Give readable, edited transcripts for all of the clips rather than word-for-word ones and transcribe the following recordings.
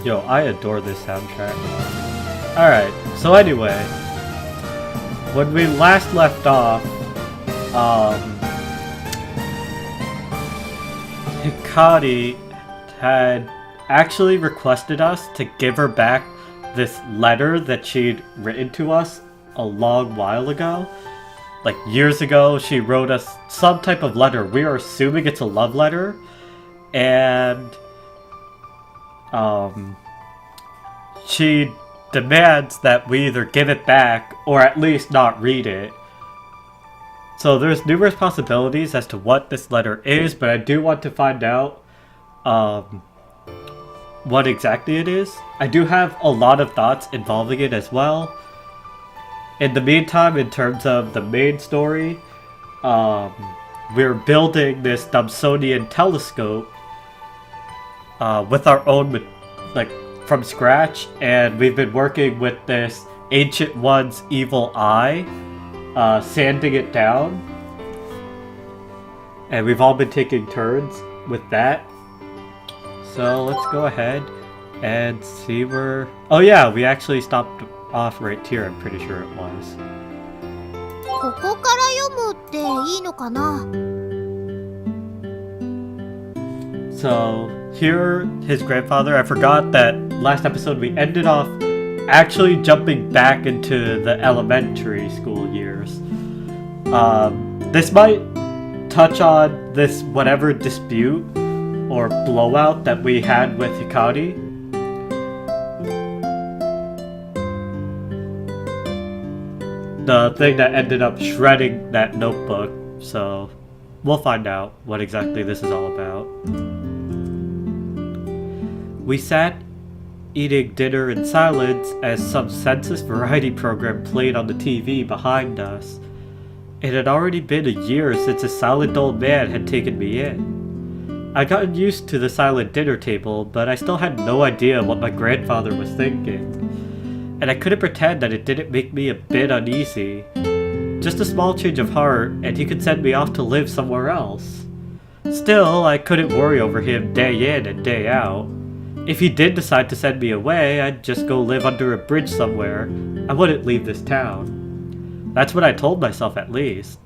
Yo, I adore this soundtrack. Alright, so anyway, when we last left off, Hikari had actually requested us to give her back this letter that she'd written to us a long while ago. Like years ago, she wrote us some type of letter. We are assuming it's a love letter. And she demands that we either give it back or at least not read it. So there's numerous possibilities as to what this letter is, but I do want to find out what exactly it is. I do have a lot of thoughts involving it as well. In the meantime, in terms of the main story, we're building this Thomsonian telescope with our own, like, from scratch, and we've been working with this Ancient One's evil eye, sanding it down, and we've all been taking turns with that. So let's go ahead and see where... Oh yeah, we actually stopped off right here, I'm pretty sure it was. ここから読むっていいのかな? So, here, his grandfather, I forgot that last episode we ended off actually jumping back into the elementary school years. This might touch on this whatever dispute or blowout that we had with Hikari. The thing that ended up shredding that notebook, so we'll find out what exactly this is all about. We sat eating dinner in silence as some census variety program played on the TV behind us. It had already been a year since a silent old man had taken me in. I'd gotten used to the silent dinner table, but I still had no idea what my grandfather was thinking. And I couldn't pretend that it didn't make me a bit uneasy. Just a small change of heart, and he could send me off to live somewhere else. Still, I couldn't worry over him day in and day out. If he did decide to send me away, I'd just go live under a bridge somewhere. I wouldn't leave this town. That's what I told myself at least.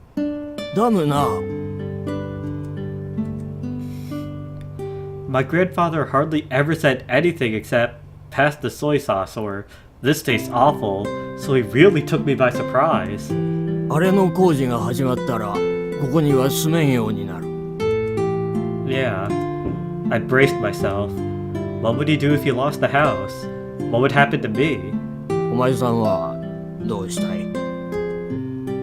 My grandfather hardly ever said anything except, pass the soy sauce or, this tastes awful, so he really took me by surprise. あれの工事が始まったら、ここには住めんようになる。Yeah, I braced myself. What would he do if he lost the house? What would happen to me? お前さんはどうしたい?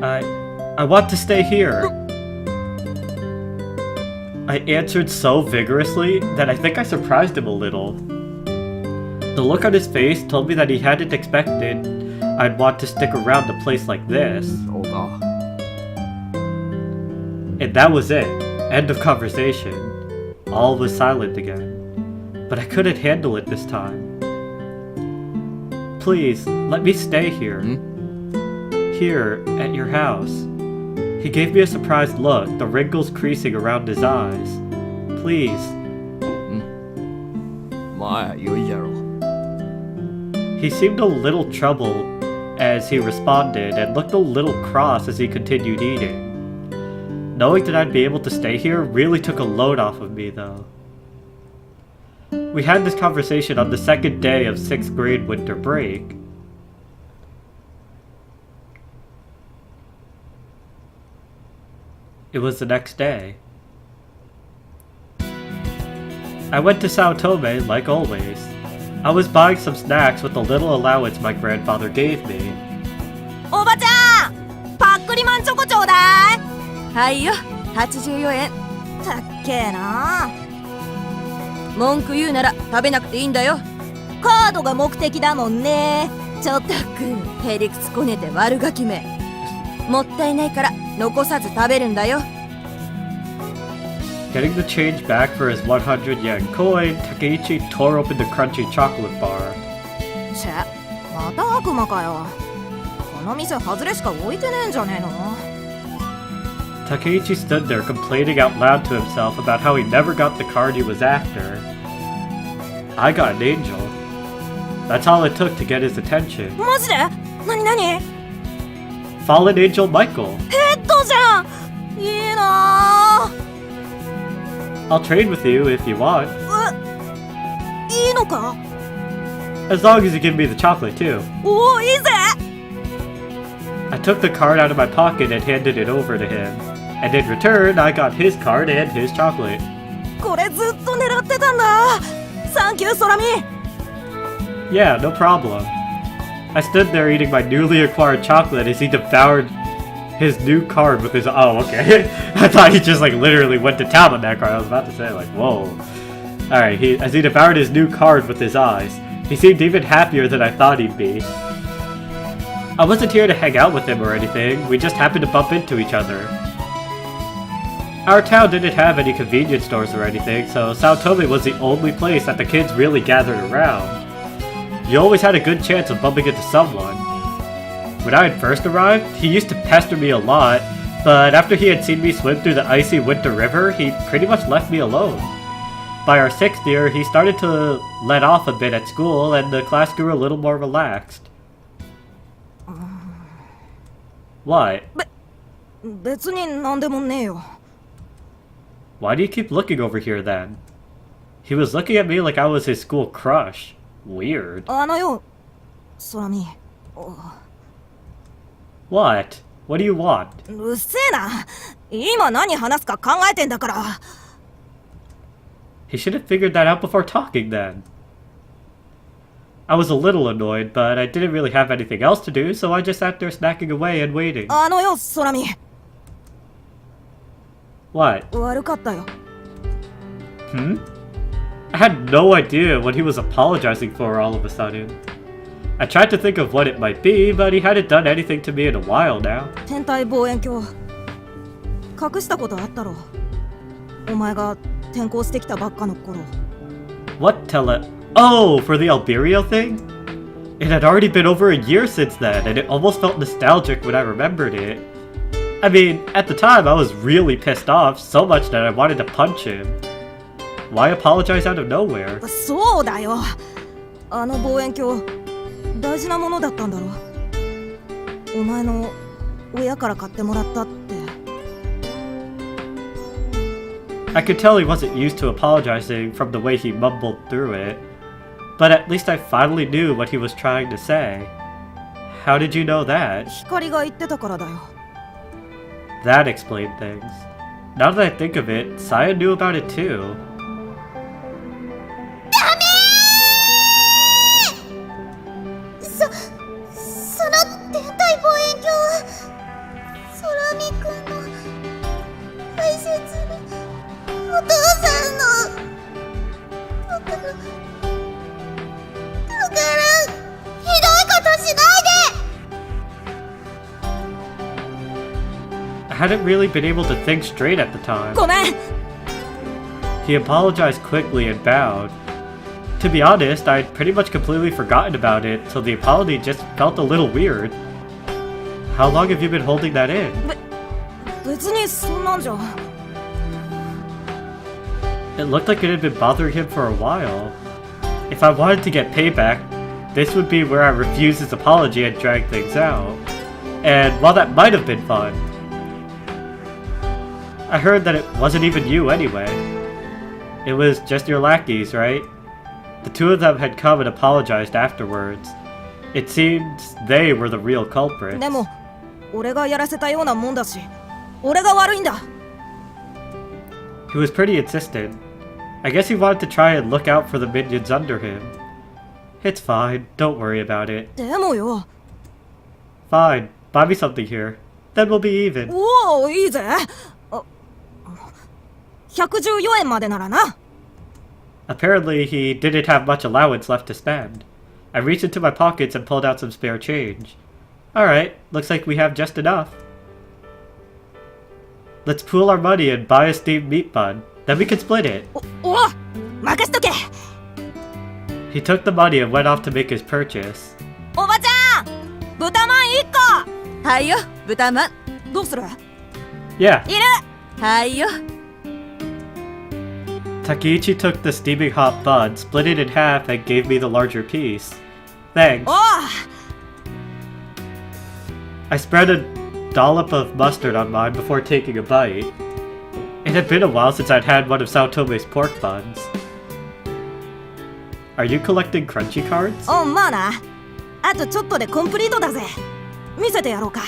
I want to stay here. I answered so vigorously that I think I surprised him a little. The look on his face told me that he hadn't expected I'd want to stick around a place like this. そうか。 And that was it. End of conversation. All was silent again. But I couldn't handle it this time. Please, let me stay here. Here, at your house. He gave me a surprised look, the wrinkles creasing around his eyes. Please. まあ、よいじゃろう。 He seemed a little troubled as he responded and looked a little cross as he continued eating. Knowing that I'd be able to stay here really took a load off of me, though. We had this conversation on the second day of 6th grade winter break. It was the next day. I went to Sao Tome like always. I was buying some snacks with the little allowance my grandfather gave me. おばちゃん、パックリマンチョコちょうだい。はいよ、84円。たっけえな。文句言うなら食べなくていいんだよ。カードが目的だもんね。ちょっとくへりくつこねて悪ガキめ。もったいないから残さず食べるんだよ。Getting the change back for his 100 yen coin, Takeichi tore open the crunchy chocolate bar. ちぇ、また悪魔かよ。この店外れしか置いてねえんじゃねえの。 Takeichi stood there complaining out loud to himself about how he never got the card he was after. I got an angel. That's all it took to get his attention. マジで？何何？ Fallen Angel Michael. ヘッドじゃん。いいな I'll trade with you if you want. いいのか？ As long as you give me the chocolate too. おお、いいぜ。 I took the card out of my pocket and handed it over to him. And in return, I got his card and his chocolate. これずっと狙ってたんだ。サンキュー、ソラミ。 Yeah, no problem. I stood there eating my newly acquired chocolate as he devoured his new card with his... Oh, okay. I thought he just, like, literally went to town on that card. I was about to say, like, whoa. Alright, as he devoured his new card with his eyes. He seemed even happier than I thought he'd be. I wasn't here to hang out with him or anything. We just happened to bump into each other. Our town didn't have any convenience stores or anything, so Saotome was the only place that the kids really gathered around. You always had a good chance of bumping into someone. When I had first arrived, he used to pester me a lot, but after he had seen me swim through the icy winter river, he pretty much left me alone. By our 6th year, he started to let off a bit at school, and the class grew a little more relaxed. What? 別になんでもねえよ。 Why do you keep looking over here then? He was looking at me like I was his school crush. Weird. あのよ、ソラミ。 What? What do you want? うっせえな。今何話すか考えてんだから。 He should have figured that out before talking then. I was a little annoyed, but I didn't really have anything else to do, so I just sat there snacking away and waiting. あのよ、ソラミ。 What? 悪かったよ。 Hmm? I had no idea what he was apologizing for all of a sudden. I tried to think of what it might be, but he hadn't done anything to me in a while now. 天体望遠鏡。隠したことあったろ。お前が転校してきたばっかの頃。 What Oh, for the Alberio thing? It had already been over a year since then, and it almost felt nostalgic when I remembered it. I mean, at the time I was really pissed off, so much that I wanted to punch him. Why apologize out of nowhere? そうだよ。あの望遠鏡、大事なものだったんだろ。お前の親から買ってもらったって。 I could tell he wasn't used to apologizing from the way he mumbled through it. But at least I finally knew what he was trying to say. How did you know that? 光が言ってたからだよ。 That explained things. Now that I think of it, Saya knew about it too. I hadn't really been able to think straight at the time. ごめん。 He apologized quickly and bowed. To be honest, I'd pretty much completely forgotten about it, so the apology just felt a little weird. How long have you been holding that in? 別にそんなんじゃ。 It looked like it had been bothering him for a while. If I wanted to get payback, this would be where I refused his apology and dragged things out. And while that might have been fun, I heard that it wasn't even you anyway. It was just your lackeys, right? The two of them had come and apologized afterwards. It seems they were the real culprits. でも、俺がやらせたようなもんだし、俺が悪いんだ。 He was pretty insistent. I guess he wanted to try and look out for the minions under him. It's fine, don't worry about it. でもよ。 Fine, buy me something here. Then we'll be even. おお、いいぜ。114円までならな。 Apparently, he didn't have much allowance left to spend. I reached into my pockets and pulled out some spare change. Alright, looks like we have just enough. Let's pool our money and buy a steamed meat bun. Then we can split it. お、任しとけ。 He took the money and went off to make his purchase. おばちゃん、豚まん1個。はいよ、豚まん。どうする？ Yeah. いる。はいよ。 Takeichi took the steaming hot bun, split it in half, and gave me the larger piece. Thanks. おう I spread a dollop of mustard on mine before taking a bite. It had been a while since I'd had one of Saotome's pork buns. Are you collecting crunchy cards? おうまあな。あとちょっとでコンプリートだぜ。見せてやろうか。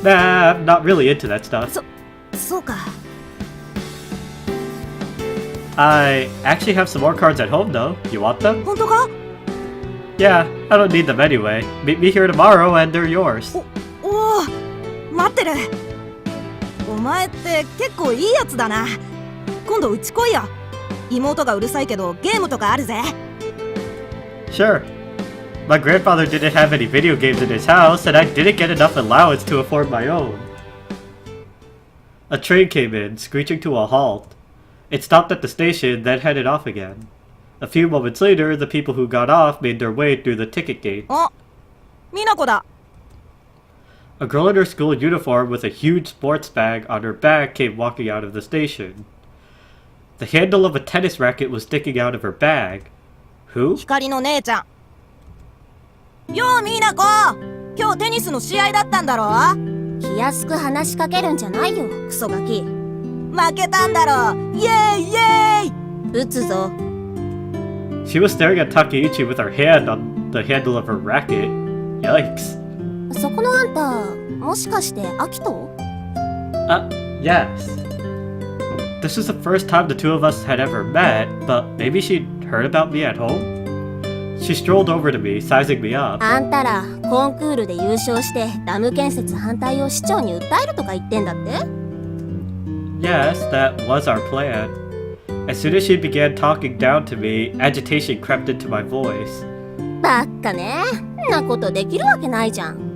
Nah, I'm not really into that stuff. そうか。 I actually have some more cards at home though. You want them? 本当か？ Yeah, I don't need them anyway. Meet me here tomorrow and they're yours. おお、待ってる。お前って結構いいやつだな。今度うち来いよ。妹がうるさいけどゲームとかあるぜ。 Sure. My grandfather didn't have any video games in his house, and I didn't get enough allowance to afford my own. A train came in, screeching to a halt. It stopped at the station, then headed off again. A few moments later, the people who got off made their way through the ticket gate. あ、みなこだ。 A girl in her school uniform with a huge sports bag on her back came walking out of the station. The handle of a tennis racket was sticking out of her bag. Who? 光の姉ちゃん。ようみなこ、今日テニスの試合だったんだろ。気安く話しかけるんじゃないよ、クソガキ。負けたんだろ。イエーイイエーイ。打つぞ。 She was staring at Takeichi with her hand on the handle of her racket. Yikes. そこのあんた、もしかしてアキト？ Yes. This was the first time the two of us had ever met, but maybe she'd heard about me at home? She strolled over to me, sizing me up. あんたらコンクールで優勝してダム建設反対を市長に訴えるとか言ってんだって？ Yes, that was our plan. As soon as she began talking down to me, agitation crept into my voice. ばっかね。んなことできるわけないじゃん。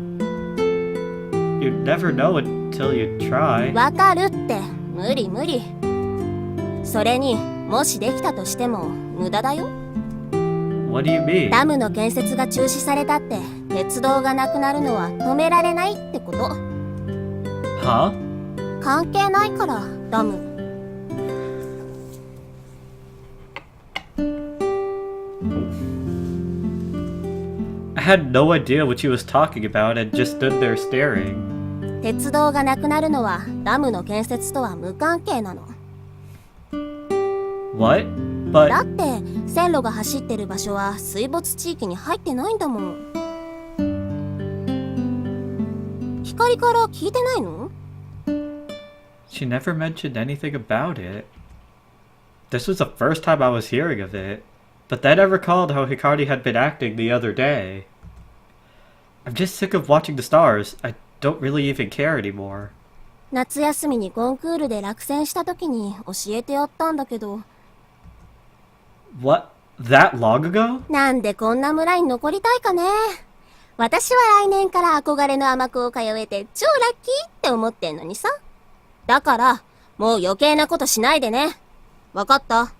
You never know until you try. わかるって。無理無理。それにもしできたとしても無駄だよ。 What do you mean? ダムの建設が中止されたって鉄道がなくなるのは止められないってこと。 Huh? 関係ないからダム。 I had no idea what she was talking about and just stood there staring. 鉄道がなくなるのはダムの建設とは無関係なの。 What? だ But って線路が走ってる場所は水没地域に入ってないんだもん。光から聞いてないの？ she never mentioned anything about it. This was the first time I was hearing of it. But then I recalled how Hikari had been acting the other day. I'm just sick of watching the stars. I don't really even care anymore. 夏休みにコンクールで落選した時に教えてやったんだけど。 What? That long ago? なんでこんな村に残りたいかね。私は来年から憧れの甘子を通えて超ラッキーって思ってんのにさ。だからもう余計なことしないでね。わかった？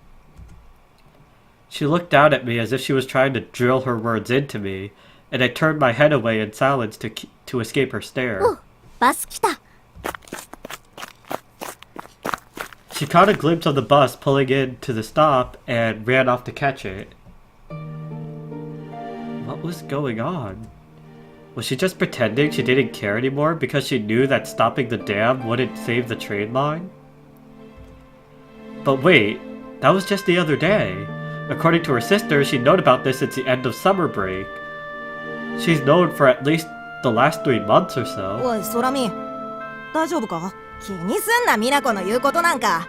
She looked down at me as if she was trying to drill her words into me, and I turned my head away in silence to escape her stare. お、バス来た。 She caught a glimpse of the bus pulling into the stop and ran off to catch it. What was going on? Was she just pretending she didn't care anymore because she knew that stopping the dam wouldn't save the train line? But wait, that was just the other day. According to her sister, she'd known about this since the end of summer break. She's known for at least the last 3 months or so. おい空見、大丈夫か？気にすんなみなこの言うことなんか。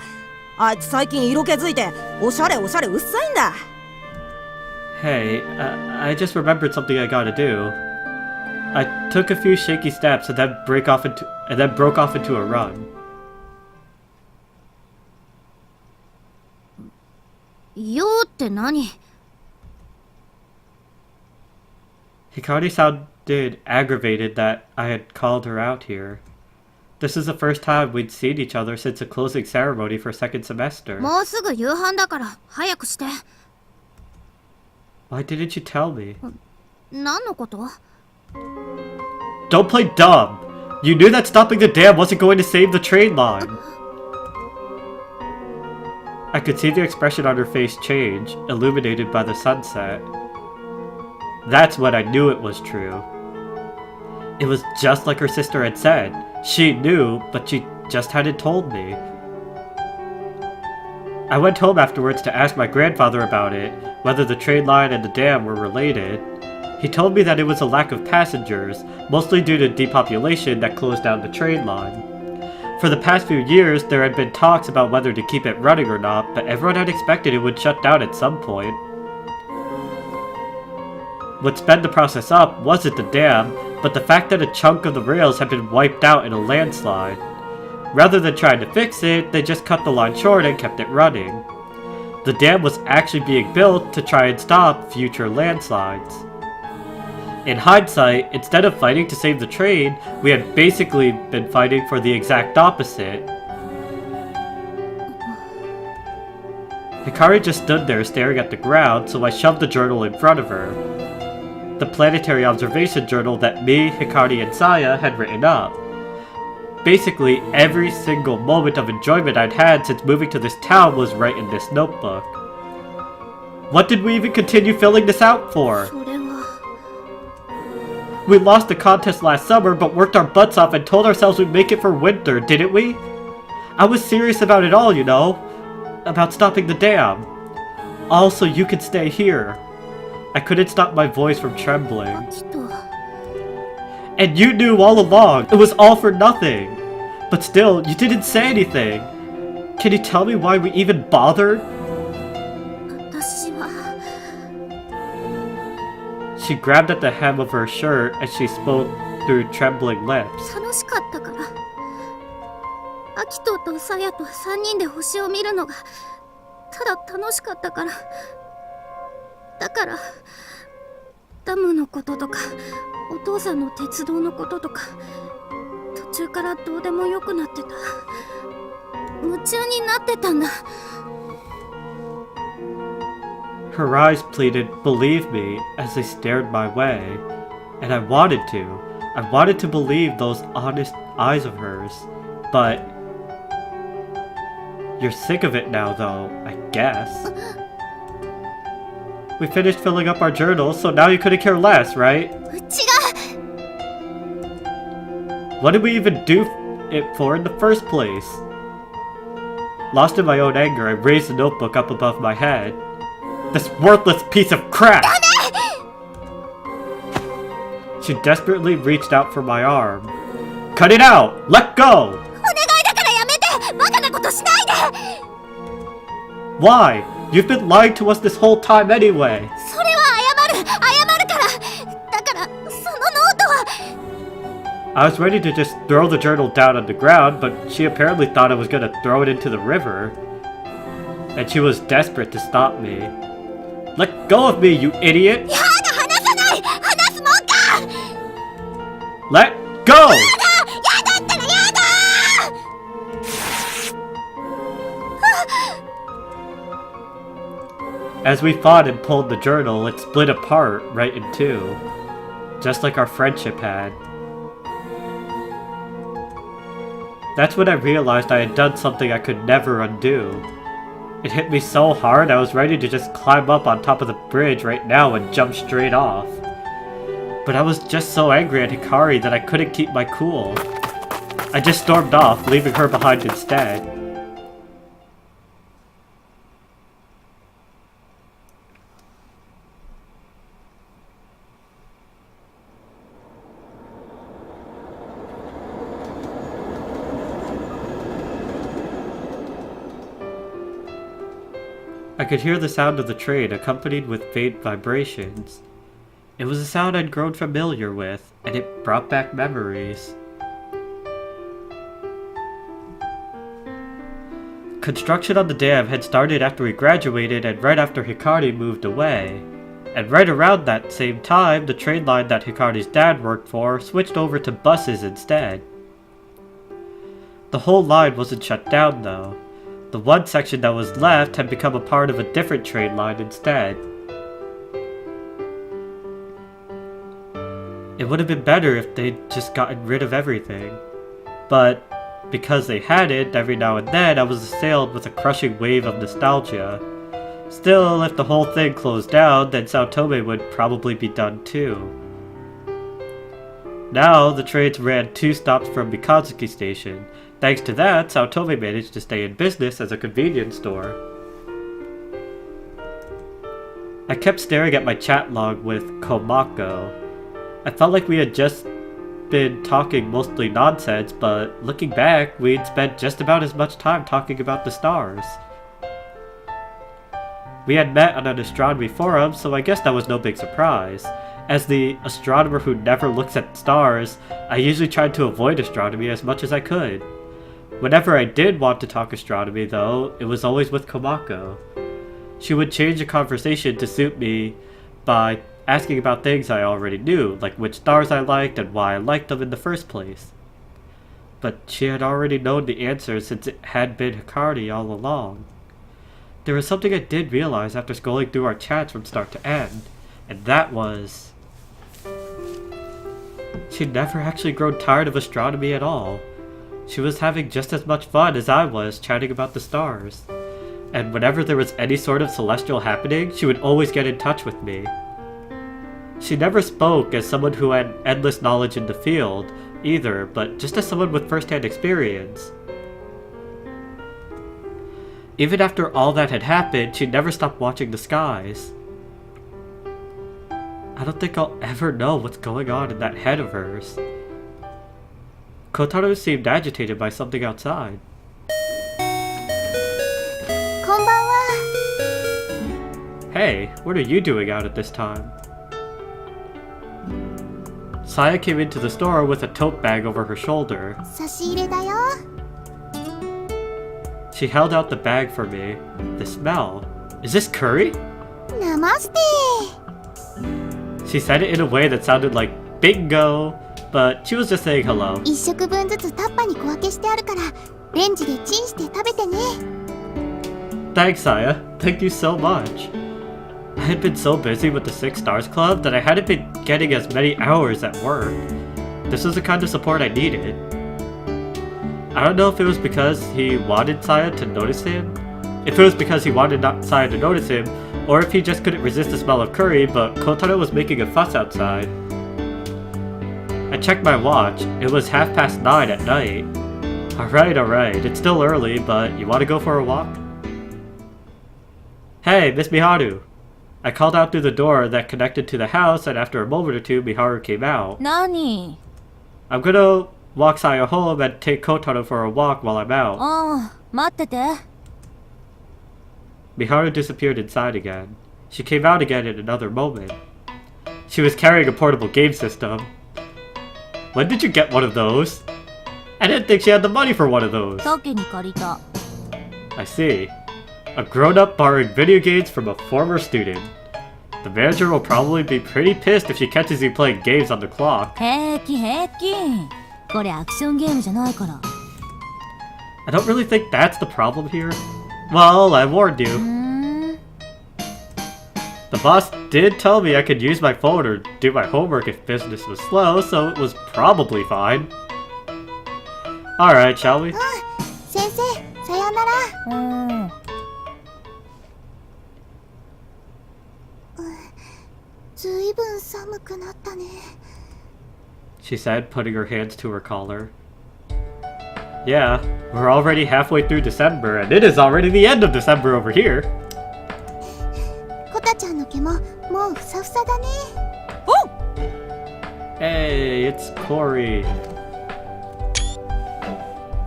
あいつ最近色気づいておしゃれうっさいんだ。 Hey, I just remembered something I gotta do. I took a few shaky steps and then broke off into a run. よーって何？ Hikari sounded aggravated that I had called her out here. This is the first time we'd seen each other since the closing ceremony for second semester. もうすぐ夕飯だから早くして。 Why didn't you tell me? 何のこと？ Don't play dumb! You knew that stopping the dam wasn't going to save the train line! I could see the expression on her face change, illuminated by the sunset. That's when I knew it was true. It was just like her sister had said. She knew, but she just hadn't told me. I went home afterwards to ask my grandfather about it, whether the train line and the dam were related. He told me that it was a lack of passengers, mostly due to depopulation that closed down the train line. For the past few years, there had been talks about whether to keep it running or not, but everyone had expected it would shut down at some point. What sped the process up wasn't the dam, but the fact that a chunk of the rails had been wiped out in a landslide. Rather than trying to fix it, they just cut the line short and kept it running. The dam was actually being built to try and stop future landslides. In hindsight, instead of fighting to save the train, we had basically been fighting for the exact opposite. Hikari just stood there staring at the ground, so I shoved the journal in front of her. The planetary observation journal that me, Hikari, and Saya had written up. Basically, every single moment of enjoyment I'd had since moving to this town was right in this notebook. What did we even continue filling this out for? それは We lost the contest last summer, but worked our butts off and told ourselves we'd make it for winter, didn't we? I was serious about it all, you know. About stopping the dam. All so you could stay here. I couldn't stop my voice from trembling. 秋と And you knew all along. It was all for nothing. But still, you didn't say anything. Can you tell me why we even bothered? 私は She grabbed at the hem of her shirt as she spoke through trembling lips. 楽しかったから。秋ととさやと3人で星を見るのがただ楽しかったから。だからダムのこととかお父さんの鉄道のこととか途中からどうでもよくなってた。夢中になってたんだ。 Her eyes pleaded, "Believe me," as they stared my way. And I wanted to. I wanted to believe those honest eyes of hers. But you're sick of it now, though, I guess. We finished filling up our journals, so now you couldn't care less, right? 違う。 What did we even do it for in the first place? Lost in my own anger, I raised the notebook up above my head. This worthless piece of crap! She desperately reached out for my arm. Cut it out! Let go! お願いだからやめて。バカなことしないで。 Why? You've been lying to us this whole time anyway. それは謝るから。だからそのノートは。 I was ready to just throw the journal down on the ground, but she apparently thought I was gonna throw it into the river. And she was desperate to stop me. Let go of me, you idiot! やだ、離さない。離すもんか。 Let go! やだったらやだ。 As we fought and pulled the journal, it split apart right in two. Just like our friendship had. That's when I realized I had done something I could never undo. It hit me so hard I was ready to just climb up on top of the bridge right now and jump straight off. But I was just so angry at Hikari that I couldn't keep my cool. I just stormed off, leaving her behind instead. I could hear the sound of the train accompanied with faint vibrations. It was a sound I'd grown familiar with, and it brought back memories. Construction on the dam had started after we graduated and right after Hikari moved away. And right around that same time, the train line that Hikari's dad worked for switched over to buses instead. The whole line wasn't shut down though. The one section that was left had become a part of a different train line instead. It would have been better if they'd just gotten rid of everything. But because they hadn't, every now and then I was assailed with a crushing wave of nostalgia. Still, if the whole thing closed down, then Saotome would probably be done too. Now, the trains ran 2 stops from Mikazuki Station. Thanks to that, Saotome managed to stay in business as a convenience store. I kept staring at my chat log with Komako. I felt like we had just been talking mostly nonsense, but looking back, we'd spent just about as much time talking about the stars. We had met on an astronomy forum, so I guess that was no big surprise. As the astronomer who never looks at stars, I usually tried to avoid astronomy as much as I could. Whenever I did want to talk astronomy, though, it was always with Komako. She would change the conversation to suit me by asking about things I already knew, like which stars I liked and why I liked them in the first place. But she had already known the answer since it had been Hikari all along. There was something I did realize after scrolling through our chats from start to end, and that was... she'd never actually grown tired of astronomy at all. She was having just as much fun as I was chatting about the stars. And whenever there was any sort of celestial happening, she would always get in touch with me. She never spoke as someone who had endless knowledge in the field, either, but just as someone with first-hand experience. Even after all that had happened, she never stopped watching the skies. I don't think I'll ever know what's going on in that head of hers. Kotaro seemed agitated by something outside. こんばんは。 Hey, what are you doing out at this time? Saya came into the store with a tote bag over her shoulder. 差し入れだよ。 She held out the bag for me. The smell. Is this curry? ナマステ。 She said it in a way that sounded like bingo, but she was just saying hello. 一食分ずつタッパに小分けしてあるから、レンジでチンして食べてね。 Thanks, Saya. Thank you so much. I had been so busy with the Six Stars Club that I hadn't been getting as many hours at work. This was the kind of support I needed. I don't know if it was because he wanted Saya to notice him, if it was because he wanted Saya to notice him, or if he just couldn't resist the smell of curry, but Kotaro was making a fuss outside. I checked my watch. It was 9:30 at night. Alright, it's still early, but you want to go for a walk? Hey, Miss Miharu! I called out through the door that connected to the house, and after a moment or two, Miharu came out. 何 I'm gonna walk Saya home and take Kotaro for a walk while I'm out. ああ、待ってて。 Miharu disappeared inside again. She came out again in another moment. She was carrying a portable game system. When did you get one of those? I didn't think she had the money for one of those. さっきに借りた。 I see. A grown-up borrowing video games from a former student. The manager will probably be pretty pissed if she catches you playing games on the clock. 平気平気。これアクションゲームじゃないから。 I don't really think that's the problem here. Well, I warned you. The boss did tell me I could use my phone or do my homework if business was slow, so it was probably fine. Alright, shall we? 先生、さようなら。ずいぶん寒くなったね。 She said, putting her hands to her collar. Yeah, we're already halfway through December, and it is already the end of December over here. コタちゃんの毛ももうふさふさだね。 Hey, it's Corey.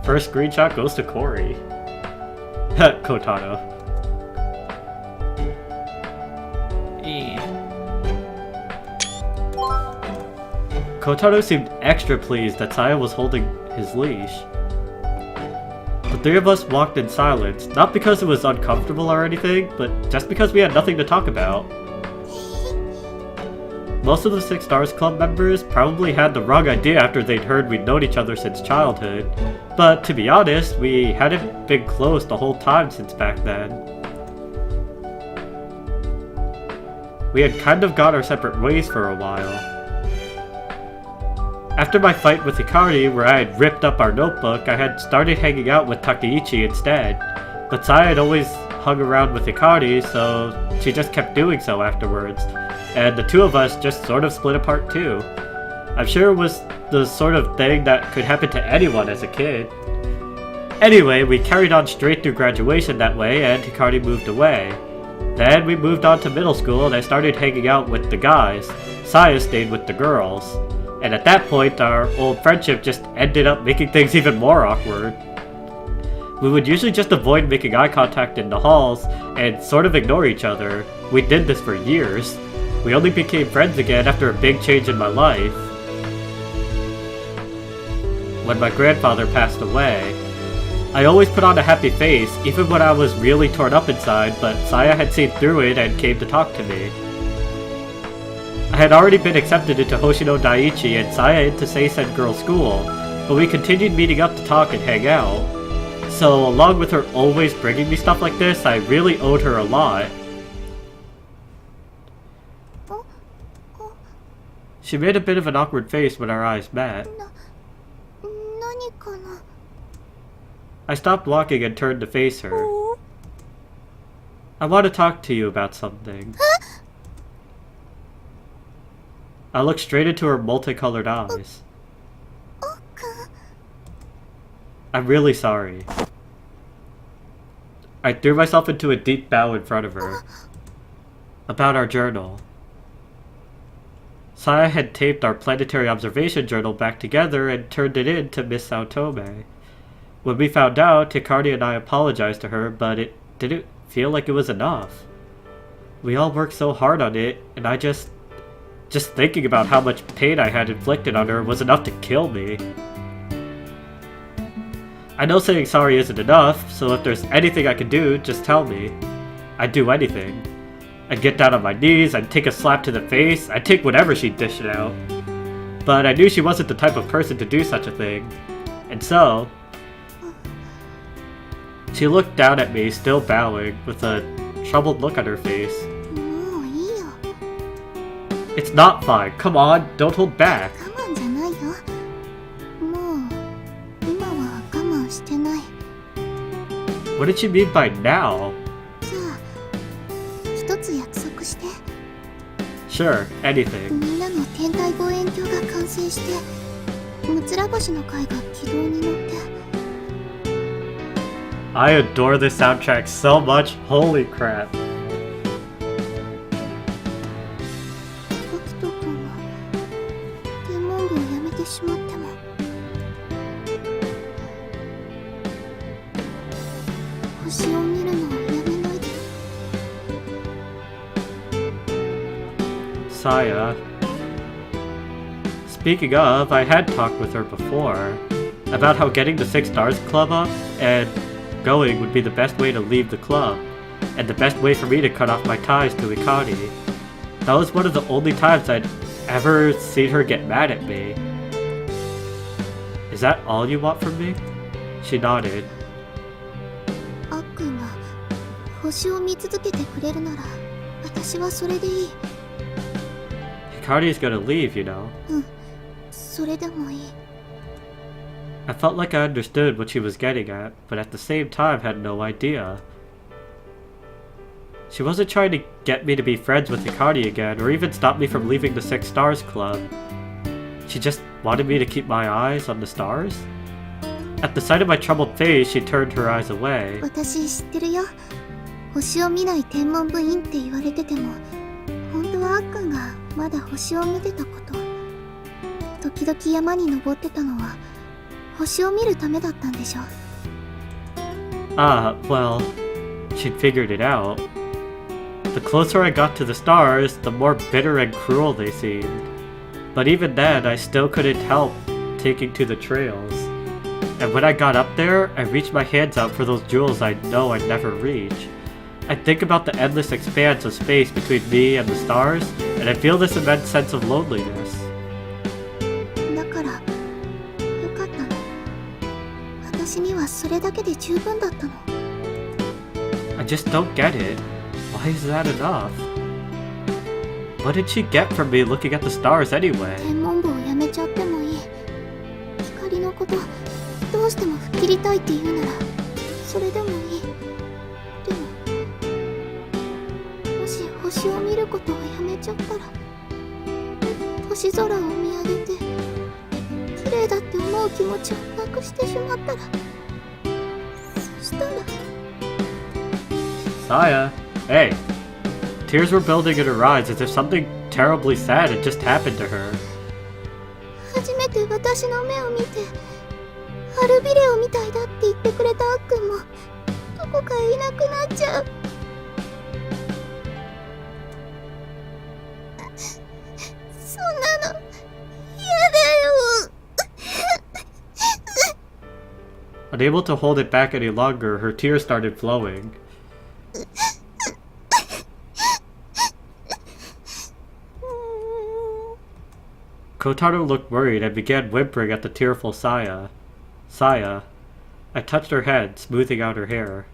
First screenshot goes to Corey. Kotaro. Kotaro seemed extra pleased that Saya was holding his leash. The three of us walked in silence, not because it was uncomfortable or anything, but just because we had nothing to talk about. Most of the Six Stars Club members probably had the wrong idea after they'd heard we'd known each other since childhood, but to be honest, we hadn't been close the whole time since back then. We had kind of gone our separate ways for a while. After my fight with Hikari, where I had ripped up our notebook, I had started hanging out with Takeichi instead, but Saya had always hung around with Hikari, so she just kept doing so afterwards, and the two of us just sort of split apart too. I'm sure it was the sort of thing that could happen to anyone as a kid. Anyway, we carried on straight through graduation that way, and Hikari moved away. Then we moved on to middle school, and I started hanging out with the guys. Saya stayed with the girls. And at that point, our old friendship just ended up making things even more awkward. We would usually just avoid making eye contact in the halls and sort of ignore each other. We did this for years. We only became friends again after a big change in my life. When my grandfather passed away, I always put on a happy face, even when I was really torn up inside, but Saya had seen through it and came to talk to me. I had already been accepted into Hoshino Daiichi and Saya into Seisen Girls' School, but we continued meeting up to talk and hang out. So, along with her always bringing me stuff like this, I really owed her a lot. She made a bit of an awkward face when our eyes met. I stopped walking and turned to face her. I want to talk to you about something. I looked straight into her multicolored eyes. I'm really sorry. I threw myself into a deep bow in front of her. About our journal. Saya had taped our planetary observation journal back together and turned it in to Miss Saotome. When we found out, Hikari and I apologized to her, but it didn't feel like it was enough. We all worked so hard on it, and I just thinking about how much pain I had inflicted on her was enough to kill me. I know saying sorry isn't enough, so if there's anything I can do, just tell me. I'd do anything. I'd get down on my knees, I'd take a slap to the face, I'd take whatever she'd dish it out. But I knew she wasn't the type of person to do such a thing. And so... She looked down at me, still bowing, with a troubled look on her face. It's not fine. Come on, don't hold back. What did she mean by now? Sure, anything. I adore this soundtrack so much, holy crap. Saya. Speaking of, I had talked with her before about how getting the 6 Stars Club up and going would be the best way to leave the club, and the best way for me to cut off my ties to Hikari. That was one of the only times I'd ever seen her get mad at me. Is that all you want from me? She nodded. Hikari's gonna leave, you know. I felt like I understood what she was getting at, but at the same time had no idea. She wasn't trying to get me to be friends with Hikari again, or even stop me from leaving the 6 Stars Club. She just wanted me to keep my eyes on the stars? At the sight of my troubled face, she turned her eyes away. Ah, well, she'd figured it out. The closer I got to the stars, the more bitter and cruel they seemed. But even then, I still couldn't help taking to the trails. And when I got up there, I reached my hands out for those jewels I know I'd never reach. I think about the endless expanse of space between me and the stars, and I feel this immense sense of loneliness. I just don't get it. Why is that enough? What did she get from me looking at the stars anyway? 星を見ることをやめちゃったら、星空を見上げて綺麗だって思う気持ちをなくしてしまったら、そしたら Saya, hey. Tears were building in her eyes as if something terribly sad had just happened to her. 初めて私の目を見て、アルビレオみたいだって言ってくれたあっくんもどこかへいなくなっちゃう。そんなの嫌だよ。Unable to hold it back any longer, her tears started flowing. Kotaro looked worried and began whimpering at the tearful Saya. Saya. I touched her head, smoothing out her hair.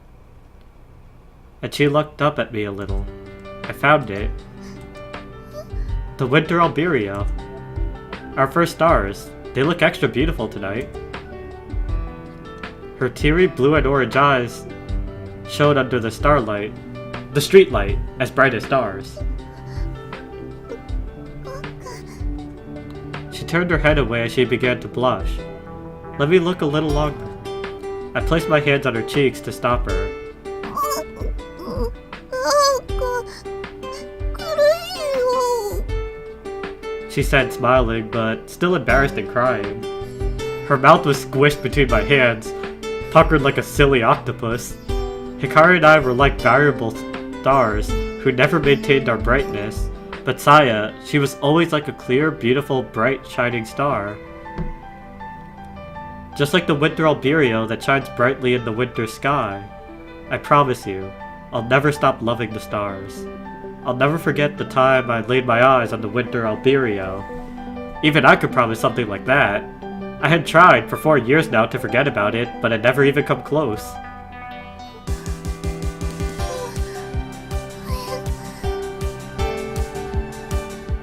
And she looked up at me a little. I found it. The Winter Alberio. Our first stars. They look extra beautiful tonight. Her teary blue and orange eyes shone under the starlight, the streetlight, as bright as stars. She turned her head away as she began to blush. Let me look a little longer. I placed my hands on her cheeks to stop her. She said, smiling, but still embarrassed and crying. Her mouth was squished between my hands, puckered like a silly octopus. Hikari and I were like variable stars who never maintained our brightness, but Saya, she was always like a clear, beautiful, bright, shining star. Just like the Winter Alberio that shines brightly in the winter sky. I promise you, I'll never stop loving the stars. I'll never forget the time I laid my eyes on the Winter Alberio. Even I could promise something like that. I had tried for 4 years now to forget about it, but had never even come close.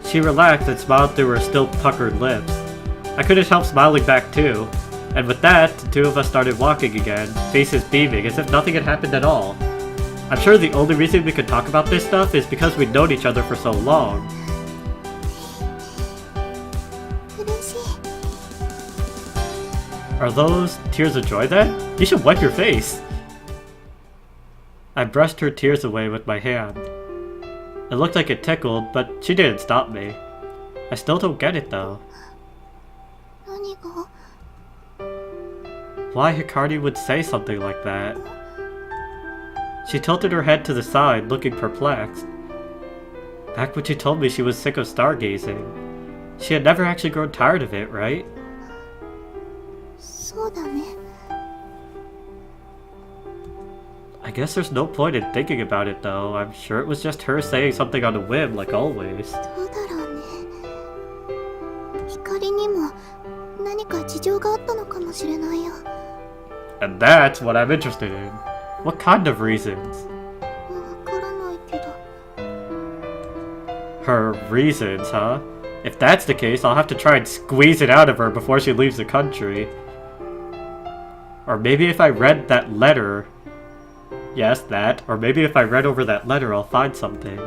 She relaxed and smiled through her still puckered lips. I couldn't help smiling back too. And with that, the two of us started walking again, faces beaming as if nothing had happened at all. I'm sure the only reason we could talk about this stuff is because we'd known each other for so long. Are those tears of joy then? You should wipe your face! I brushed her tears away with my hand. It looked like it tickled, but she didn't stop me. I still don't get it though. Why Hikari would say something like that? She tilted her head to the side, looking perplexed. Back when she told me she was sick of stargazing. She had never actually grown tired of it, right? I guess there's no point in thinking about it though. I'm sure it was just her saying something on a whim, like always. And that's what I'm interested in. What kind of reasons? Her reasons, huh? If that's the case, I'll have to try and squeeze it out of her before she leaves the country. Or maybe if I read that letter... Yes, that. Or maybe if I read over that letter, I'll find something.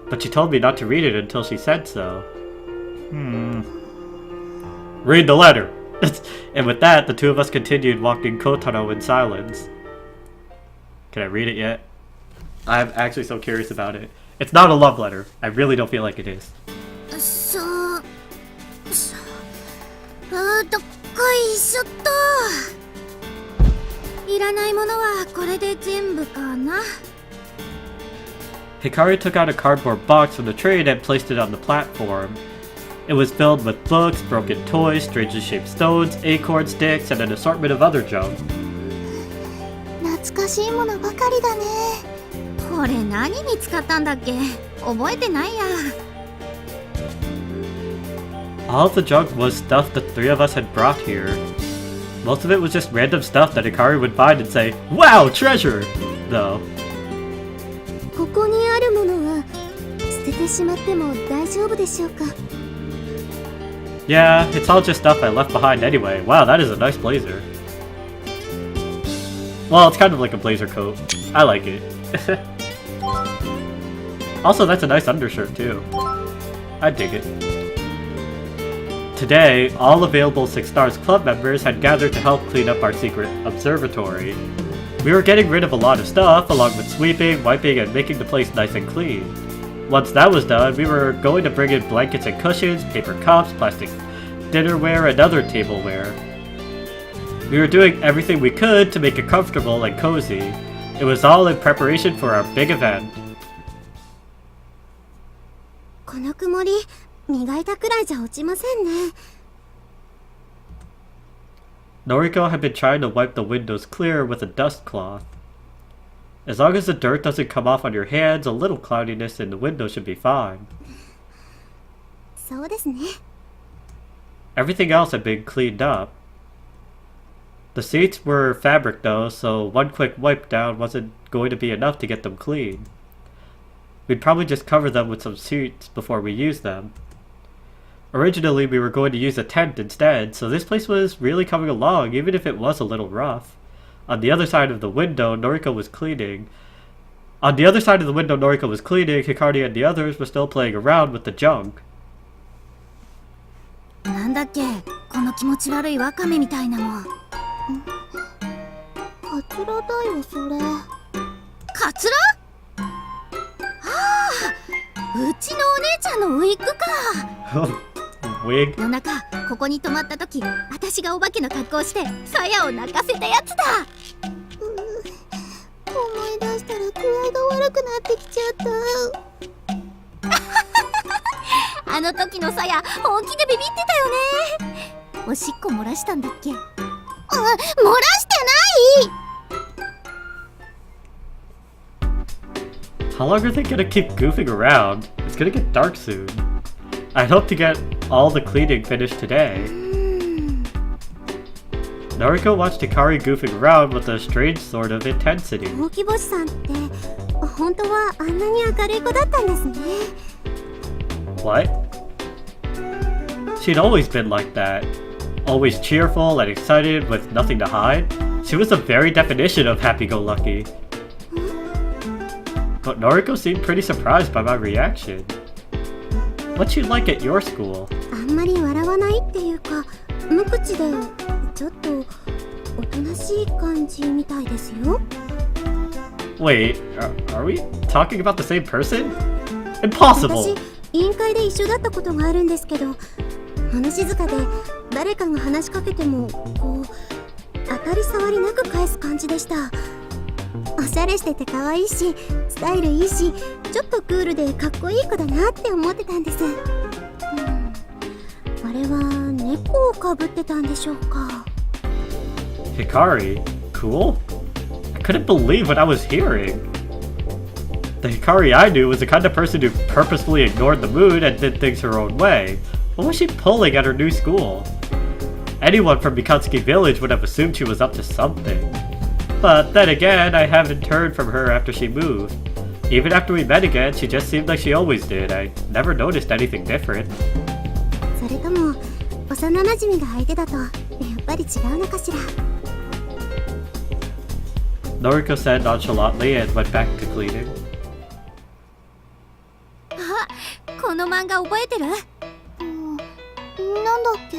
But she told me not to read it until she said so. Read the letter! And with that, the two of us continued walking Kotaro in silence. Can I read it yet? I'm actually so curious about it. It's not a love letter. I really don't feel like it is. Hikari took out a cardboard box from the train and placed it on the platform. It was filled with books, broken toys, strangely shaped stones, acorn sticks, and an assortment of other junk. All of the junk was stuff the three of us had brought here. Most of it was just random stuff that Hikari would find and say, "Wow, treasure!" though. Yeah, it's all just stuff I left behind anyway. Wow, that is a nice blazer. Well, it's kind of like a blazer coat. I like it. Also, that's a nice undershirt too. I dig it. Today, all available Six Stars Club members had gathered to help clean up our secret observatory. We were getting rid of a lot of stuff, along with sweeping, wiping, and making the place nice and clean. Once that was done, we were going to bring in blankets and cushions, paper cups, plastic dinnerware, and other tableware. We were doing everything we could to make it comfortable and cozy. It was all in preparation for our big event. この曇り、磨いたくらいじゃ落ちませんね。Noriko had been trying to wipe the windows clear with a dust cloth. As long as the dirt doesn't come off on your hands, a little cloudiness in the window should be fine. そうですね。 Everything else had been cleaned up. The seats were fabric though, so one quick wipe down wasn't going to be enough to get them clean. We'd probably just cover them with some sheets before we use them. Originally, we were going to use a tent instead, so this place was really coming along, even if it was a little rough. On the other side of the window, Noriko was cleaning. Hikari and the others were still playing around with the junk. なんだっけ、この気持ち悪いワカメみたいなの。カツラだよ、それ。カツラ？ああ、うちのお姉ちゃんのウィッグか。Wig? 夜中、ここに泊まった時、私がお化けの格好をして、さやを泣かせたやつだ。思い出したら具合が悪くなってきちゃった。あの時のさや、本気でビビってたよね。おしっこ漏らしたんだっけ？漏らしてない！ How long are they gonna keep goofing around? It's gonna get dark soon. I'd hope to get all the cleaning finished today. Noriko watched Hikari goofing around with a strange sort of intensity. ほうき星さんって本当はあんなに明るい子だったんですね。 What? She'd always been like that. Always cheerful and excited with nothing to hide. She was the very definition of happy-go-lucky. But Noriko seemed pretty surprised by my reaction. What's she like at your school? あんまり笑わないっていうか、無口でちょっとおとなしい感じみたいですよ。 Wait, are we talking about the same person? Impossible! 私、委員会で一緒だったことがあるんですけど、話静かで誰かが話しかけてもこう当たり障りなく返す感じでした。おしゃれしてて可愛いし、スタイルいいし、ちょっとクールでかっこいい子だなって思ってたんです。あれは猫をかぶってたんでしょうか。 Hikari? Cool? I couldn't believe what I was hearing. The Hikari I knew was the kind of person who purposefully ignored the mood and did things her own way. What was she pulling at her new school? Anyone from Mikatsuki Village would have assumed she was up to something. But then again, I haven't heard from her after she moved. Even after we met again, she just seemed like she always did. I never noticed anything different. それとも幼馴染が相手だとやっぱり違うのかしら。 Noriko said nonchalantly and went back to cleaning. あ、この漫画覚えてる？なんだっけ？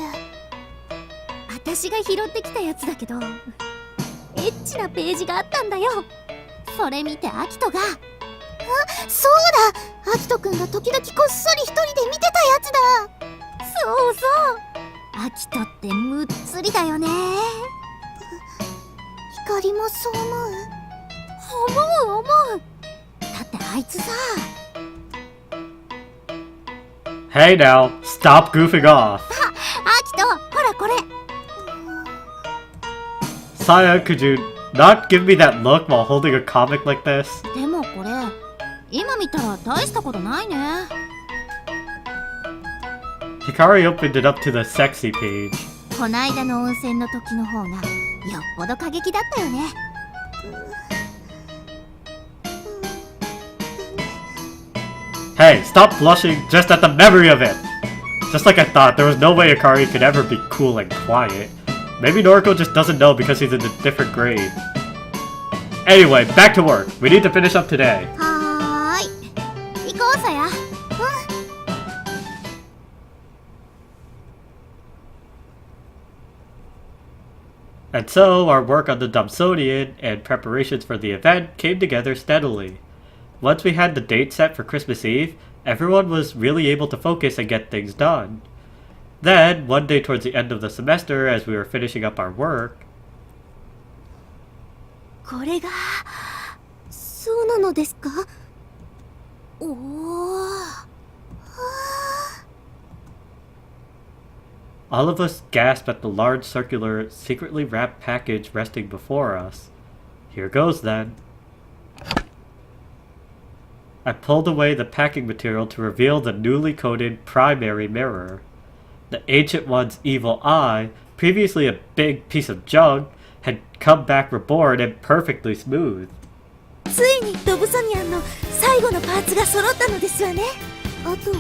私が拾ってきたやつだけど、エッチなページがあったんだよ。それ見てアキトが、あ、そうだ、アキトくんが時々こっそり一人で見てたやつだ。そうそう、アキトってむっつりだよね。ひかりもそう思う？思う。だってあいつさ。 Hey now, stop goofing off! アキト、ほらこれ。 Saya, could you not give me that look while holding a comic like this? でもこれ、今見たら大したことないね。 Hikari opened it up to the sexy page. こないだの温泉の時の方がよっぽど過激だったよね。 Hey, stop blushing just at the memory of it! Just like I thought, there was no way Hikari could ever be cool and quiet. Maybe Noriko just doesn't know because he's in a different grade. Anyway, back to work. We need to finish up today. はーい。And so, our work on the Dobsonian and preparations for the event came together steadily. Once we had the date set for Christmas Eve, everyone was really able to focus and get things done. Then, one day towards the end of the semester, as we were finishing up our work, これがそうなのですか？おお。 all of us gasped at the large circular, secretly wrapped package resting before us. Here goes then. I pulled away the packing material to reveal the newly coated primary mirror. The Ancient One's evil eye, previously a big piece of junk, had come back reborn and perfectly smooth. ついにドブソニアンの最後のパーツが揃ったのですわね。あとは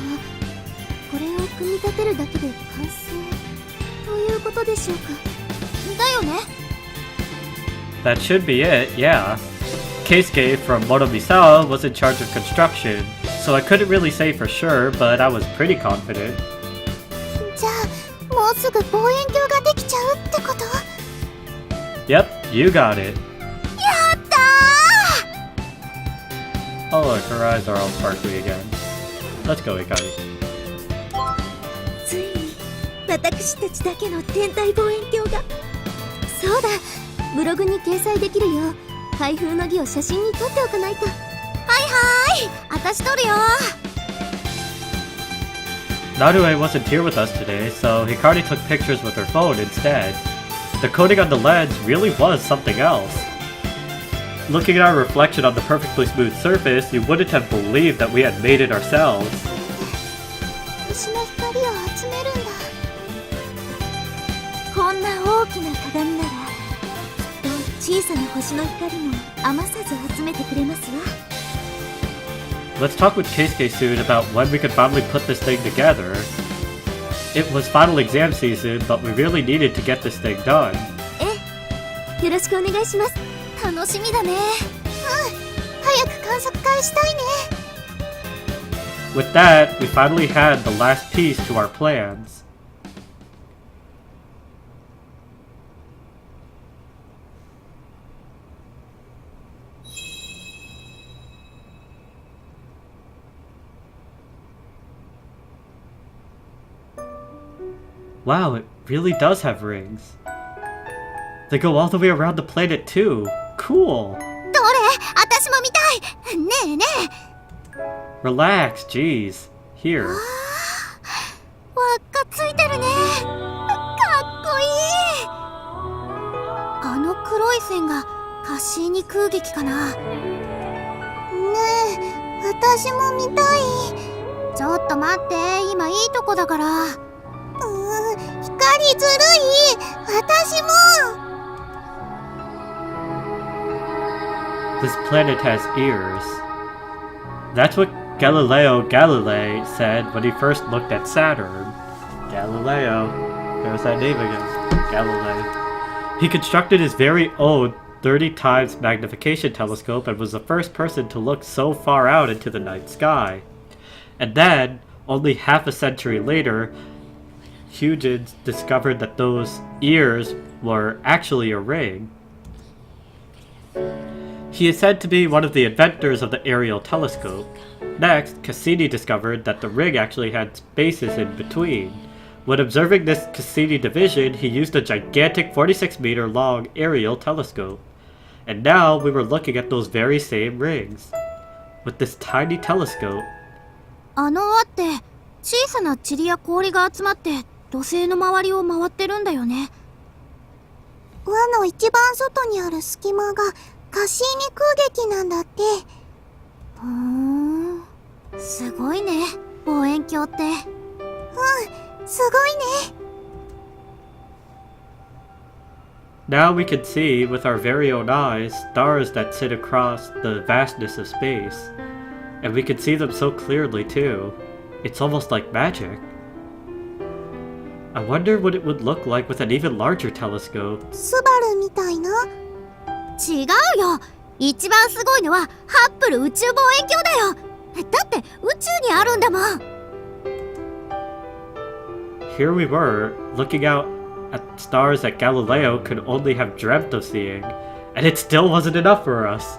これを組み立てるだけで完成ということでしょうか。だよね。 That should be it, yeah. Keisuke from Monomisawa was in charge of construction, so I couldn't really say for sure, but I was pretty confident. じゃあもうすぐ望遠鏡ができちゃうってこと？ Yep, you got it. やったー！ Oh look, her eyes are all sparkly again. Let's go, Ikari. ついに私たちだけの天体望遠鏡が。そうだ、ブログに掲載できるよう開封の儀を写真に撮っておかないと。はいはい、私撮るよ。 Narue wasn't here with us today, so Hikari took pictures with her phone instead. The coating on the lens really was something else. Looking at our reflection on the perfectly smooth surface, you wouldn't have believed that we had made it ourselves. 星の光を集めるんだ。こんな大きな鏡ならきっと小さな星の光も余さず集めてくれますわ。 Let's talk with Keisuke soon about when we could finally put this thing together. It was final exam season, but we really needed to get this thing done. よろしくお願いします。楽しみだね。うん、早く観測会したいね。 With that, we finally had the last piece to our plans. Wow, it really does have rings. They go all the way around the planet too. Cool. どれ？私も見たい。ねえねえ。 Relax, jeez. Here. 輪っかついてるね。かっこいい。あの黒い線がカッシーニ空撃かな。ねえ、私も見たい。ちょっと待って、今いいとこだから。光ずるい。私も。 This planet has ears. That's what Galileo Galilei said when he first looked at Saturn. Galileo. There's that name again. Galilei. He constructed his very own 30 times magnification telescope and was the first person to look so far out into the night sky. And then, only half a century later, Huygens discovered that those ears were actually a ring. He is said to be one of the inventors of the aerial telescope. Next, Cassini discovered that the ring actually had spaces in between. When observing this Cassini division, he used a gigantic 46-meter long aerial telescope. And now we were looking at those very same rings. With this tiny telescope. あの輪って小さな塵や氷が集まって土星の周りを回ってるんだよね。輪の一番外にある隙間がカッシーニ空撃なんだって。すごいね、望遠鏡って。うん、すごいね。 Now we can see, with our very own eyes, stars that sit across the vastness of space. And we can see them so clearly too. It's almost like magic. I wonder what it would look like with an even larger telescope. スバルみたいな？違うよ。一番すごいのはハッブル宇宙望遠鏡だよ。だって宇宙にあるんだもん。 Here we were, looking out at stars that Galileo could only have dreamt of seeing, and it still wasn't enough for us.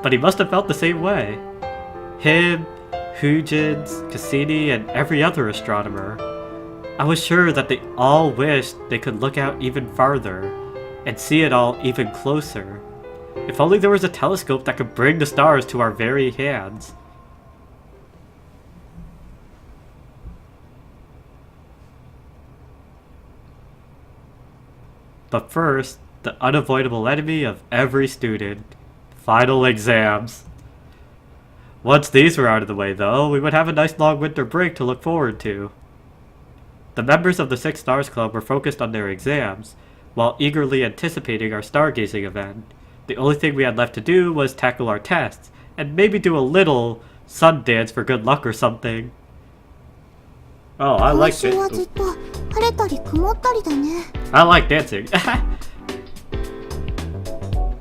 But he must have felt the same way. Him, Huygens, Cassini, and every other astronomer. I was sure that they all wished they could look out even farther and see it all even closer. If only there was a telescope that could bring the stars to our very hands. But first, the unavoidable enemy of every student, final exams. Once these were out of the way though, we would have a nice long winter break to look forward to. The members of the Six Stars Club were focused on their exams, while eagerly anticipating our stargazing event. The only thing we had left to do was tackle our tests, and maybe do a little sun dance for good luck or something. Oh, I like it. I like dancing.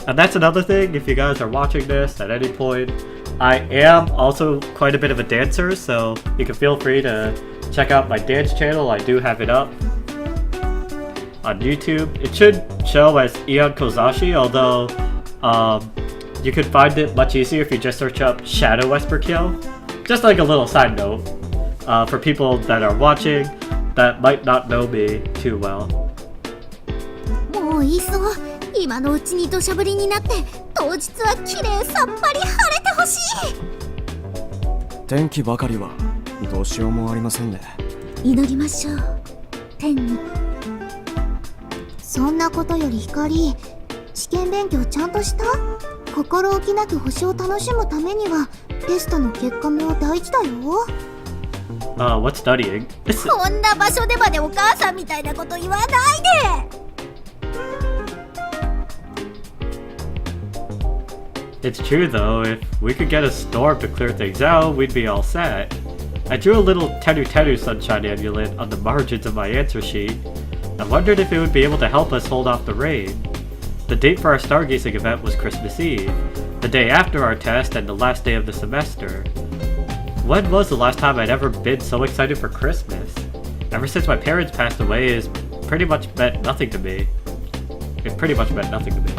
And that's another thing, if you guys are watching this at any point, I am also quite a bit of a dancer, so you can feel free to check out my dance channel. I do have it up on YouTube. It should show as Ian Kozashi, although you could find it much easier if you just search up Shadow Esperkill. Just like a little side note for people that are watching that might not know me too well. もういいそう。今のうちに土砂降りになって当日は綺麗さっぱり晴れてほしい。天気ばかりはどうしようもありませんね。祈りましょう。天に。そんなことより光、試験勉強ちゃんとした？心置きなく星を楽しむためにはテストの結果も大事だよ。What's studying? こんな場所でまでお母さんみたいなこと言わないで。It's true though, if we could get a storm to clear things out, we'd be all set. I drew a little Tenu Tenu sunshine amulet on the margins of my answer sheet. I wondered if it would be able to help us hold off the rain. The date for our stargazing event was Christmas Eve, the day after our test and the last day of the semester. When was the last time I'd ever been so excited for Christmas? Ever since my parents passed away, it's pretty much meant nothing to me. It pretty much meant nothing to me.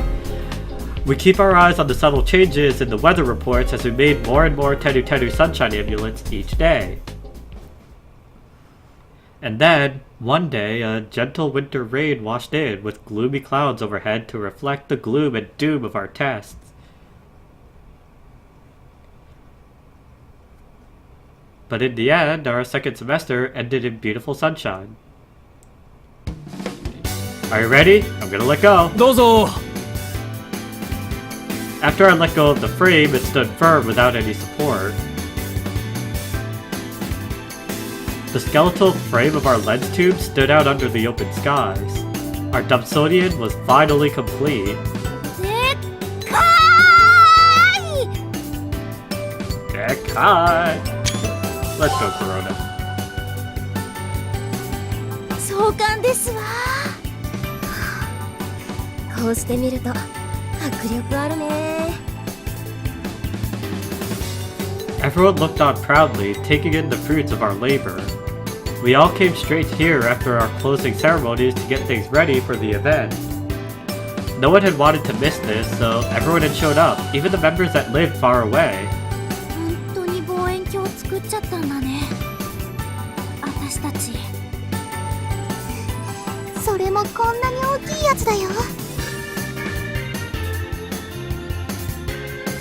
We keep our eyes on the subtle changes in the weather reports as we made more and more Tenu Tenu sunshine amulets each day. And then, one day, a gentle winter rain washed in with gloomy clouds overhead to reflect the gloom and doom of our tests. But in the end, our second semester ended in beautiful sunshine. Are you ready? I'm gonna let go. どうぞ。 After I let go of the frame, it stood firm without any support. The skeletal frame of our lens tube stood out under the open skies. Our Dubsonian was finally complete. でっかーい。 Dekai! Let's go, Corona. 壮観ですわ。こうして見ると迫力あるね。 Everyone looked on proudly, taking in the fruits of our labor. We all came straight here after our closing ceremonies to get things ready for the event. No one had wanted to miss this, so everyone had showed up, even the members that lived far away. 本当に望遠鏡作っちゃったんだね。私たち。それもこんなに大きいやつだよ。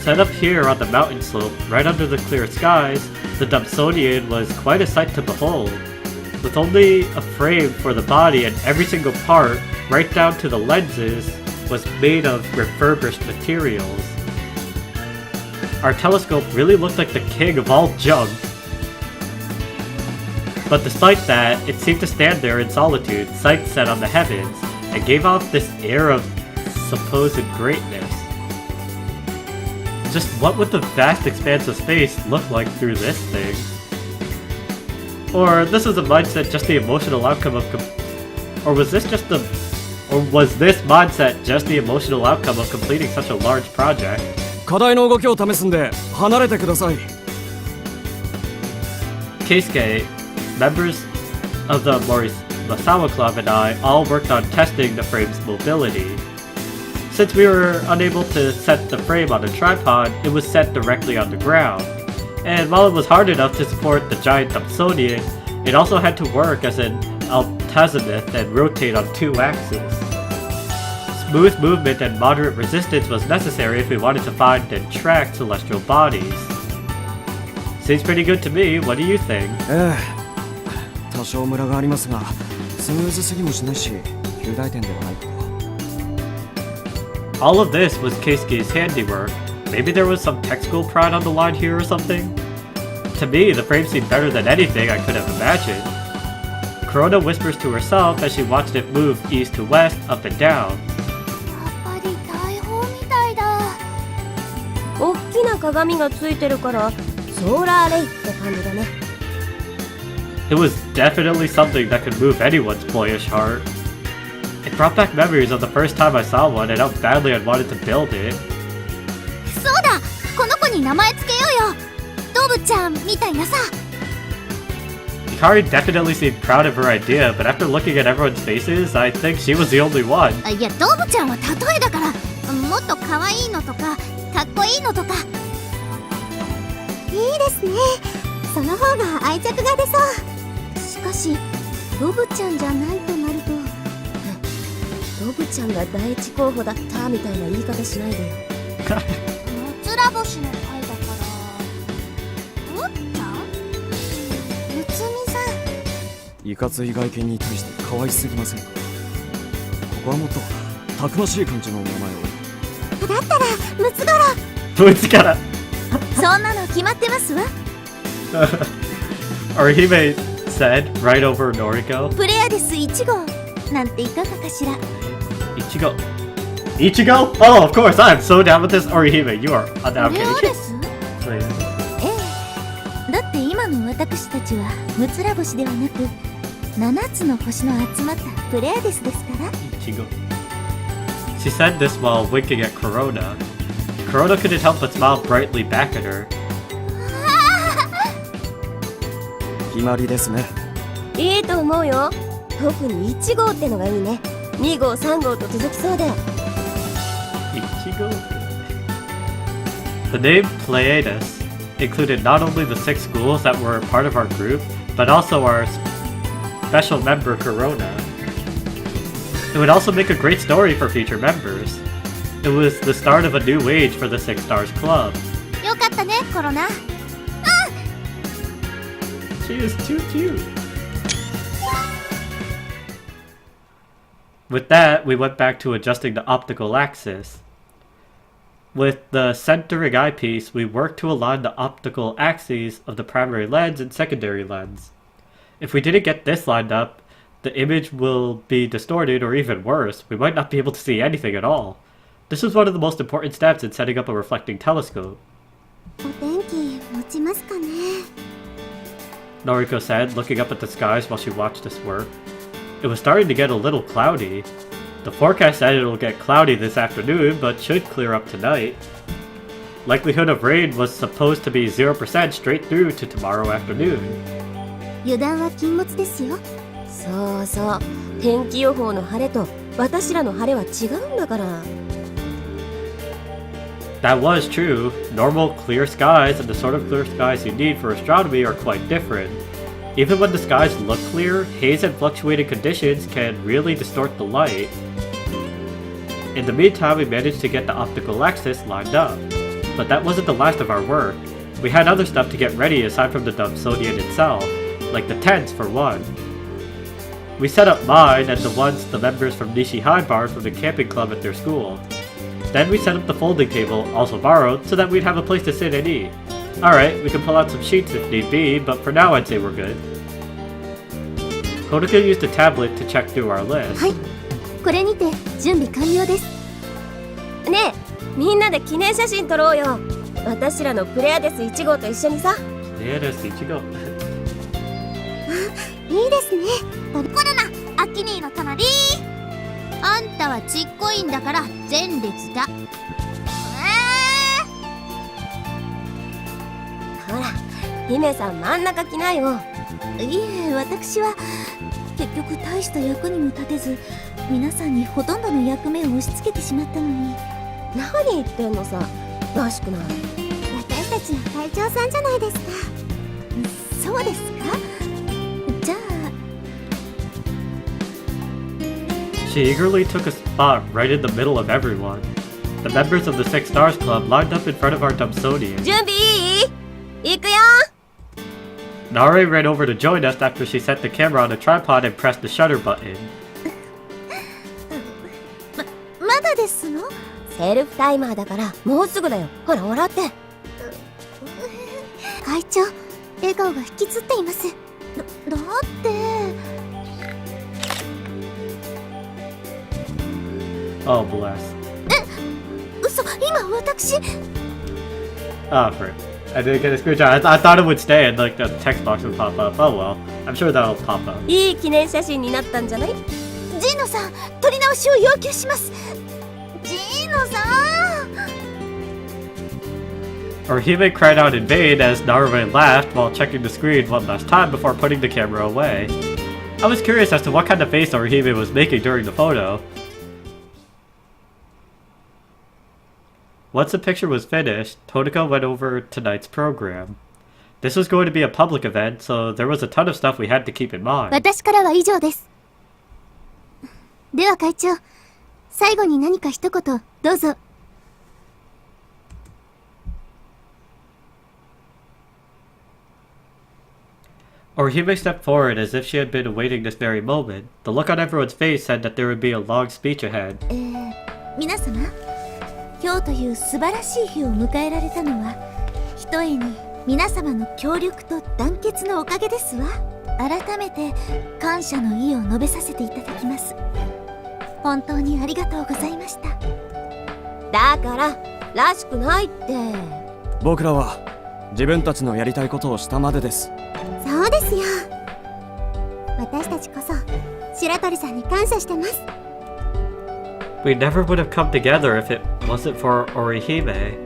Set up here on the mountain slope, right under the clear skies, the Dubsonian was quite a sight to behold. With only a frame for the body and every single part, right down to the lenses, was made of refurbished materials. Our telescope really looked like the king of all junk. But despite that, it seemed to stand there in solitude, sights set on the heavens, and gave off this air of supposed greatness. Just what would the vast expanse of space look like through this thing? Or this was a mindset just the emotional outcome of or was this mindset just the emotional outcome of completing such a large project? 課題の動きを試すんで離れてください。 Keisuke, members of the Masawa Club and I all worked on testing the frame's mobility. Since we were unable to set the frame on a tripod, it was set directly on the ground. And while it was hard enough to support the giant Thomsonian, it also had to work as an altazimuth and rotate on 2 axes. Smooth movement and moderate resistance was necessary if we wanted to find and track celestial bodies. Seems pretty good to me. What do you think? 多少ムラがありますが、スムーズすぎもしないし、旧大点ではないと。All of this was Keisuke's handiwork. Maybe there was some technical pride on the line here or something? To me, the frame seemed better than anything I could have imagined. Corona whispers to herself as she watched it move east to west, up and down. やっぱり大砲みたいだ。おっきな鏡がついてるからソーラーレイって感じだね。 It was definitely something that could move anyone's boyish heart. It brought back memories of the first time I saw one and how badly I'd wanted to build it. そうだ、この子に名前つけようよ。ドブちゃんみたいなさ。 Hikari definitely seemed proud of her idea, but after looking at everyone's faces, I think she was the only one. いや、ドブちゃんは例えだから、もっと可愛いのとかかっこいいのとか。いいですね。その方が愛着が出そう。しかしドブちゃんじゃないとなるとドブちゃんが第一候補だったみたいな言い方しないでよ。つら星の回だからむっちゃんむつみさん。いかつい外見に対して可愛すぎませんか。ここはもっとたくましい感じの名前を。だったらムツゴロウ。Mutsucara! そんなの決まってますわ。Orihime said, right over Noriko. プレアデス1号なんていかがかしら。 Ichigo. Ichigo? Oh, of course, I'm so down with this. Orihime, you are. I'm プレア kidding. デス？ええ。だって今の私たちはムツラ星ではなく7つの星の集まったプレアデスですから。 Ichigo. She said this while winking at Corona. Corona couldn't help but smile brightly back at her. 決まりですね。いいと思うよ。特に1号ってのがいいね。2号3号と続きそうで。 Ichigo? The name Pleiades included not only the 6 schools that were part of our group, but also our special member Corona. It would also make a great story for future members. It was the start of a new age for the Six Stars Club. よかったね、コロナ。 She is too cute. With that, we went back to adjusting the optical axis. With the centering eyepiece, we worked to align the optical axes of the primary lens and secondary lens. If we didn't get this lined up, the image will be distorted, or even worse, we might not be able to see anything at all. This was one of the most important steps in setting up a reflecting telescope. お天気持ちますかね。 Noriko said, looking up at the skies while she watched us work. It was starting to get a little cloudy. The forecast said it'll get cloudy this afternoon, but should clear up tonight. Likelihood of rain was supposed to be 0% straight through to tomorrow afternoon. 油断は禁物ですよ。そうそう。天気予報の晴れと私らの晴れは違うんだから。 That was true. Normal clear skies and the sort of clear skies you need for astronomy are quite different. Even when the skies look clear, haze and fluctuating conditions can really distort the light. In the meantime, we managed to get the optical axis lined up. But that wasn't the last of our work. We had other stuff to get ready aside from the Thomsonian itself, like the tents for one. We set up mine and the ones the members from Nishi High borrowed from the camping club at their school. Then we set up the folding table, also borrowed, so that we'd have a place to sit and eat. Alright, we can pull out some sheets if need be, but for now I'd say we're good. Kodaka used a tablet to check through our list. はい、これにて準備完了です。ねえ、みんなで記念写真撮ろうよ。私らのプレアデス1号と一緒にさ。Yeah, that's Ichigo. いいですね。コロナ、アキニーの隣。あんたはちっこいんだから前列だ。ほら、姫さん真ん中来なよ。いえ、私は結局大した役にも立てず、皆さんにほとんどの役目を押し付けてしまったのに。何言ってんのさ、らしくない。私たちの会長さんじゃないですか。そうですか？じゃあ She eagerly took a spot right in the middle of everyone. The members of the Six Stars Club lined up in front of our Dumsonian. 準備いい？行くよ。 Nare ran over to join us after she set the camera on a tripod and pressed the shutter button. まだですの？セルフタイマーだからもうすぐだよ。ほら笑って。会長、笑顔が引きつっています。だってOh, bless. 嘘、今私 Ah, frick. I didn't get a screenshot. I thought it would stay and like the text box would pop up. Oh well. I'm sure that'll pop up. いい記念写真になったんじゃない？ジーノさん、撮り直しを要求します。ジーノさん。 Orihime cried out in vain as Narue laughed while checking the screen one last time before putting the camera away. I was curious as to what kind of face Orihime was making during the photo. Once the picture was finished, Todeko went over tonight's program. This was going to be a public event, so there was a ton of stuff we had to keep in mind. 私からは以上です。では会長、最後に何か一言どうぞ。Orihime stepped forward as if she had been awaiting this very moment. The look on everyone's face said that there would be a long speech ahead. 皆様、今日という素晴らしい日を迎えられたのは、ひとえに皆様の協力と団結のおかげですわ。改めて感謝の意を述べさせていただきます。本当にありがとうございました。だかららしくないって。僕らは自分たちのやりたいことをしたまでです。そうですよ。私たちこそ白鳥さんに感謝してます。We never would have come together if it wasn't for Orihime.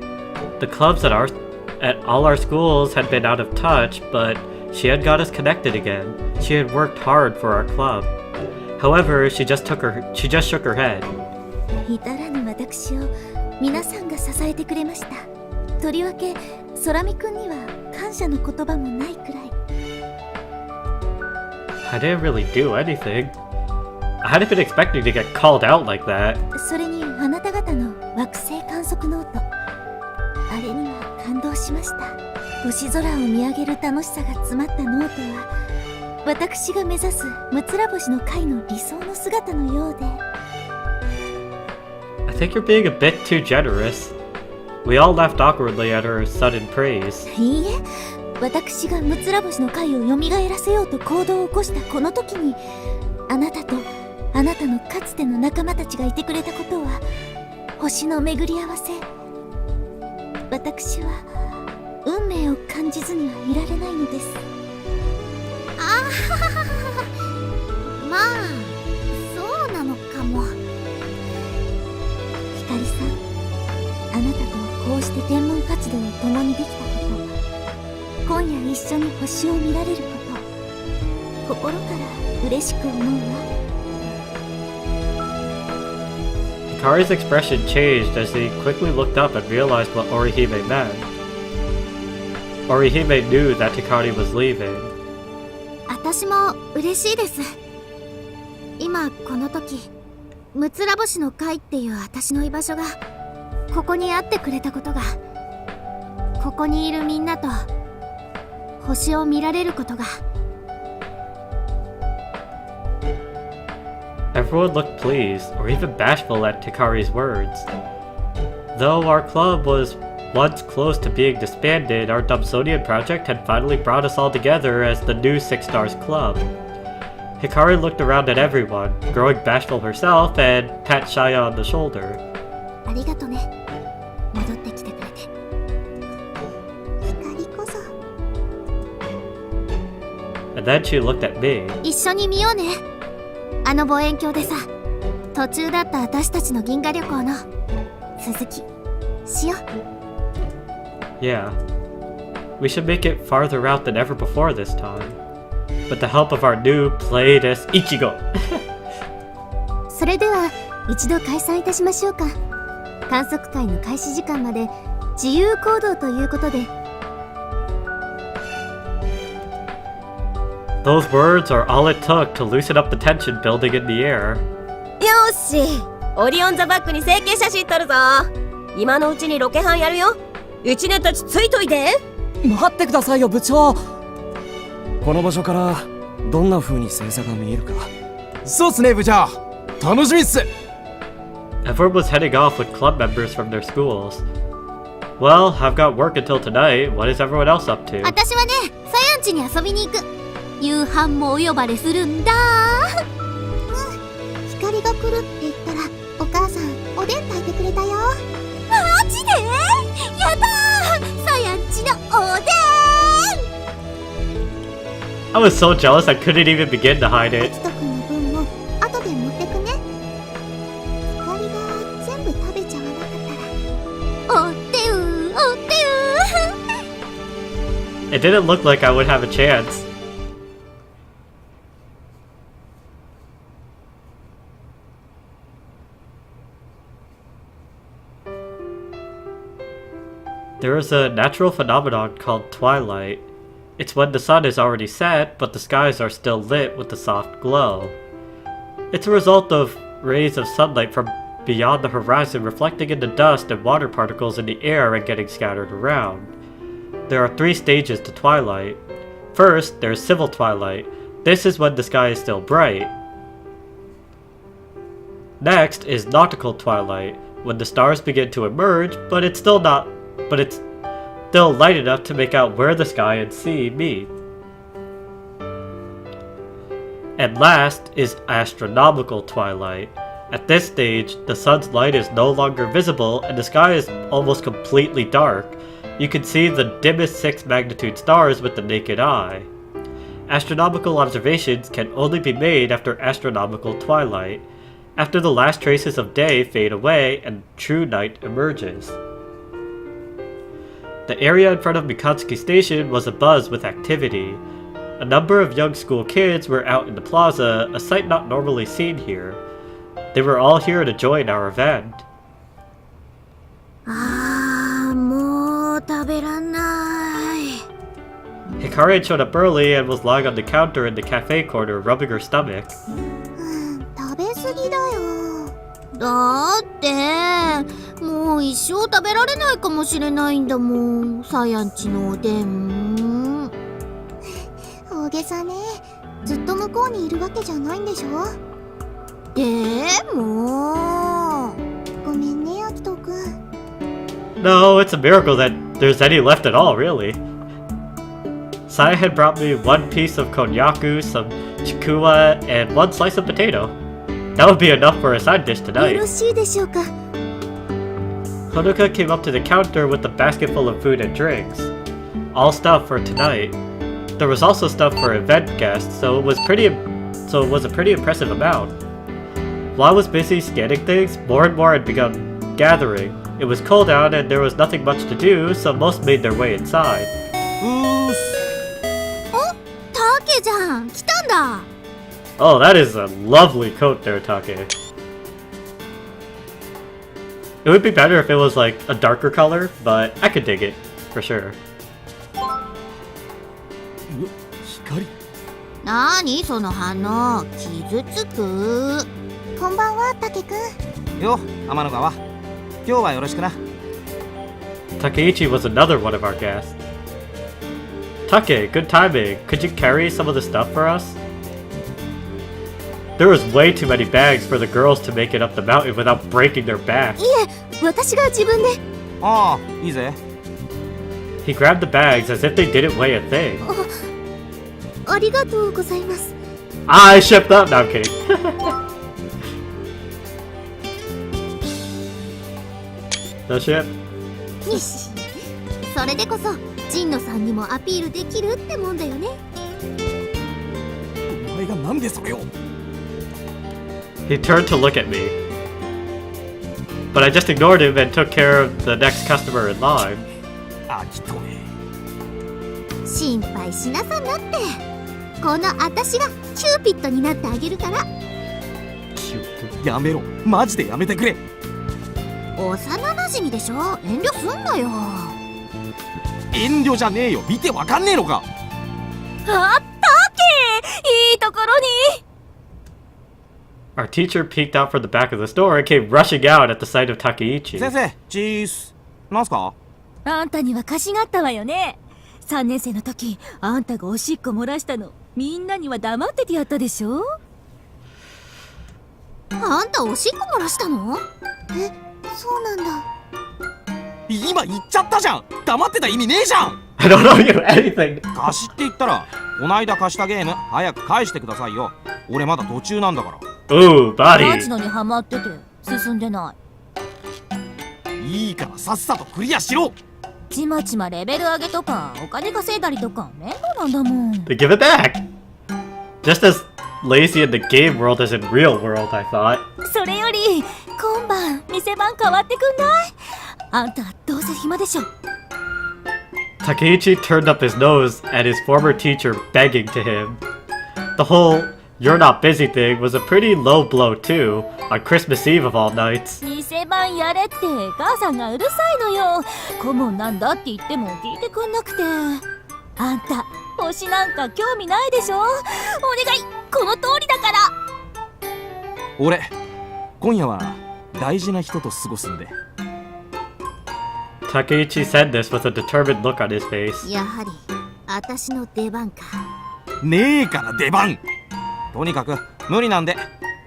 The clubs at all our schools had been out of touch, but she had got us connected again. She had worked hard for our club. However, she just shook her head. 至らぬ私を皆さんが支えてくれました。とりわけ空見くんには感謝の言葉もないくらい。I didn't really do anything. I hadn't been expecting to get called out like that. それにあなた方の惑星観測ノート、あれには感動しました。星空を見上げる楽しさが詰まったノートは、私が目指すむつら星の会の理想の姿のようで。I think you're being a bit too generous. We all laughed awkwardly at her sudden praise. いいえ、私がむつら星の会を蘇らせようと行動を起こしたこの時に、あなたとあなたのかつての仲間たちがいてくれたことは星の巡り合わせ。私は運命を感じずにはいられないのです。まあ、そうなのかも。ひかりさん、あなたとこうして天文活動を共にできたこと、今夜一緒に星を見られること、心から嬉しく思うわ。Hikari's expression changed as he quickly looked up and realized what Orihime meant. Orihime knew that Hikari was leaving. 私も嬉しいです。今この時、むつら星の会っていう私の居場所がここにあってくれたことが、ここにいるみんなと星を見られることが。Everyone looked pleased, or even bashful at Hikari's words. Though our club was once close to being disbanded, our Dumsonian project had finally brought us all together as the new Six Stars Club. Hikari looked around at everyone, growing bashful herself, and pat Shaya on the shoulder. ありがとね。戻ってきてくれて。光こそ。And then she looked at me. 一緒に見ようね。あの望遠鏡でさ、途中だった私たちの銀河旅行の続きしよう。 Yeah. We should make it farther out than ever before this time. with the help of our new playlist Ichigo. それでは一度解散いたしましょうか。観測会の開始時間まで自由行動ということで。 Those words are all it took to loosen up the tension building in the air. よし、オリオン座バックに整形写真撮るぞ。今のうちにロケハンやるよ。一年たちついといて。待ってくださいよ部長。この場所からどんな風に星座が見えるか。そうっすね部長、楽しみっす。 Everyone was heading off with club members from their schools. Well, I've got work until tonight. What is everyone else up to? 私はね、サヤン家に遊びに行く。夕飯もお呼ばれするんだ。光が来るって言ったらお母さんおでん炊いてくれたよ。マジで？やだー、サヤン家のおでん。 I was so jealous I couldn't even begin to hide it. あきとくんの分も後で持ってくね。光が全部食べちゃわなかったら。おってうおってう。 It didn't look like I would have a chance. There is a natural phenomenon called twilight. It's when the sun is already set, but the skies are still lit with a soft glow. It's a result of rays of sunlight from beyond the horizon reflecting into dust and water particles in the air and getting scattered around. There are 3 stages to twilight. First, there's civil twilight. This is when the sky is still bright. Next is nautical twilight, when the stars begin to emerge, but it's still light enough to make out where the sky and sea meet. And last is astronomical twilight. At this stage, the sun's light is no longer visible and the sky is almost completely dark. You can see the dimmest 6 magnitude stars with the naked eye. Astronomical observations can only be made after astronomical twilight, after the last traces of day fade away and true night emerges. The area in front of Mikatsuki Station was abuzz with activity. A number of young school kids were out in the plaza, a sight not normally seen here. They were all here to join our event. あー、もう食べらんない。 Hikari showed up early and was lying on the counter in the cafe corner rubbing her stomach. 食べ過ぎだよ。だってもう一生食べられないかもしれないんだもん、サヤンちのおでん。大げさね。ずっと向こうにいるわけじゃないんでしょ。でもごめんね、アキトくん。 No, it's a miracle that there's any left at all, really. Saya had brought me 1 piece of konnyaku, some chikuwa, and 1 slice of potato. That would be enough for a side dish よ tonight. ろしいでしょうか。 Honoka came up to the counter with a basket full of food and drinks. All stuff for tonight. There was also stuff for event guests, so it was a pretty impressive amount. While I was busy scanning things, more and more had begun gathering. It was cold out and there was nothing much to do, so most made their way inside. タケじゃん、来たんだ。 Oh, that is a lovely coat there, Take. It would be better if it was like a darker color, but I could dig it, for sure. 光。なーにその反応、傷つく。こんばんは、タケくん。よ、天の川。今日はよろしくな。 Takeichi was another one of our guests. Take, good timing. Could you carry some of the stuff for us? There was way too many bags for the girls to make it up the mountain without breaking their backs. いえ、私が自分で。ああ、いいぜ。 He grabbed the bags as if they didn't weigh a thing. ありがとうございます。 I shipped up. No, I'm kidding. No ship. よし。それでこそ、ジンノさんにもアピールできるってもんだよね。お前がなんでそれを。 He turned to look at me. But I just ignored him and took care of the next customer in line. アキトめ。心配しなさんなって。この私がキューピッドになってあげるから。やめろ、マジでやめてくれ。幼馴染でしょ、遠慮すんなよ。遠慮じゃねえよ、見てわかんねえのか。あったけいいところに。 Our teacher peeked out from the back of the store and came rushing out at the sight of Takeichi. 先生、チーズ。なんすか？あんたには貸しがあったわよね。3年生の時、あんたがおしっこ漏らしたの、みんなには黙っててやったでしょ。あんたおしっこ漏らしたの？え、そうなんだ。今言っちゃったじゃん。黙ってた意味ねえじゃん。I don't know you anything. 貸しって言ったら、こないだ貸したゲーム早く返してくださいよ。俺まだ途中なんだから。Ooh, マ buddy. ジのにハマってて進んでない。いいからさっさとクリアしろ。ちまちまレベル上げとかお金稼いだりとか面倒なんだもん。 They give it back. Just as lazy in the game world as in real world, I thought. それより今晩店番変わってくんない？あんたどうせ暇でしょ。 Takeichi turned up his nose at his former teacher begging to him. The whole "you're not busy" thing was a pretty low blow too, on Christmas Eve of all nights. 店番やれって母さんがうるさいのよ。顧問なんだって言っても聞いてくんなくて。あんた星なんか興味ないでしょ。お願い、この通りだから。俺、今夜は大事な人と過ごすんで。Takeichi said this with a determined look on his face. やはり私の出番か。ねえから出番。とにかく無理なんで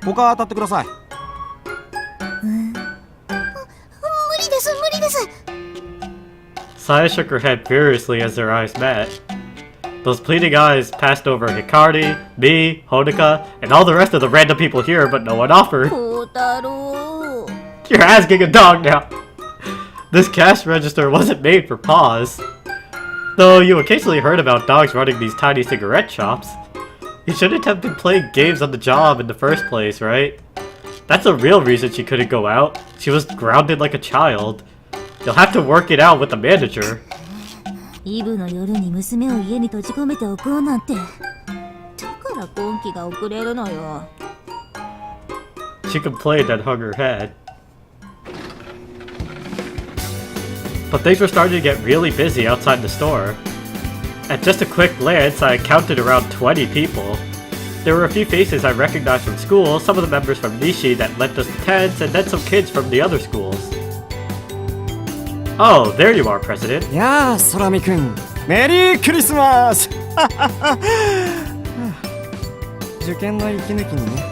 他当たってください。無理です無理です。 Saya shook her head furiously as their eyes met. Those pleading eyes passed over Hikari, me, Honika, and all the rest of the random people here, but no one offered. 孝太郎。 You're asking a dog now! This cash register wasn't made for paws. Though you occasionally heard about dogs running these tiny cigarette shops. You shouldn't have been playing games on the job in the first place, right? That's the real reason she couldn't go out. She was grounded like a child. You'll have to work it out with the manager. イブの夜に娘を家に閉じ込めておこうなんて。だから今期が遅れるのよ。 She complained and hung her head. But things were starting to get really busy outside the store. At just a quick glance, I counted around 20 people. There were a few faces I recognized from school, some of the members from Nishi that lent us tents, and then some kids from the other schools. Oh, there you are, President. やあ空見くん、メリークリスマス受験の息抜きにね。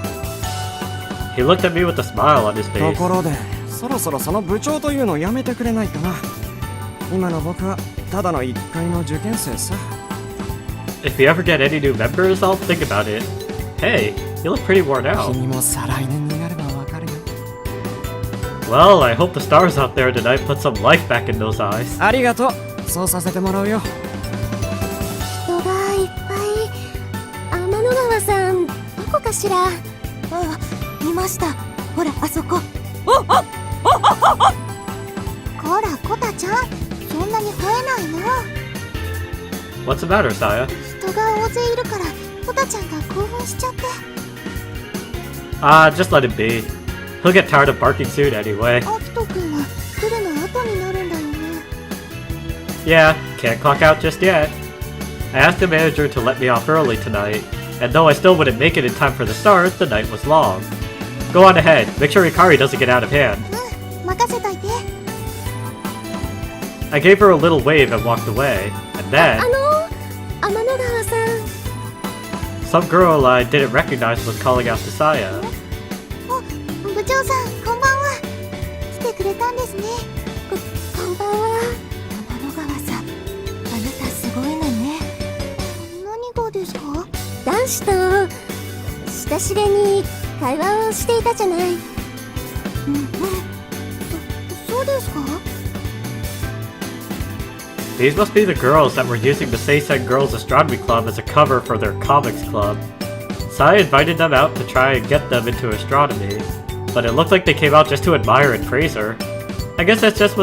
He looked at me with a smile on his と face. ころでそろそろその部長というのやめてくれないかな。今の僕はただの一回の受験生さ。 If you ever get any new members, I'll think about it. Hey, you look pretty worn out. 君も再来年になればわかるよ。 Well, I hope the stars out there tonight put some life back in those eyes. ありがとう。そうさせてもらうよ。人がいっぱい。天の川さん、どこかしら。ああ、見ました。ほら、あそこ。こらコタちゃん、そんなに吠えないの。 What's the matter, Saya? 人が大勢いるからコタちゃんが興奮しちゃって。 Just let him be. He'll get tired of barking soon anyway. アキトくんは来るの後になるんだよね。 Yeah, can't clock out just yet. I asked the manager to let me off early tonight, and though I still wouldn't make it in time for the start, the night was long. Go on ahead, make sure Hikari doesn't get out of hand. 任せといて。 I gave her a little wave and walked away, and then 天の川さん。 some girl I didn't recognize was calling out to Saya. 部長さんこんばんは。来てくれたんですね。こんばんは。天の川さん、あなたすごいのね。何がですか？男子と親しげに会話をしていたじゃない。そうですか？ These must be the girls that were using the Seisen Girls Astronomy Club as a cover for their comics club. Saya invited them out to try and get them into astronomy, but it looked like they came out just to admire and praise her. I guess that's just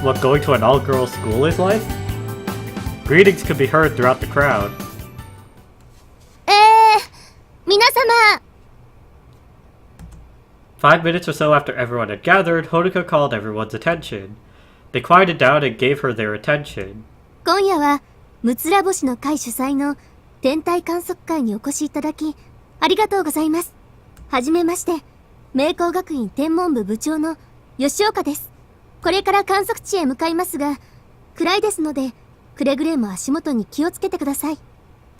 what going to an all-girls school is like? Greetings could be heard throughout the crowd. 皆様 5 minutes or so after everyone had gathered, Honoka called everyone's attention. They quieted down and gave her their attention. 今夜はむつら星の会主催の天体観測会にお越しいただきありがとうございます。はじめまして、明光学院天文部部長の吉岡です。これから観測地へ向かいますが、暗いですのでくれぐれも足元に気をつけてください。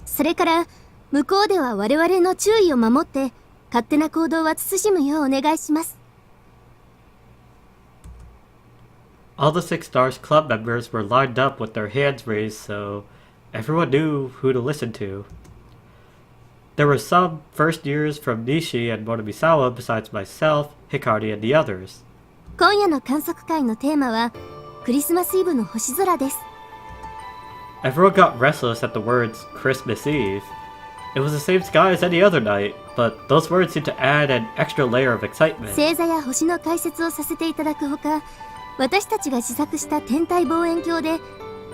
それから向こうでは我々の注意を守って勝手な行動は慎むようお願いします。 All the Six Stars Club members were lined up with their hands raised, so everyone knew who to listen to. There were some first years from Nishi and Monomisawa besides myself, Hikari, and the others. 今夜の観測会のテーマはクリスマスイブの星空です。 Everyone got restless at the words Christmas Eve. It was the same sky as any other night, but those words seemed to add an extra layer of excitement. 星座や星の解説をさせていただくほか、私たちが自作した天体望遠鏡で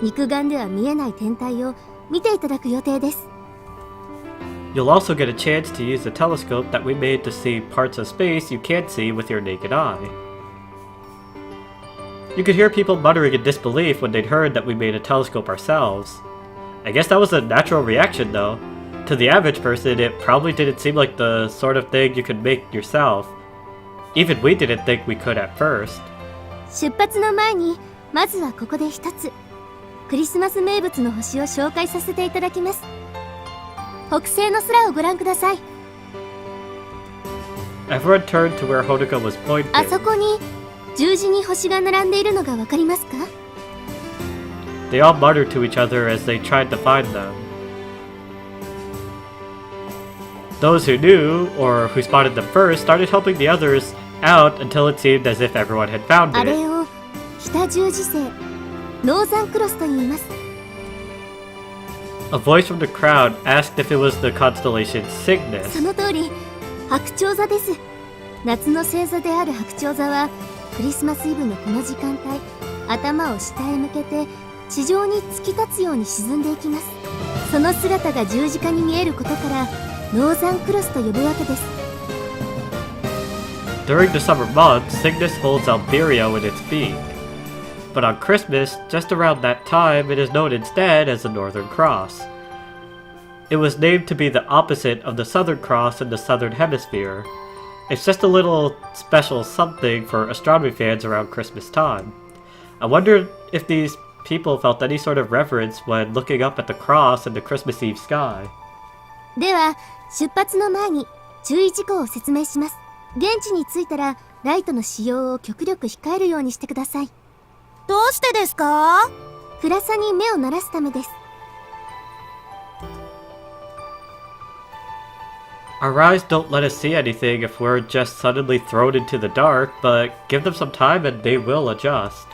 肉眼では見えない天体を見ていただく予定です。 You'll also get a chance to use the telescope that we made to see parts of space you can't see with your naked eye. You could hear people muttering in disbelief when they'd heard that we made a telescope ourselves. I guess that was a natural reaction though. To the average person, it probably didn't seem like the sort of thing you could make yourself. Even we didn't think we could at first. 出発の前にまずはここで一つクリスマス名物の星を紹介させていただきます。北西の空をご覧ください。 Everyone turned to where Honoka was pointing. あそこに十字に星が並んでいるのがわかりますか？ They all muttered to each other as they tried to find them. Those who knew, or who spotted them first, started helping the others out until it seemed as if everyone had found あ it. れを北十字星ノーザンクロスと言います。 A voice from the crowd asked if it was the constellation そ Cygnus. の通り白鳥座です。夏の星座である白鳥座はクリスマスイブのこの時間帯頭を下へ向けて地上に突き立つように沈んでいきます。その姿が十字架に見えることからノーザンクロスと呼ぶわけです。 During the summer months, Cygnus holds Alberio in its beak. But on Christmas, just around that time, it is known instead as the Northern Cross. It was named to be the opposite of the Southern Cross in the Southern Hemisphere. It's just a little special something for astronomy fans around Christmas time. I wonder if these people felt any sort of reverence when looking up at the cross in the Christmas Eve sky. では出発の前に注意事項を説明します。現地に着いたらライトの使用を極力控えるようにしてください。どうしてですか？暗さに目を慣らすためです。 Our eyes don't let us see anything if we're just suddenly thrown into the dark, but give them some time and they will adjust.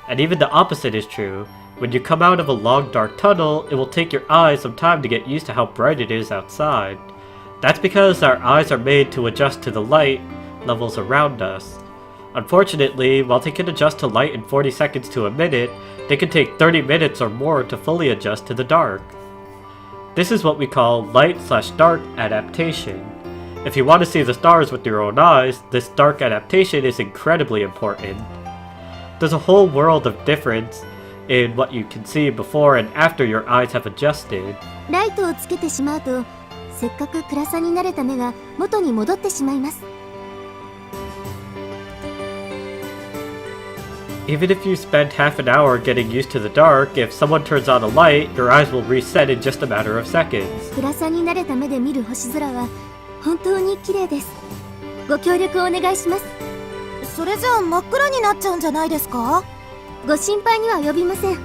And even the opposite is true. When you come out of a long dark tunnel, it will take your eyes some time to get used to how bright it is outside. That's because our eyes are made to adjust to the light levels around us. Unfortunately, while they can adjust to light in 40 seconds to a minute, they can take 30 minutes or more to fully adjust to the dark. This is what we call light/dark adaptation. If you want to see the stars with your own eyes, this dark adaptation is incredibly important. There's a whole world of difference in what you can see before and after your eyes have adjusted. ライトをつけてしまうとせっかく暗さに慣れた目が元に戻ってしまいます。 Even if you spend half an hour getting used to the dark, if someone turns on a light, your eyes will reset in just a matter of seconds. 暗さに慣れた目で見る星空は本当に綺麗です。ご協力をお願いします。それじゃあ真っ暗になっちゃうんじゃないですか？ご心配には及びません。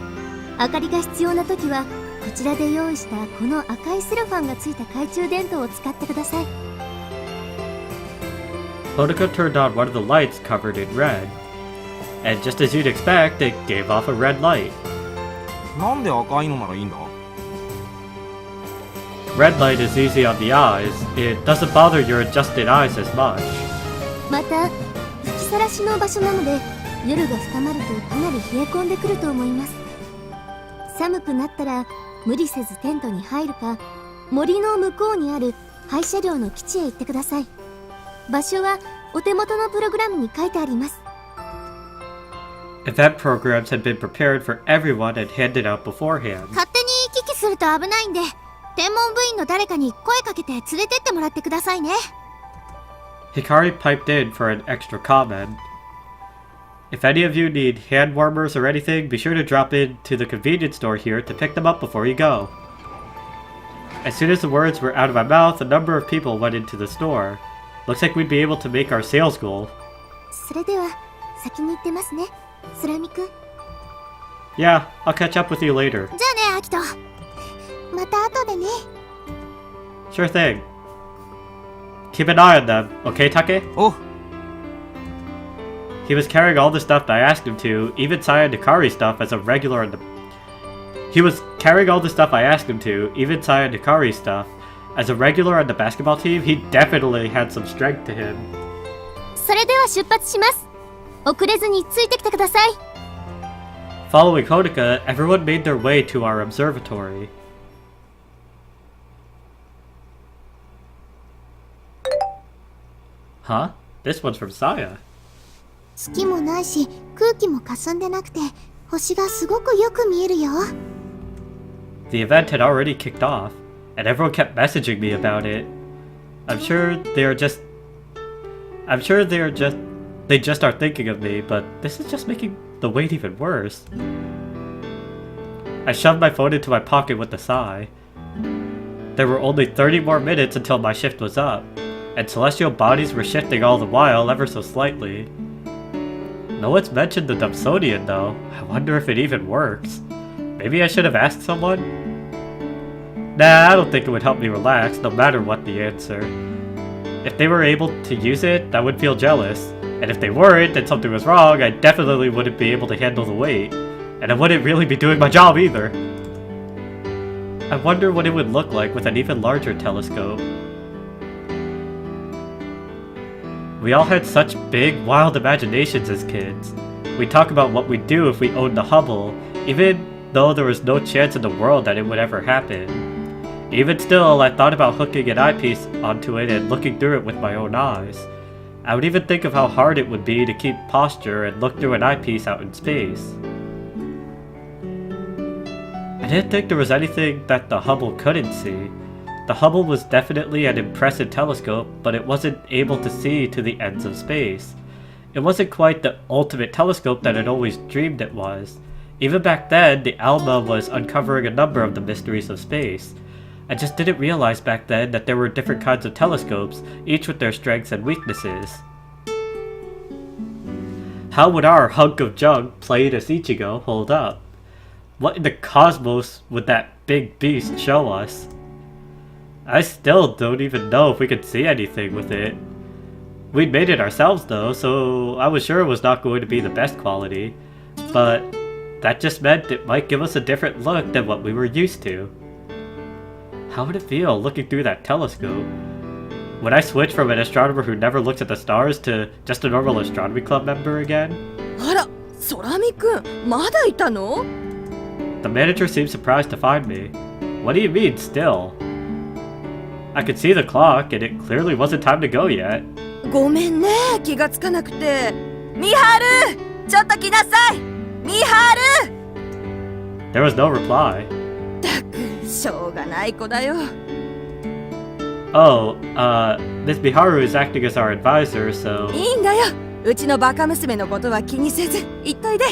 明かりが必要な時はこちらで用意したこの赤いセロファンがついた懐中電灯を使ってください。 Honoka turned on one of the lights covered in red. And just as you'd expect, it gave off a red light. なんで赤いのならいいんだ？ Red light is easy on the eyes. It doesn't bother your adjusted eyes as much. また吹きさらしの場所なので夜が深まるとかなり冷え込んでくると思います。寒くなったら無理せずテントに入るか、森の向こうにある廃車両の基地へ行ってください。場所はお手元のプログラムに書いてあります。Event programs had been prepared for everyone and handed out beforehand. 勝手に行き来すると危ないんで、天文部員の誰かに声かけて連れてってもらってくださいね。Hikari piped in for an extra comment. If any of you need hand warmers or anything, be sure to drop in to the convenience store here to pick them up before you go. As soon as the words were out of my mouth, a number of people went into the store. Looks like we'd be able to make our sales goal. それでは先に行ってますね、スラミくん。 Yeah, I'll catch up with you later. じゃあね、アキト。また後でね。 Sure thing. Keep an eye on them, okay, Take? おう。 He was carrying all the stuff I asked him to, even Saya and Hikari stuff as a regular in the... He was carrying all the stuff I asked him to, even Saya and Hikari stuff. As a regular on the basketball team, he definitely had some strength to him. それでは出発します。遅れずについてきてください。 Following Honika, everyone made their way to our observatory. Huh? This one's from Saya. 月もないし、空気も霞んでなくて、星がすごくよく見えるよ。 The event had already kicked off, and everyone kept messaging me about it. I'm sure they just aren't thinking of me, but this is just making the wait even worse. I shoved my phone into my pocket with a sigh. There were only 30 more minutes until my shift was up, and celestial bodies were shifting all the while ever so slightly. No one's mentioned the Dumsonian though. I wonder if it even works. Maybe I should have asked someone? Nah, I don't think it would help me relax, no matter what the answer. If they were able to use it, I would feel jealous. And if they weren't, and something was wrong, I definitely wouldn't be able to handle the weight. And I wouldn't really be doing my job either. I wonder what it would look like with an even larger telescope. We all had such big, wild imaginations as kids. We'd talk about what we'd do if we owned the Hubble, even though there was no chance in the world that it would ever happen. Even still, I thought about hooking an eyepiece onto it and looking through it with my own eyes. I would even think of how hard it would be to keep posture and look through an eyepiece out in space. I didn't think there was anything that the Hubble couldn't see. The Hubble was definitely an impressive telescope, but it wasn't able to see to the ends of space. It wasn't quite the ultimate telescope that I'd always dreamed it was. Even back then, the ALMA was uncovering a number of the mysteries of space. I just didn't realize back then that there were different kinds of telescopes, each with their strengths and weaknesses. How would our hunk of junk played as Ichigo hold up? What in the cosmos would that big beast show us? I still don't even know if we could see anything with it. We'd made it ourselves though, so I was sure it was not going to be the best quality. But that just meant it might give us a different look than what we were used to. How would it feel looking through that telescope? Would I switch from an astronomer who never looks at the stars to just a normal astronomy club member again? あら、空見くん、まだいたの？ The manager seemed surprised to find me. What do you mean, still? I could see the clock, and it clearly wasn't time to go yet. ごめんね、気がつかなくて。ミハル、ちょっと来なさい。ミハル。There was no reply. たく、しょうがない子だよ。Oh, Miss Miharu is acting as our advisor, so... いいんだよ。うちのバカ娘のことは気にせず、言っといで。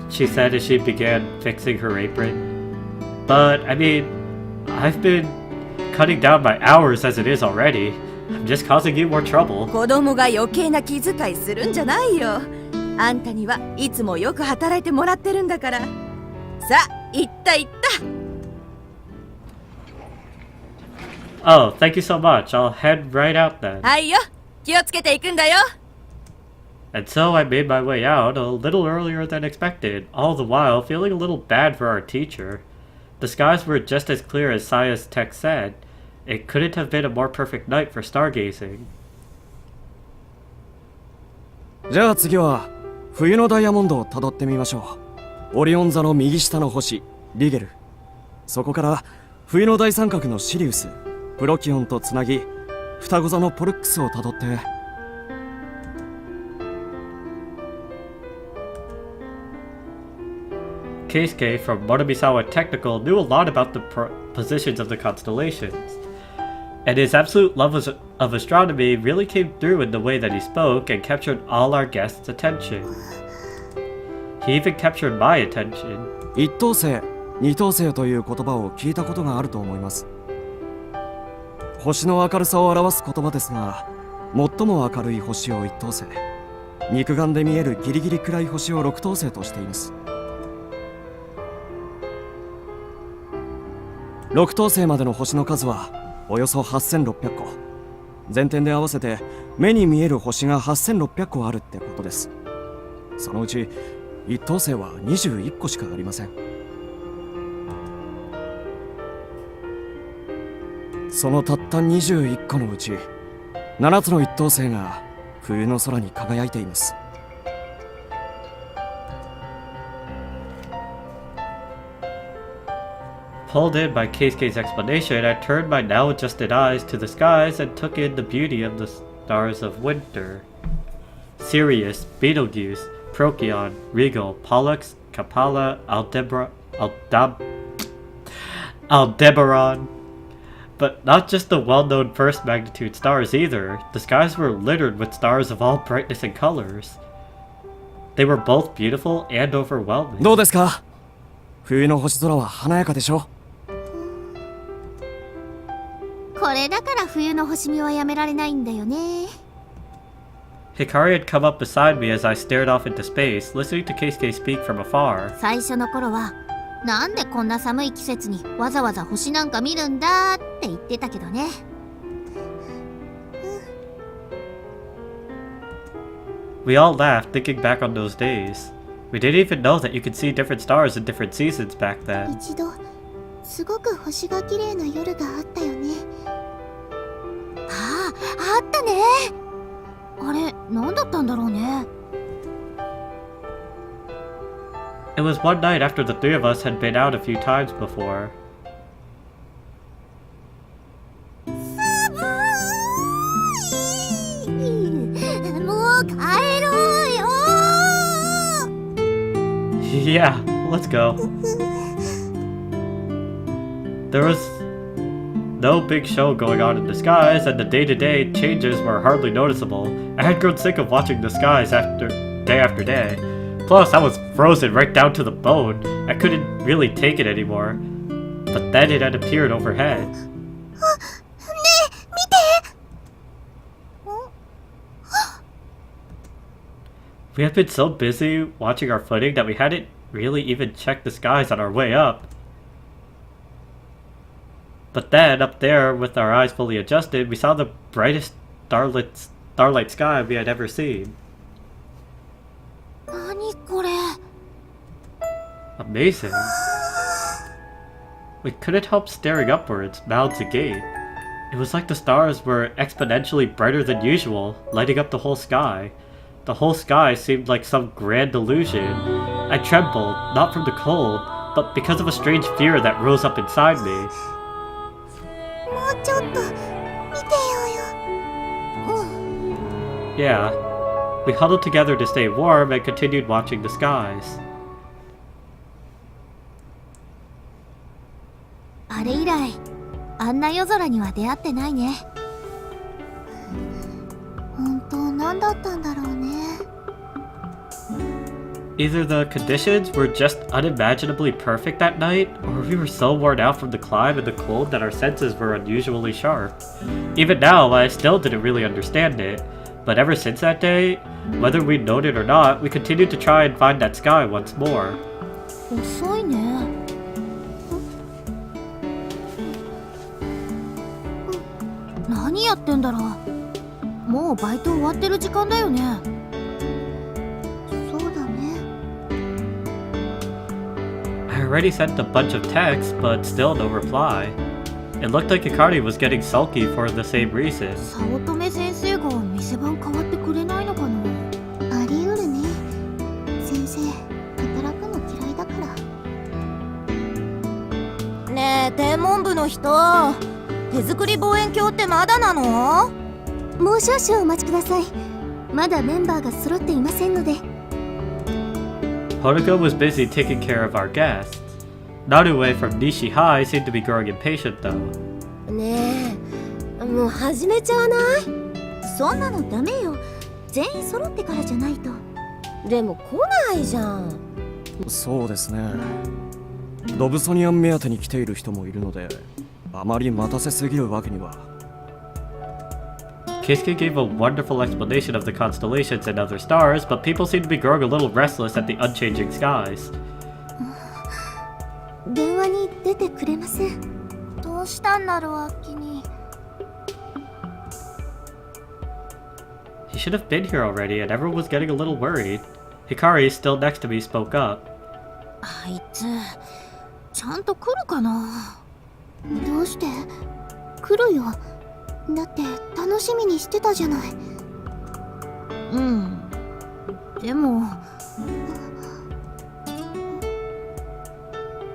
She said as she began fixing her apron. But, I mean, I've been cutting down my hours as it is already. I'm just causing you more trouble. 子供が余計な気遣いするんじゃないよ。あんたにはいつもよく働いてもらってるんだから。さあ、行った行った。Oh, thank you so much. I'll head right out then. はいよ。気をつけていくんだよ。And so I made my way out a little earlier than expected, all the while feeling a little bad for our teacher. The skies were just as clear as Saya's text said. It couldn't have been a more perfect night for stargazing. じゃあ次は冬のダイヤモンドを辿ってみましょオリオン座の右下の星リゲル、そこから冬の大三角のシリウス、プロキオンとつなぎ双子座のポルックスをたどって。Keisuke from Monomisawa Technical knew a lot about the positions of the constellations, and his absolute love of astronomy really came through in the way that he spoke and captured all our guests' attention. He even captured my attention. 一等星、二等星という言葉を聞いたことがあると思います。星の明るさを表す言葉ですが、最も明るい星を一等星、肉眼で見えるギリギリ暗い星を六等星としています。6等星までの星の数はおよそ8600個。全点で合わせて目に見える星が8600個あるってことです。そのうち1等星は21個しかありません。そのたった21個のうち7つの1等星が冬の空に輝いています。Pulled in by Keisuke's explanation, I turned my now adjusted eyes to the skies and took in the beauty of the stars of winter. Sirius, Betelgeuse, Procyon, Regal, Pollux, Capella, Aldebaran. But not just the well-known first magnitude stars either. The skies were littered with stars of all brightness and colors. They were both beautiful and overwhelming. どうですか？冬の星空は華やかでしょ？これだから冬の星見はやめられないんだよね。Hikari had come up beside me as I stared off into space, listening to Keisuke speak from afar. 最初の頃はなんでこんな寒い季節にわざわざ星なんか見るんだって言ってたけどね。We all laughed, thinking back on those days. We didn't even know that you could see different stars in different seasons back then. 一度すごく星が綺麗な夜があったよね。あったね。あれ、何だったんだろうね。It was one night after the three of us had been out a few times before. もう帰ろうよ。Yeah, let's go. There was no big show going on in the skies, and the day-to-day changes were hardly noticeable. I had grown sick of watching the skies after day. Plus, I was frozen right down to the bone. I couldn't really take it anymore. But then it had appeared overhead. We had been so busy watching our footing that we hadn't really even checked the skies on our way up. But then, up there, with our eyes fully adjusted, we saw the brightest starlight sky we had ever seen. 何これ。Amazing. We couldn't help staring upwards, mouths agape. It was like the stars were exponentially brighter than usual, lighting up the whole sky. The whole sky seemed like some grand illusion. I trembled, not from the cold, but because of a strange fear that rose up inside me. もうちょっと見てよよ。Yeah. We huddled together to stay warm and continued watching the skies. あれ以来、あんな夜空には出会ってないね。本当何だったんだろうね。Either the conditions were just unimaginably perfect that night, or we were so worn out from the climb and the cold that our senses were unusually sharp. Even now, I still didn't really understand it, but ever since that day, whether we known it or not, we continued to try and find that sky once more. 遅いね。何やってんだろう。もうバイト終わってる時間だよね。そうだね。I already sent a bunch of texts, but still no reply. It looked like Hikari was getting sulky for the same reason. 早乙女先生が店番変わってくれないのかな。あり得るね。先生、働くの嫌いだねえ、天文部の人、手作り望遠鏡ってまだなの？もう少々お待ちください。まだメンバーが揃っていませんので。 Hodaka was busy taking care of our guests. Narue from Nishi High seemed to be growing impatient though. ねえ、もう始めちゃわない？そんなのダメよ。全員揃ってからじゃないと。でも来ないじゃん。そうですね。ロブソニアン目当てに来ている人もいるので、あまり待たせすぎるわけには。Keisuke gave a wonderful explanation of the constellations and other stars, but people seemed to be growing a little restless at the unchanging skies. 電話に出てくれません？どうしたんだろう、アッキに。 He should have been here already, and everyone was getting a little worried. Hikari, still next to me, spoke up. あいつ、ちゃんと来るかな？どうして？来るよ。だって楽しみにしてたじゃない。うん。でも。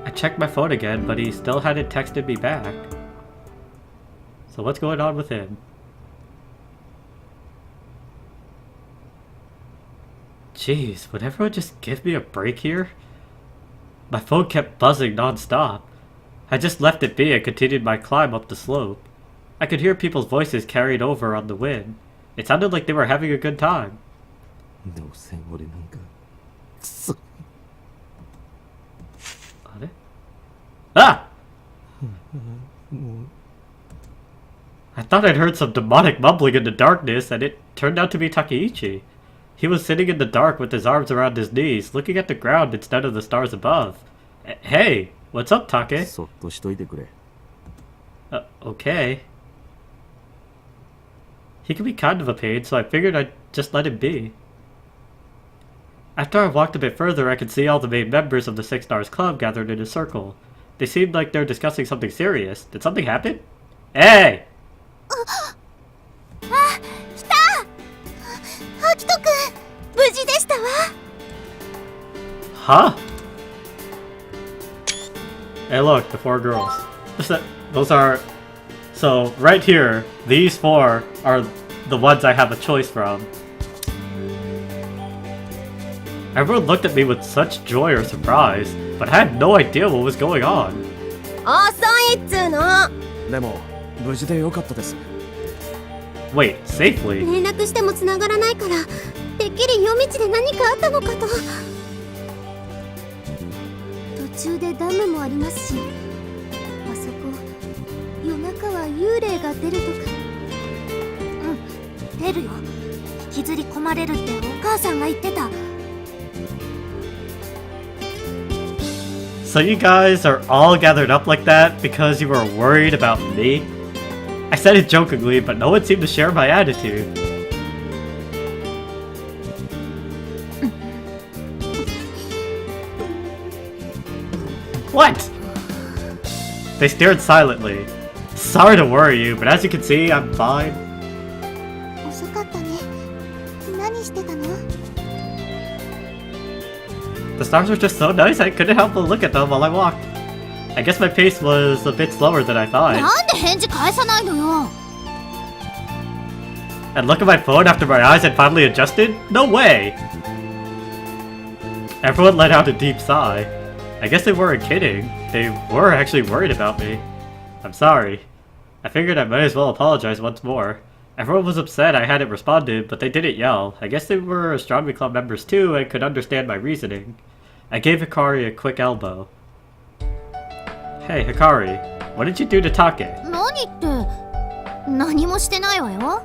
I checked my phone again, but he still hadn't texted me back. So what's going on with him? Jeez, would everyone just give me a break here? My phone kept buzzing non-stop. I just left it be and continued my climb up the slope. I could hear people's voices carried over on the wind. It sounded like they were having a good time. Ah! I thought I'd heard some demonic mumbling in the darkness, and it turned out to be Takeichi. He was sitting in the dark with his arms around his knees, looking at the ground instead of the stars above. Hey, what's up, Take? Okay. He can be kind of a pain, so I figured I'd just let him be. After I walked a bit further, I could see all the main members of the Six Stars Club gathered in a circle. They seemed like they're discussing something serious. Did something happen? Hey! 来た！アキトくん、無事でしたわ。 Huh? Hey look, the four girls. Those are... So, right here, these four are the ones I have a choice from. Everyone looked at me with such joy or surprise, but I had no idea what was going on. 遅いっつーの。でも無事でよかったです。 Wait, safely? 連絡しても繋がらないから、てっきり夜道で何かあったのかと。途中でダムもありますし、あそこ夜中は幽霊が出るとか。うん、出るよ。引きずり込まれるってお母さんが言ってた。 So you guys are all gathered up like that because you were worried about me? I said it jokingly, but no one seemed to share my attitude. What? They stared silently. Sorry to worry you, but as you can see, I'm fine. 遅かったね。何してたの？ The stars were just so nice I couldn't help but look at them while I walked. I guess my pace was a bit slower than I thought. なんで返事返さないのよ。 And look at my phone after my eyes had finally adjusted? No way! Everyone let out a deep sigh. I guess they weren't kidding. They were actually worried about me. I'm sorry. I figured I might as well apologize once more. Everyone was upset I hadn't responded, but they didn't yell. I guess they were astronomy club members too and could understand my reasoning. I gave Hikari a quick elbow. Hey, Hikari, what did you do to Take? 何って、何もしてないわよ。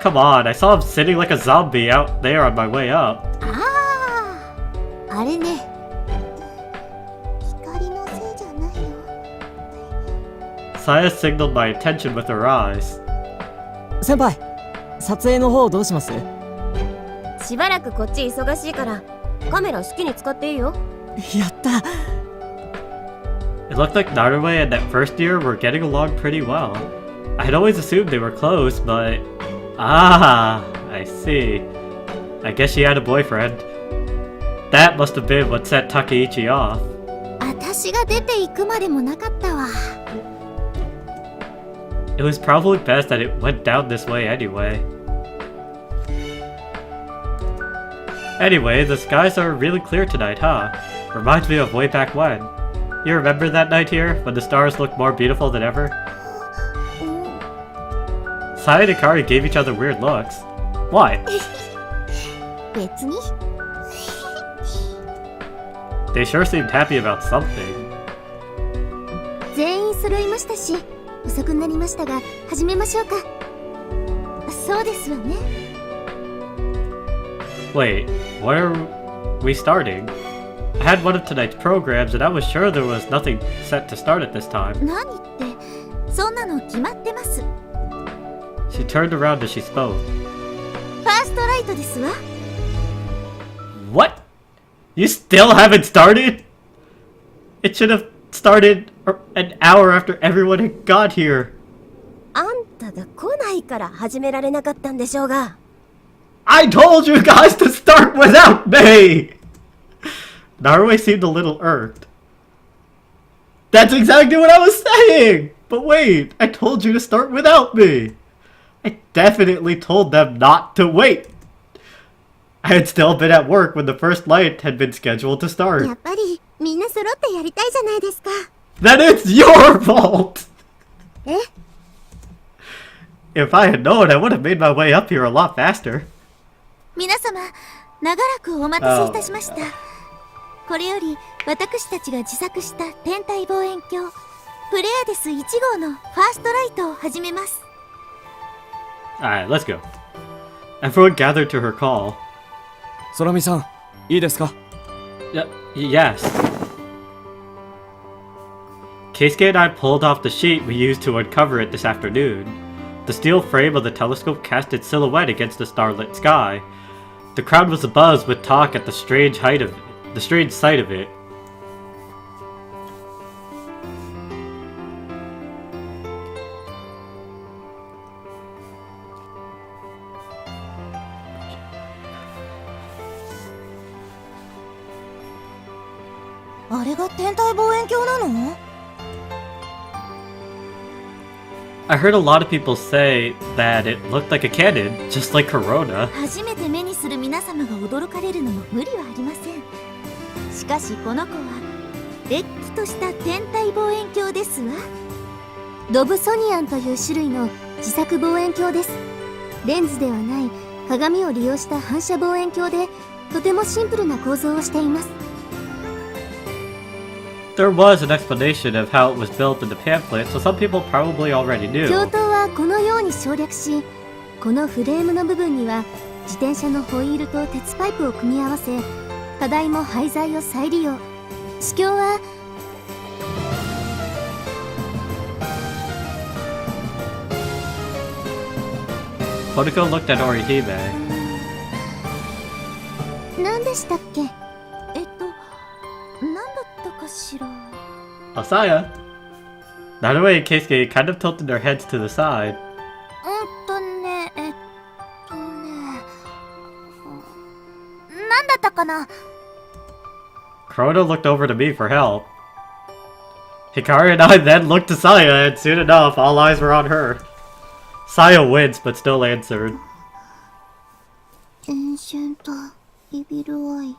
Come on, I saw him sitting like a zombie out there on my way up. ああ、あれね。光のせいじゃないよ。 Saya signaled my attention with her eyes. 先輩、撮影の方どうします？しばらくこっち忙しいからカメラ好きに使っていいよ。やった。 It looked like Narue and that first year were getting along pretty well. I had always assumed they were close, but... Ah, I see. I guess she had a boyfriend. That must have been what set Takeichi off. 私が出て行くまでもなかったわ。 It was probably best that it went down this way anyway. Anyway, the skies are really clear tonight, huh? Reminds me of way back when. You remember that night here, when the stars looked more beautiful than ever? Saya and Ikari gave each other weird looks. Why? 別に。 They sure seemed happy about something. 全員揃いましたし、遅くなりましたが、始めましょうか。そうですわね。 Wait, what are we starting? I had one of tonight's programs and I was sure there was nothing set to start at this time. 何って、そんなの決まってます。 She turned around as she spoke. ファーストライトですわ。 What? You still haven't started? It should have started an hour after everyone had got here. あんたが来ないから始められなかったんでしょうが。 I told you guys to start without me! Narue seemed a little irked. That's exactly what I was saying! But wait, I told you to start without me! I definitely told them not to wait! I had still been at work when the first light had been scheduled to やっ start. ぱりみんな揃ってやりたいじゃないですか。 Then it's your fault! え？ If I had known, I would have made my way up here a lot faster. 皆様、長らくお待たせいたしました。これより私たちが自作した天体望遠鏡プレアデス1号のファーストライトを始めます。 Alright, let's go. Everyone gathered to her call. 空見さん、いいですか？ Yes. Keisuke and I pulled off the sheet we used to uncover it this afternoon. The steel frame of the telescope cast its silhouette against the starlit sky. The crowd was abuzz with talk at the strange sight of it. I heard a lot of people say that it looked like a cannon, just like Corona. 初めて目にする皆様が驚かれるのも無理はありません。しかしこの子はれっきとした天体望遠鏡ですわ。ロブソニアンという種類の自作望遠鏡です。レンズではない鏡を利用した反射望遠鏡でとてもシンプルな構造をしています。 There was an explanation of how it was built in the pamphlet, so some people probably already knew. 鏡頭はこのように省略し、このフレームの部分には自転車のホイールと鉄パイプを組み合わせ、課題も廃材を再利用。試供は Hodoko looked at Orihime. 何でしたっけ？何だったかしら。 Asaya. Narue and Keisuke kind of tilted their heads to the side. 何だったかな。 Corona looked over to me for help. Hikari and I then looked to Saya, and soon enough, all eyes were on her. Saya winced, but still answered. エンシェントイビルアイ。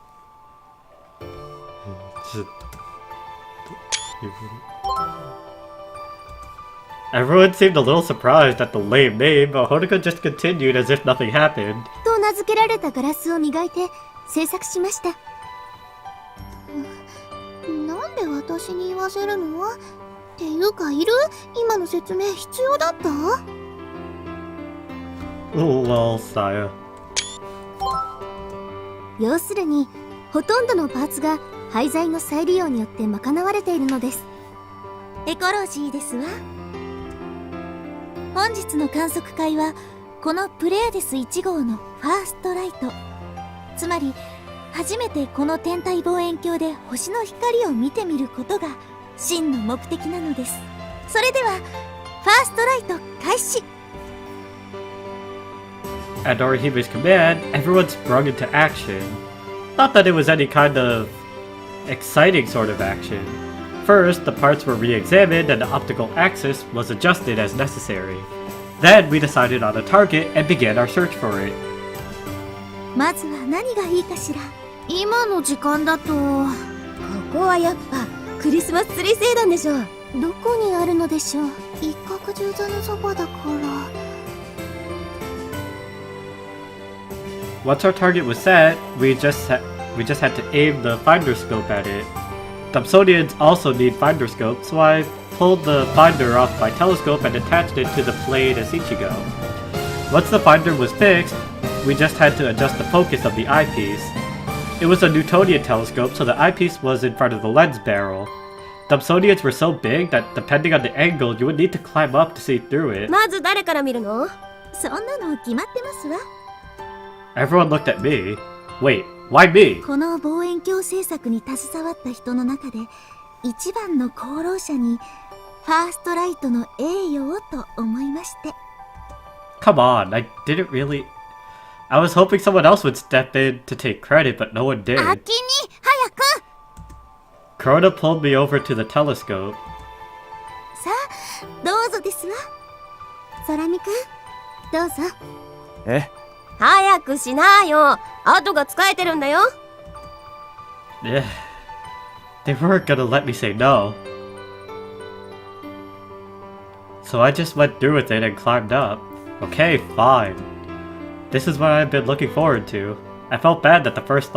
Everyone seemed a little surprised at the lame name, but Hodoko just continued as if nothing happened. と名付けられたガラスを磨いて制作しました。なんで私に言わせるの？っていうかいる？今の説明必要だった？ Lol, Saya. 要するにほとんどのパーツが廃材の再利用によって賄われているのです。エコロジーですわ。本日の観測会はこのプレアデス1号のファーストライト、つまり初めてこの天体望遠鏡で星の光を見てみることが真の目的なのです。それではファーストライト開始。 At Orihime's command, everyone sprung into action. Not that it was any kind of exciting sort of action. first, the parts were re-examined and the optical axis was adjusted as necessary. Then we decided on a target and began our search for it. まずは何がいいかしら。今の時間だとここはやっぱクリスマスツリー星団でしょ。どこにあるのでしょう。一角十座のそばだから。 Once our target was set, we just had to aim the finder scope at it. Thomsonians also need finder scopes, so I pulled the finder off my telescope and attached it to the plane as Ichigo. Once the finder was fixed, we just had to adjust the focus of the eyepiece. It was a Newtonian telescope, so the eyepiece was in front of the lens barrel. Thomsonians were so big that depending on the angle, you would need to climb up to see through it. まず誰から見るの？そんなの決まってますわ。 Everyone looked at me. Wait, why me? この望遠鏡制作に携わった人の中で一番の功労者にファーストライトの栄誉をと思いまして。 Come on, I didn't really... I was hoping someone else would step in to take credit, but no one did. 秋に早く。 Crota pulled me over to the telescope. さあ、どうぞですわ。空見くん、どうぞ。え？早くしなよ。後が使えてるんだよ。Eh, they weren't gonna let me say no. So I just went through with it and climbed up. Okay, fine. This is what I've been looking forward to. I felt bad that the first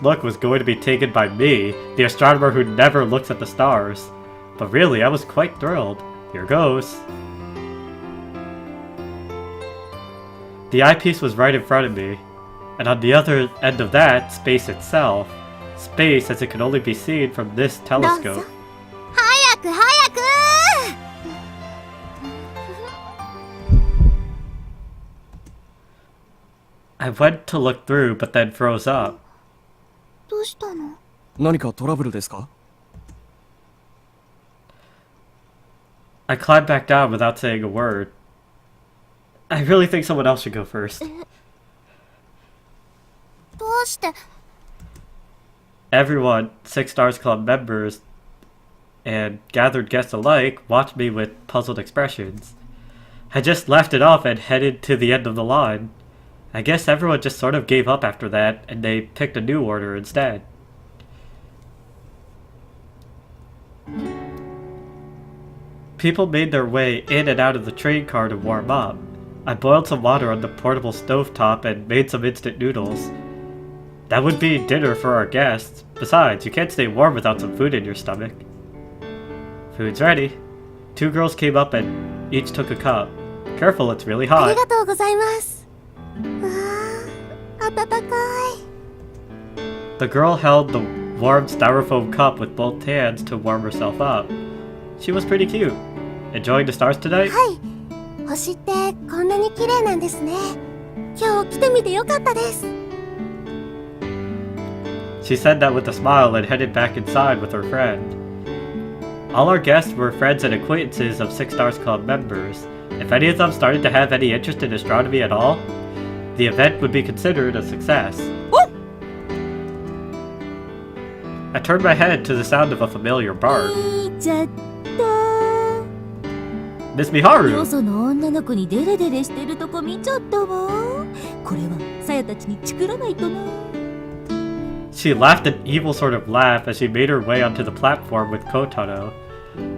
look was going to be taken by me, the astronomer who never looks at the stars. But really, I was quite thrilled. Here goes. The eyepiece was right in front of me, and on the other end of that, space itself. Space as it could only be seen from this telescope. 早く早く。 I went to look through, but then froze up. どうしたの？何かトラブルですか？ I climbed back down without saying a word. I really think someone else should go first. どうして？ Everyone, Six Stars Club members, and gathered guests alike watched me with puzzled expressions. I just laughed it off and headed to the end of the line. I guess everyone just sort of gave up after that, and they picked a new order instead. People made their way in and out of the train car to warm up. I boiled some water on the portable stovetop and made some instant noodles. That would be dinner for our guests. Besides, you can't stay warm without some food in your stomach. Food's ready. Two girls came up and each took a cup. Careful, it's really あり hot. がとうございます。あ、暖かい。 The girl held the warm styrofoam cup with both hands to warm herself up. She was pretty cute. Enjoying the stars tonight? はい。星ってこんなに綺麗なんですね。今日来てみてよかったです。 She said that with a smile and headed back inside with her friend. All our guests were friends and acquaintances of Six Stars Club members. If any of them started to have any interest in astronomy at all, the event would be considered a success. I turned my head to the sound of a familiar bark. ちゃった。 Miss よ Miharu! その女の子にデレデレしてるとこ見ちゃったわ。これはさやたちにチクらないとな。 She laughed an evil sort of laugh as she made her way onto the platform with Kotaro.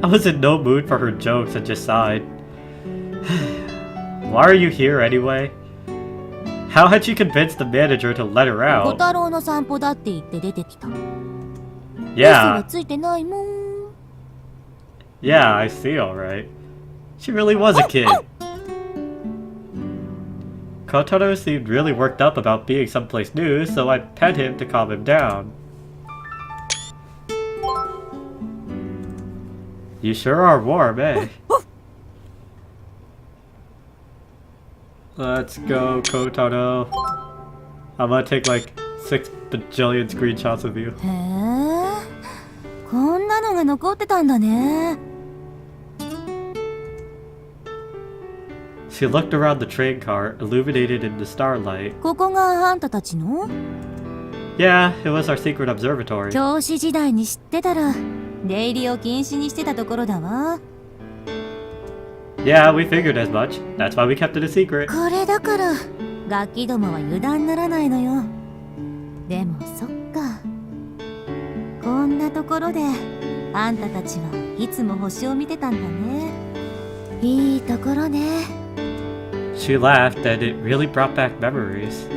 I was in no mood for her jokes and just sighed. Why are you here anyway? How had she convinced the manager to let her 小 out? 太郎の散歩だって言って出てきた。嘘 Yeah, はついてないもん。 yeah, I see, alright. She really was a kid. Kotaro seemed really worked up about being someplace new, so I pet him to calm him down. You sure are warm, eh? Let's go, Kotaro. I'm gonna take like 6 bajillion screenshots of you. へえ、こんなのが残ってたんだね。 She looked around the train car, illuminated in the starlight. ここがあんたたちの？ Yeah, it was our secret observatory. 教師時代に知ってたら出入りを禁止にしてたところだわ。 Yeah, we figured as much. That's why we kept it a secret. これだからガキどもは油断ならないのよ。でもそっか、こんなところであんたたちはいつも星を見てたんだね。いいところね。 She laughed and it really brought back memories.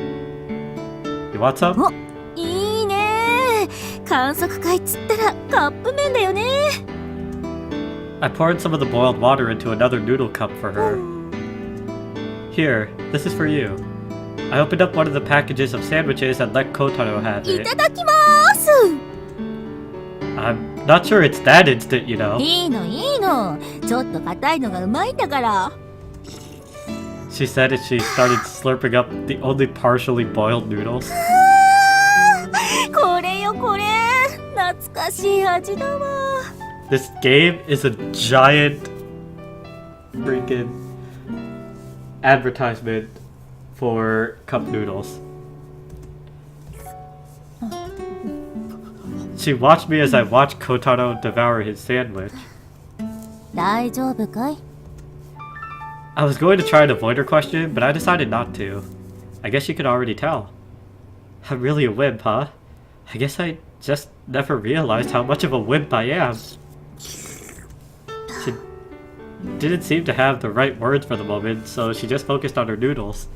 You want some? お、いいね。観測会っつったらカップ麺だよね。 I poured some of the boiled water into another noodle cup for her. Here, this is for you. I opened up one of the packages of sandwiches and let Kotaro have い it. ただきまーす。 I'm not sure it's that instant, you know. いいのいいの。ちょっと硬いのがうまいんだから。 She said as she started slurping up the only partially boiled noodles. これよこれ。懐かしい味だわ。 This game is a giant freaking advertisement for cup noodles. She watched me as I watched Kotaro devour his sandwich. 大丈夫かい？ I was going to try and avoid her question, but I decided not to. I guess you could already tell. I'm really a wimp, huh? I guess I just never realized how much of a wimp I am. She didn't seem to have the right words for the moment, so she just focused on her noodles.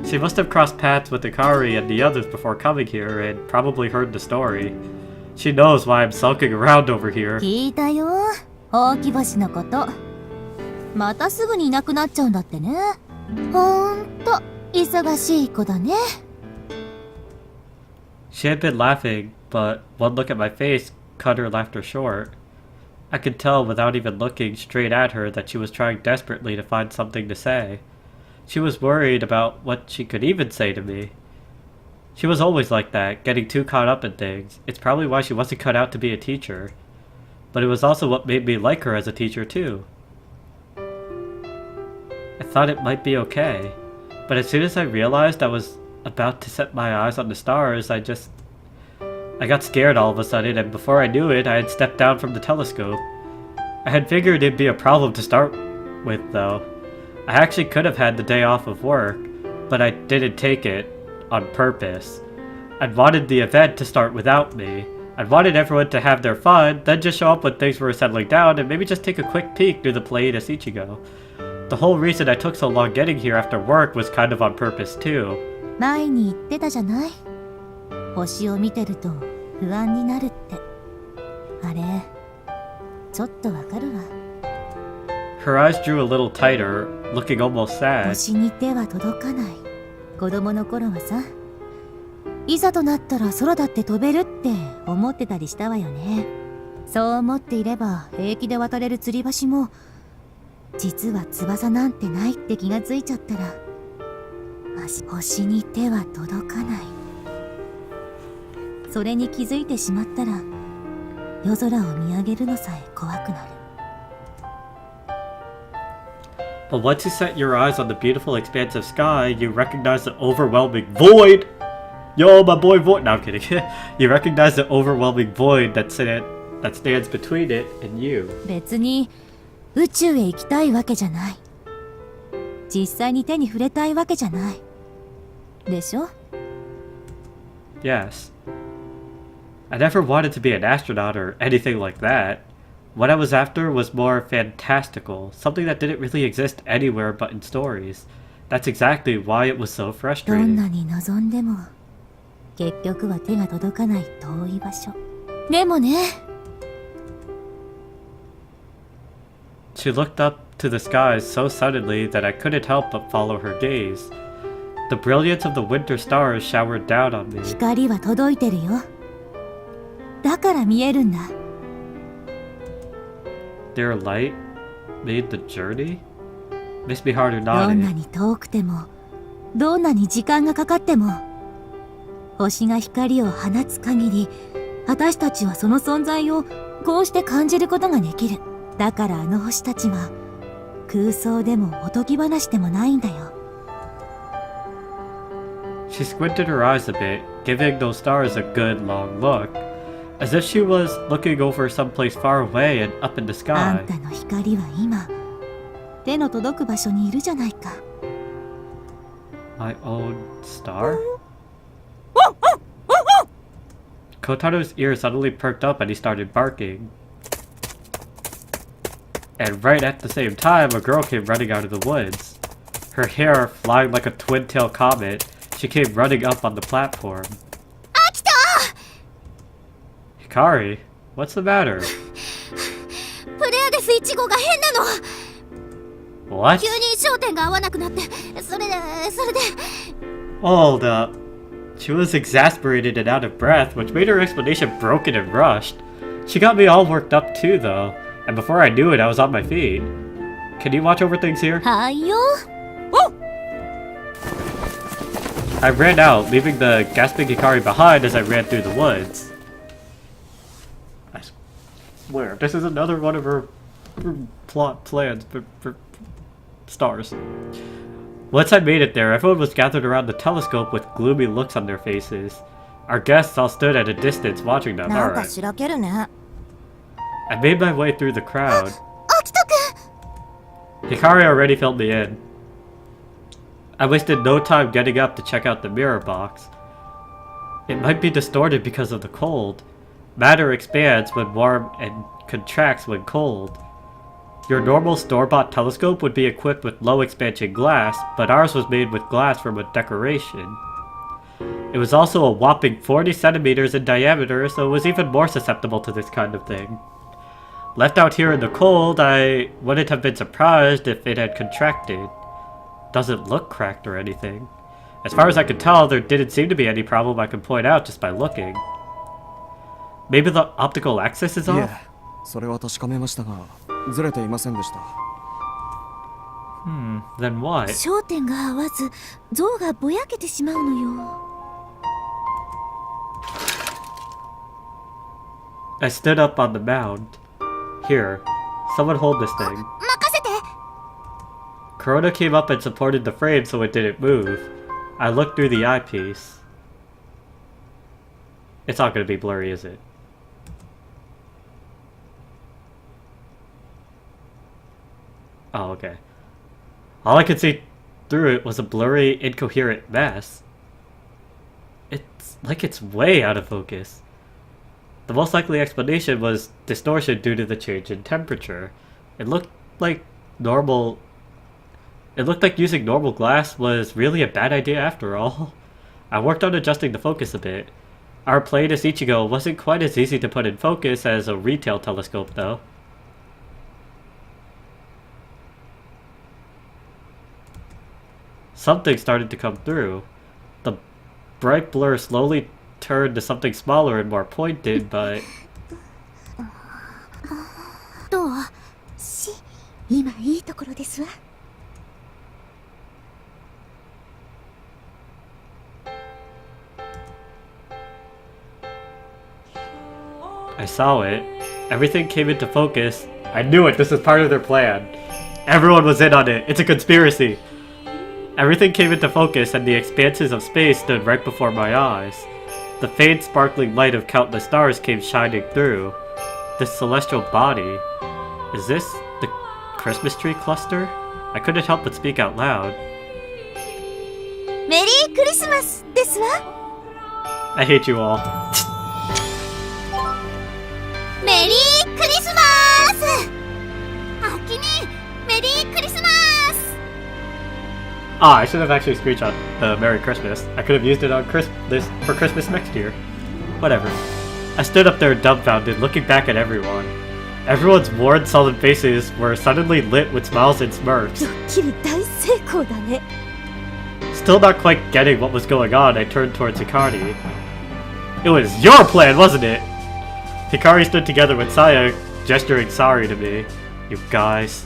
She must have crossed paths with Ikari and the others before coming here and probably heard the story. She knows why I'm sulking around over here. 聞いたよ。ほうき星のこと。またすぐにいなくなっちゃうんだってね。ほんと忙しい子だね。 She had been laughing, but one look at my face cut her laughter short. I could tell without even looking straight at her that she was trying desperately to find something to say. She was worried about what she could even say to me. She was always like that, getting too caught up in things. It's probably why she wasn't cut out to be a teacher. But it was also what made me like her as a teacher too. I thought it might be okay, but as soon as I realized I was about to set my eyes on the stars, I got scared all of a sudden, and before I knew it, I had stepped down from the telescope. I had figured it'd be a problem to start with, though. I actually could have had the day off of work, but I didn't take it on purpose. I'd wanted the event to start without me. I'd wanted everyone to have their fun, then just show up when things were settling down, and maybe just take a quick peek through the Pleiades Ichigo. The whole reason I took so long getting here after work was kind of on purpose too. 前に言ってたじゃない。星を見てると不安になるって。あれ、ちょっとわかるわ。Her eyes drew a little tighter, looking almost sad. 星に手は届かない。子供の頃はさ、いざとなったら空だって飛べるって思ってたりしたわよね。そう思っていれば平気で渡れる吊り橋も、実は翼なんてないって気がついちゃったら、星に手は届かない。それに気づいてしまったら、夜空を見上げるのさえ怖くなる。But once you set your eyes on the beautiful expanse of sky, you recognize the overwhelming void! Yo, my boy void! No, I'm kidding. You recognize the overwhelming void that stands between it and you. 別に宇宙へ行きたいわけじゃない。実際に手に触れたいわけじゃない。でしょ？ Yes. I never wanted to be an astronaut or anything like that. What I was after was more fantastical, something that didn't really exist anywhere but in stories. That's exactly why it was so どん frustrating. なに望んでも結局は手が届かない遠い場所。でもね。She looked up to the skies so suddenly that I couldn't help but follow her gaze. The brilliance of the winter stars showered down on me. 光は届いてるよ。だから見えるんだ。Their light made the journey? Miss Miharu どんな nodded. に遠くても、どんなに時間がかかっても、星が光を放つ限り、私たちはその存在をこうして感じることができる。だからあの星たちは空想でもおとぎ話でもないんだよ。She squinted her eyes a bit, giving those stars a good long look. as if she was looking over someplace far away and up in the あ sky. んたの光は今手の届く場所にいるじゃないか。 My own star? Kotaro's ears suddenly perked up and he started barking. And right at the same time, a girl came running out of the woods. Her hair flying like a twin-tailed comet, she came running up on the platform. Hikari, what's the matter? プレアデス1号が変なの。 What? 急に焦点が合わなくなって、それで Hold up. She was exasperated and out of breath, which made her explanation broken and rushed. She got me all worked up too, though, and before I knew it, I was on my feet. Can you watch over things here? はいよ。 I ran out, leaving the gasping Hikari behind as I ran through the woods. I swear, this is another one of her plot plans for stars. Once I made it there, everyone was gathered around the telescope with gloomy looks on their faces. Our guests all stood at a distance watching them. なんか Alright. しらけるね。 I made my way through the crowd. 秋田くん Hikari already filled me in. I wasted no time getting up to check out the mirror box. It might be distorted because of the cold. Matter expands when warm and contracts when cold. Your normal store-bought telescope would be equipped with low expansion glass, but ours was made with glass from a decoration. It was also a whopping 40 centimeters in diameter, so it was even more susceptible to this kind of thing. Left out here in the cold, I wouldn't have been surprised if it had contracted. Doesn't look cracked or anything. As far as I could tell, there didn't seem to be any problem I could point out just by looking. Maybe the optical axis is い off? え、それは確かめましたが、ずれていませんでした。 Then what? 焦点が合わず像がぼやけてしまうのよ。 I stood up on the mound. Here, someone hold this thing. 任せて。 Corona came up and supported the frame so it didn't move. I looked through the eyepiece. It's not gonna be blurry, is it? Oh, okay. All I could see through it was a blurry, incoherent mess. It's like it's way out of focus. The most likely explanation was distortion due to the change in temperature. It looked like normal... It looked like using normal glass was really a bad idea after all. I worked on adjusting the focus a bit. Our Pleiades Ichigo wasn't quite as easy to put in focus as a retail telescope, though. Something started to come through. The bright blur slowly turned to something smaller and more pointed, but... どう？今いいところですわ。 I saw it. Everything came into focus. I knew it! This is part of their plan. Everyone was in on it. It's a conspiracy. Everything came into focus and the expanses of space stood right before my eyes. The faint sparkling light of countless stars came shining through. This celestial body. Is this the Christmas tree cluster? I couldn't help but speak out loud. メリークリスマスですわ。 I hate you all. メリークリスマス。秋にメリークリスマス。 Ah, I should have actually screenshot the Merry Christmas. I could have used it on for Christmas next year. Whatever. I stood up there dumbfounded, looking back at everyone. Everyone's worn, sullen faces were suddenly lit with smiles and smirks. ドッキリ大成功だね。 Still not quite getting what was going on, I turned towards Hikari. It was your plan, wasn't it? Hikari stood together with Saya, gesturing sorry to me. You guys.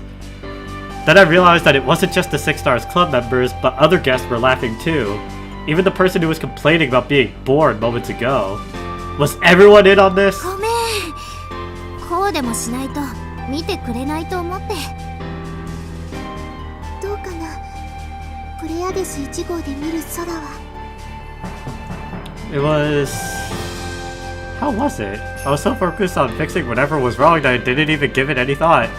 Then I realized that it wasn't just the Six Stars Club members, but other guests were laughing too. Even the person who was complaining about being bored moments ago. Was everyone in on this? ごめん。こうでもしないと見てくれないと思って。どうかな。プレアデス1号で見る空は。It was... How was it? I was so focused on fixing whatever was wrong that I didn't even give it any thought.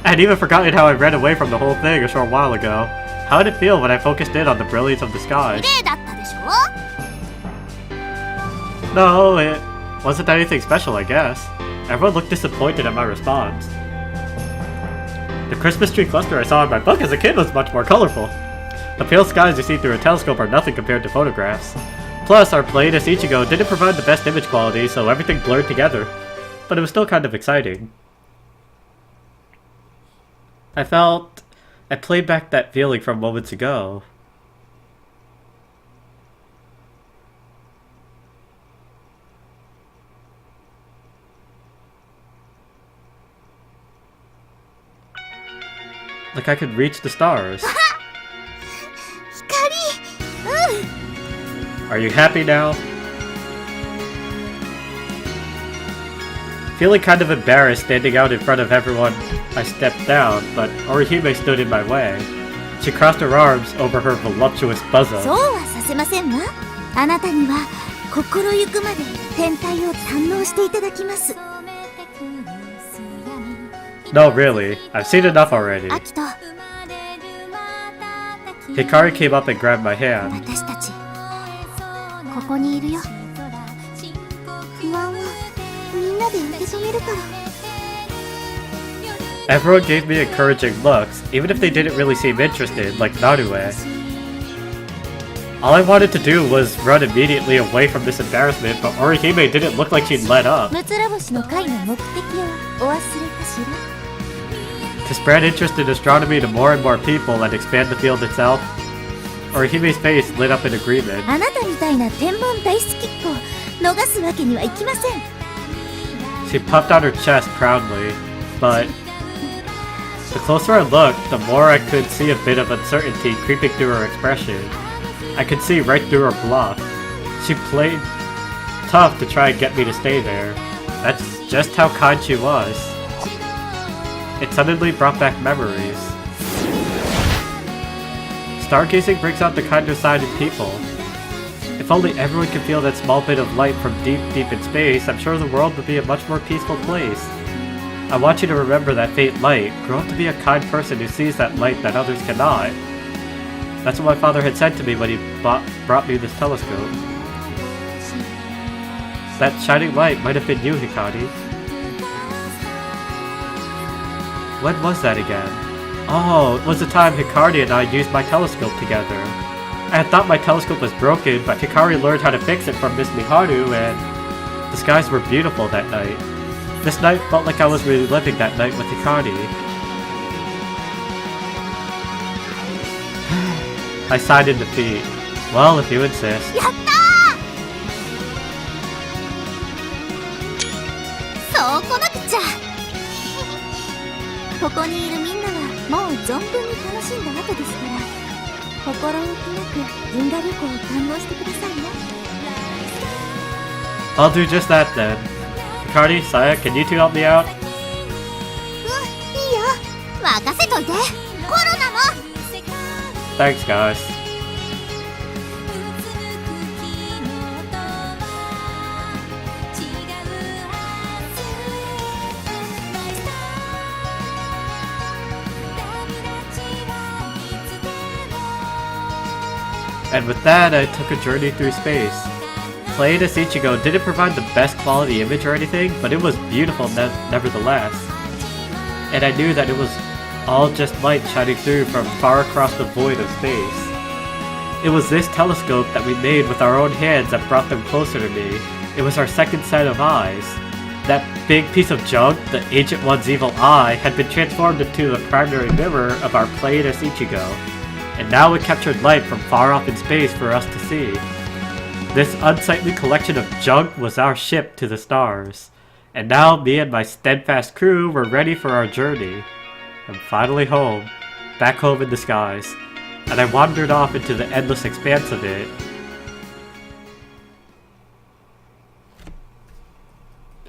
I had even forgotten how I ran away from the whole thing a short while ago. How did it feel when I focused in on the brilliance of the sky? 綺麗だったでしょ No, it wasn't anything special, I guess. Everyone looked disappointed at my response. The Christmas tree cluster I saw in my book as a kid was much more colorful. The pale skies you see through a telescope are nothing compared to photographs. Plus, our plane as Ichigo didn't provide the best image quality, so everything blurred together. But it was still kind of exciting. I played back that feeling from moments ago. Like I could reach the stars. 光 Are you happy now? Feeling kind of embarrassed standing out in front of everyone, I stepped down, but Orihime stood in my way. She crossed her arms over her voluptuous そう bosom. はさせませんわあなたには心ゆくまで天体を堪能していただきます No, really. I've seen enough already. アキト Hikari came up and grabbed my hand. 私たちここにいるよ不安はみんなで受け止めるから Everyone gave me encouraging looks, even if they didn't really seem interested, like Narue. All I wanted to do was run immediately away from this embarrassment, but Orihime didn't look like she'd let up. ムツラボシの会の目的をお忘れかしら To spread interest in astronomy to more and more people and expand the field itself, Orihime's face lit up in agreement. あなたみたいな天文大好きっ子を逃すわけにはいきません She puffed out her chest proudly, but the closer I looked, the more I could see a bit of uncertainty creeping through her expression. I could see right through her bluff. She played tough to try and get me to stay there. That's just how kind she was. It suddenly brought back memories. Stargazing brings out the kinder side in people. If only everyone could feel that small bit of light from deep, deep in space, I'm sure the world would be a much more peaceful place. I want you to remember that faint light. Grow up to be a kind person who sees that light that others cannot. That's what my father had said to me when he brought me this telescope. That shining light might have been you, Hikari. When was that again? Oh, it was the time Hikari and I used my telescope together. I had thought my telescope was broken, but Hikari learned how to fix it from Miss Miharu, and the skies were beautiful that night. This night felt like I was reliving that night with Hikari. I sighed in defeat. Well, if you insist. やったーそうこなくちゃここにいるみんなはもう存分に楽しんだ後ですから心置きなく銀河旅行を堪能してくださいね I'll do just that then. Hikari, Saya, can you two help me out? いいよ任せといてコロナも Thanks, guys. And with that, I took a journey through space. Playing as Ichigo didn't provide the best quality image or anything, but it was beautiful nevertheless. And I knew that it was all just light shining through from far across the void of space. It was this telescope that we made with our own hands that brought them closer to me. It was our second set of eyes. That big piece of junk, the Ancient One's evil eye, had been transformed into the primary mirror of our plane as Ichigo, and now it captured light from far off in space for us to see. This unsightly collection of junk was our ship to the stars, and now me and my steadfast crew were ready for our journey. I'm finally home, back home in the skies, and I wandered off into the endless expanse of it.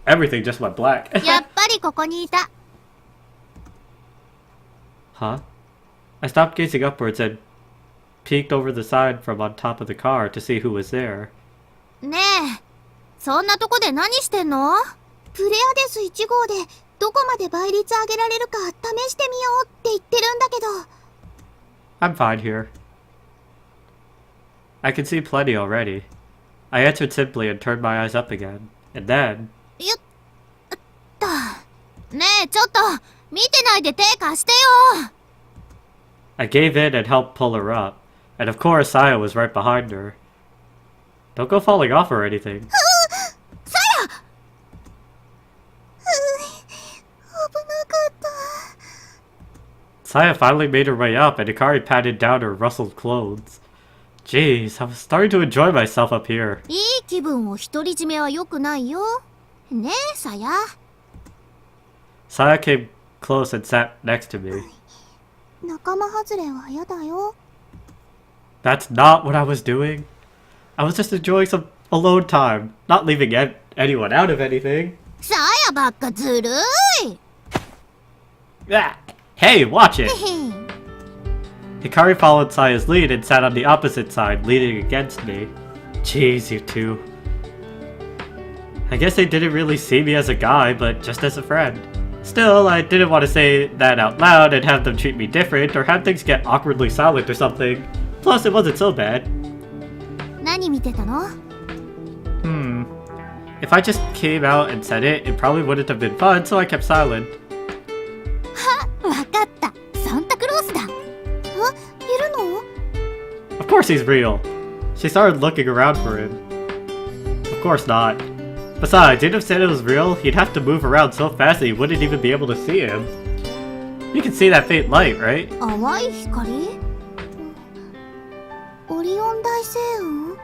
Everything just went black. やっぱりここにいた Huh? I stopped gazing upwards and peeked over the side from on top of the car to see who was there. ねえそんなとこで何してんの？プレアデス1号でどこまで倍率上げられるか試してみようって言ってるんだけど。I'm fine here. I can see plenty already. I answered simply and turned my eyes up again. And then... ねえ、ちょっと見てないで手貸してよ。 I gave in and helped pull her up. And of course, Saya was right behind her. Don't go falling off or anything. 危なかった。 Saya finally made her way up and Hikari patted down her rustled clothes. Jeez, I was starting to enjoy myself up here. いい気分を独り占めは良くないよ。ねえ、さや。 Saya came close and sat next to me. 仲間外れは嫌だよ。 That's not what I was doing. I was just enjoying some alone time, not leaving anyone out of anything. さやばっかずるい。 Ah, hey, watch it! Hikari followed Saya's lead and sat on the opposite side, leaning against me. Jeez, you two. I guess they didn't really see me as a guy, but just as a friend. Still, I didn't want to say that out loud and have them treat me different or have things get awkwardly silent or something. Plus, it wasn't so bad. 何見てたの？ If I just came out and said it, it probably wouldn't have been fun, so I kept silent. わかった。サンタクロースだ。いるの？ Of course he's real. She started looking around for him. Of course not. Besides, even if said it was real, he'd have to move around so fast that you wouldn't even be able to see him. You can see that faint light, right? 淡い光？オリオン大星雲？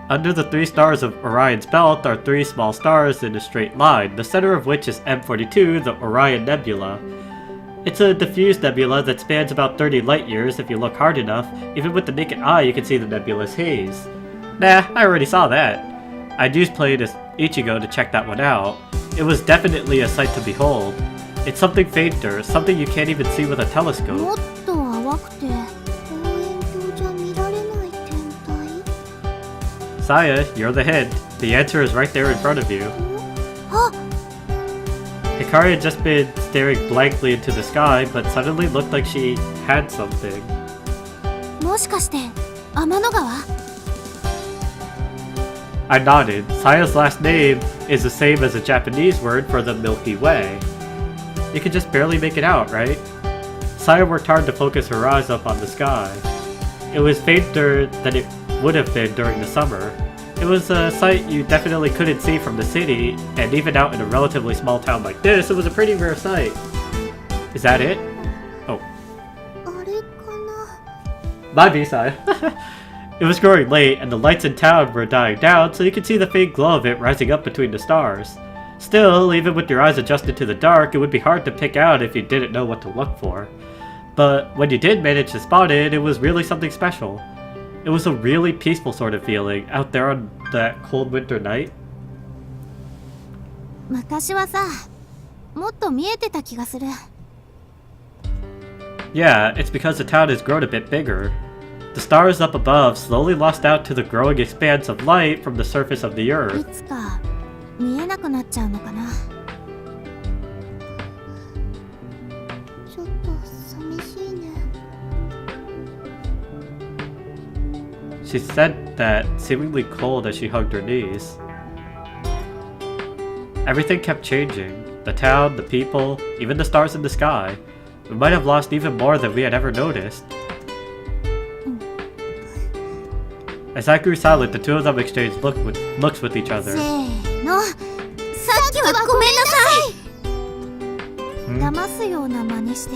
Under the 3 stars of Orion's belt are 3 small stars in a straight line, the center of which is M42, the Orion Nebula. It's a diffuse nebula that spans about 30 light years if you look hard enough. Even with the naked eye, you can see the nebula's haze. Nah, I already saw that. I'd used played as Ichigo to check that one out. It was definitely a sight to behold. It's something fainter, something you can't even see with a も telescope. っと淡くて望遠鏡じゃ見られない天体？ Saya, you're the hint. The answer is right there in front of you. あ、 Hikari had just been staring blankly into the sky, but suddenly looked like she had something. もしかして天の川？ I nodded. Saya's last name is the same as a Japanese word for the Milky Way. You could just barely make it out, right? Saya worked hard to focus her eyes up on the sky. It was fainter than it would have been during the summer. It was a sight you definitely couldn't see from the city, and even out in a relatively small town like this, it was a pretty rare sight. Is that it? Oh. あれかな？ My B-side. It was growing late, and the lights in town were dying down, so you could see the faint glow of it rising up between the stars. Still, even with your eyes adjusted to the dark, it would be hard to pick out if you didn't know what to look for. But when you did manage to spot it, it was really something special. It was a really peaceful sort of feeling out there on that cold winter night. 昔はさ、もっと見えてた気がする。 Yeah, it's because the town has grown a bit bigger. The stars up above slowly lost out to the growing expanse of light from the surface of the い earth. つか見えなくなっちゃうのかな。ちょっと寂しいね。 She said that, seemingly cold as she hugged her knees. Everything kept changing. The town, the people, even the stars in the sky. We might have lost even more than we had ever noticed. As I grew silent, the two of them exchanged looks with each せ other. ーの。さっきはごめんなさい。騙すような真似して。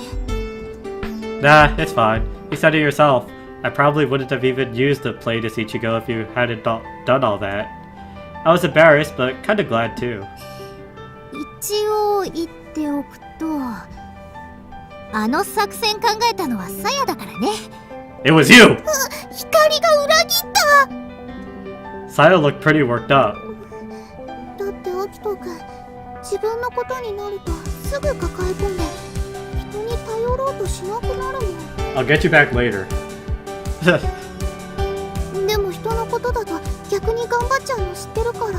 Nah, it's fine. You said it yourself. I probably wouldn't have even used the play to Ichigo if you hadn't done all that. I was embarrassed, but kinda glad too. 一応言っておくと、あの作戦考えたのはさやだからね。 It was you! 光が裏切った。 Saya looked pretty worked up. だってアキト君、自分のことになるとすぐ抱え込んで人に頼ろうとしなくなるもん。 I'll get you back later. でも人のことだと逆逆に頑張っちゃうの知ってるから。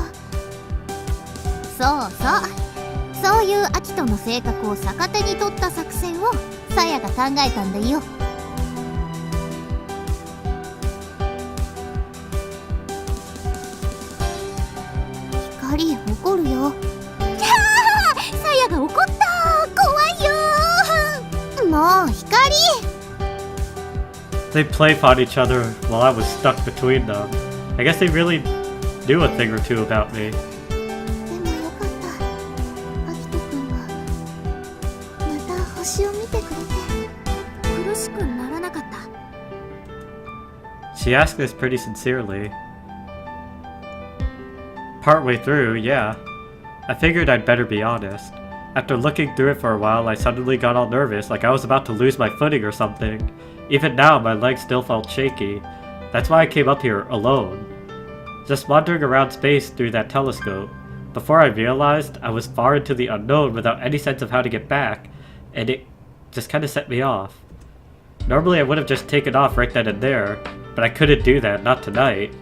そうそう、そういうアキトの性格を逆手に取った作戦をサヤが考えたんだよ。光怒るよ。キャー、サヤが怒った。怖いよ。もう光。They play fought each other while I was stuck between them. I guess they really knew a thing or two about me. でもよかった。アキトくんがまた星を見てくれて。苦しくならなかった。She asked this pretty sincerely. Partway through, yeah. I figured I'd better be honest. After looking through it for a while, I suddenly got all nervous, like I was about to lose my footing or something. Even now, my legs still felt shaky. That's why I came up here alone. Just wandering around space through that telescope. Before I realized, I was far into the unknown without any sense of how to get back, and it just kinda set me off. Normally I would have just taken off right then and there, but I couldn't do that, not tonight.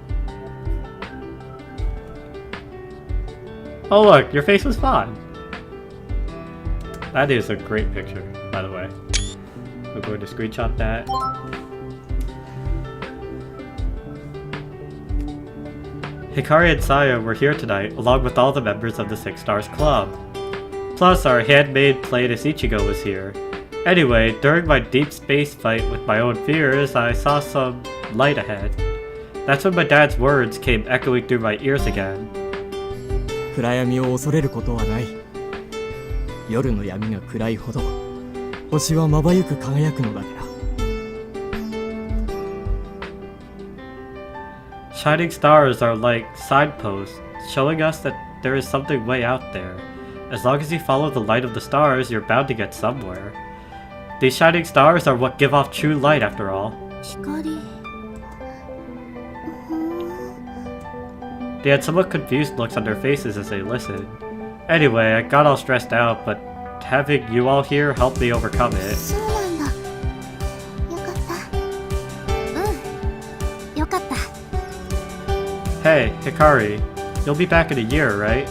Oh look, your face was fine. That is a great picture, by the way. We're going to screenshot that. Hikari and Saya were here tonight, along with all the members of the Six Stars Club. Plus, our handmaid Pleiades Ichigo was here. Anyway, during my deep space fight with my own fears, I saw some light ahead. That's when my dad's words came echoing through my ears again. 暗闇を恐れることはない。夜の闇が暗いほど星はまばゆく輝くのだから。 Shining stars are like signposts, showing us that there is something way out there. As long as you follow the light of the stars, you're bound to get somewhere. These shining stars are what give off true light after all. 光。They had somewhat confused looks on their faces as they listened. Anyway, I got all stressed out, but having you all here helped me overcome it. そうなんだ。よかった。うん。よかった。 Hey, Hikari, you'll be back in a year, right?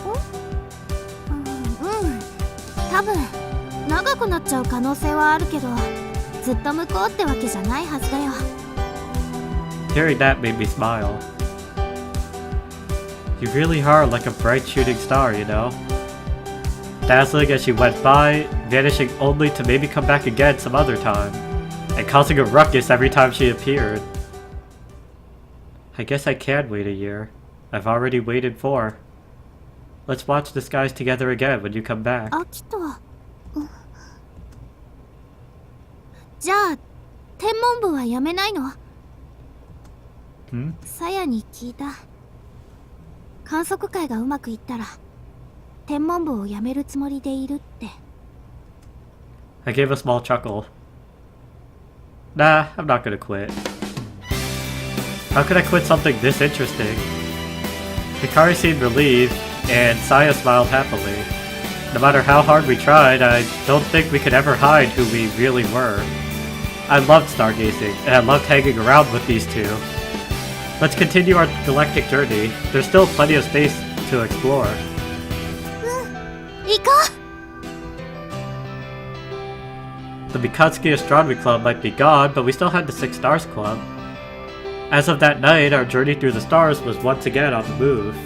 多分長くなっちゃう可能性はあるけど、ずっと向こうってわけじゃないはずだよ。 Hearing that made me smile. You really are like a bright shooting star, you know? Dazzling as she went by, vanishing only to maybe come back again some other time, and causing a ruckus every time she appeared. I guess I can wait a year. I've already waited 4. Let's watch the skies together again when you come back. アキト。じゃあ天文部はやめないの？ Hmm? さやに聞いた。観測会がうまくいったら天文部をやめるつもりでいるって。 I gave a small chuckle. Nah, I'm not gonna quit. How could I quit something this interesting? Hikari seemed relieved, and Saya smiled happily. No matter how hard we tried, I don't think we could ever hide who we really were. I loved stargazing, and I loved hanging around with these two. Let's continue our galactic journey. There's still plenty of space to explore. 行こ The Mikatsuki Astronomy Club might be gone, but we still had the Six Stars Club. As of that night, our journey through the stars was once again on the move.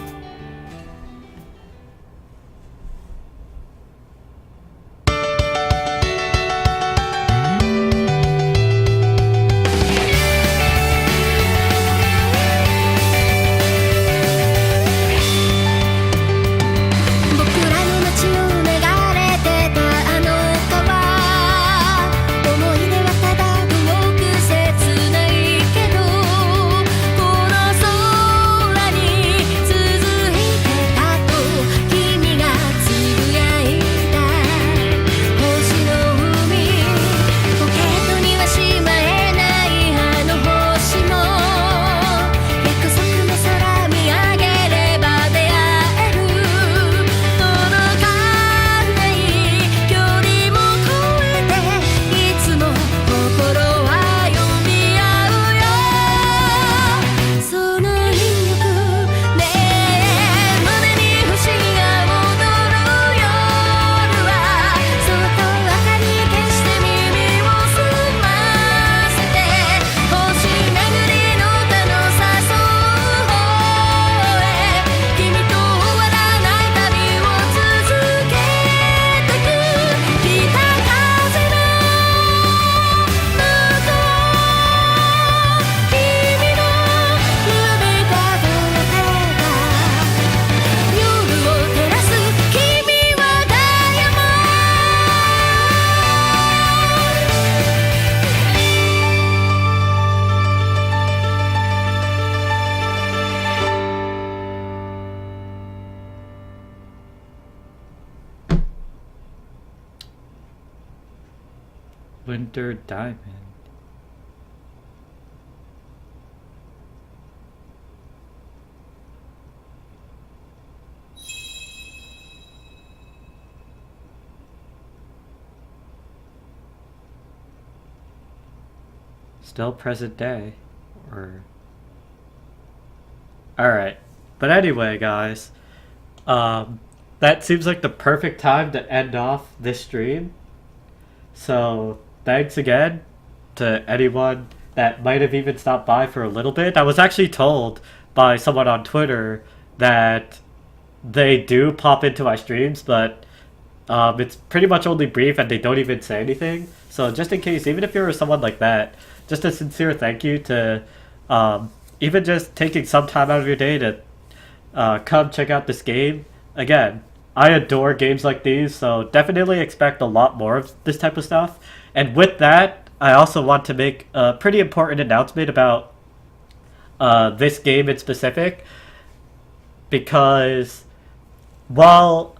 Winter Diamond. Still present day, or... Alright, but anyway guys, that seems like the perfect time to end off this stream. So, thanks again to anyone that might have even stopped by for a little bit. I was actually told by someone on Twitter that they do pop into my streams, but it's pretty much only brief and they don't even say anything. So just in case, even if you're someone like that, just a sincere thank you to even just taking some time out of your day to come check out this game. Again, I adore games like these, so definitely expect a lot more of this type of stuff. And with that, I also want to make a pretty important announcement about this game in specific, because while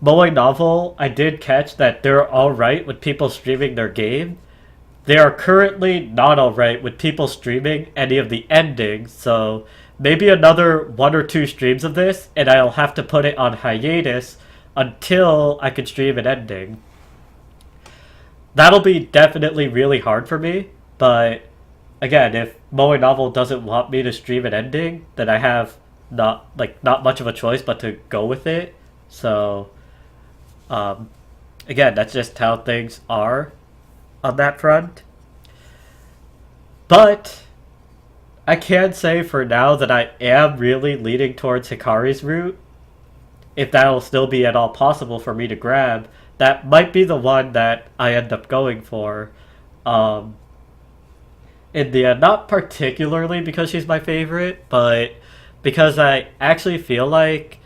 Moe Novel, I did catch that they're alright with people streaming their game, they are currently not alright with people streaming any of the endings, so maybe another 1 or 2 streams of this, and I'll have to put it on hiatus until I can stream an ending. That'll be definitely really hard for me, but again, if Moe Novel doesn't want me to stream an ending, then I have not much of a choice but to go with it. So, again, that's just how things are on that front. But I can say for now that I am really leaning towards Hikari's route. If that'll still be at all possible for me to grab, that might be the one that I end up going for. In the end, not particularly because she's my favorite, but because I actually feel like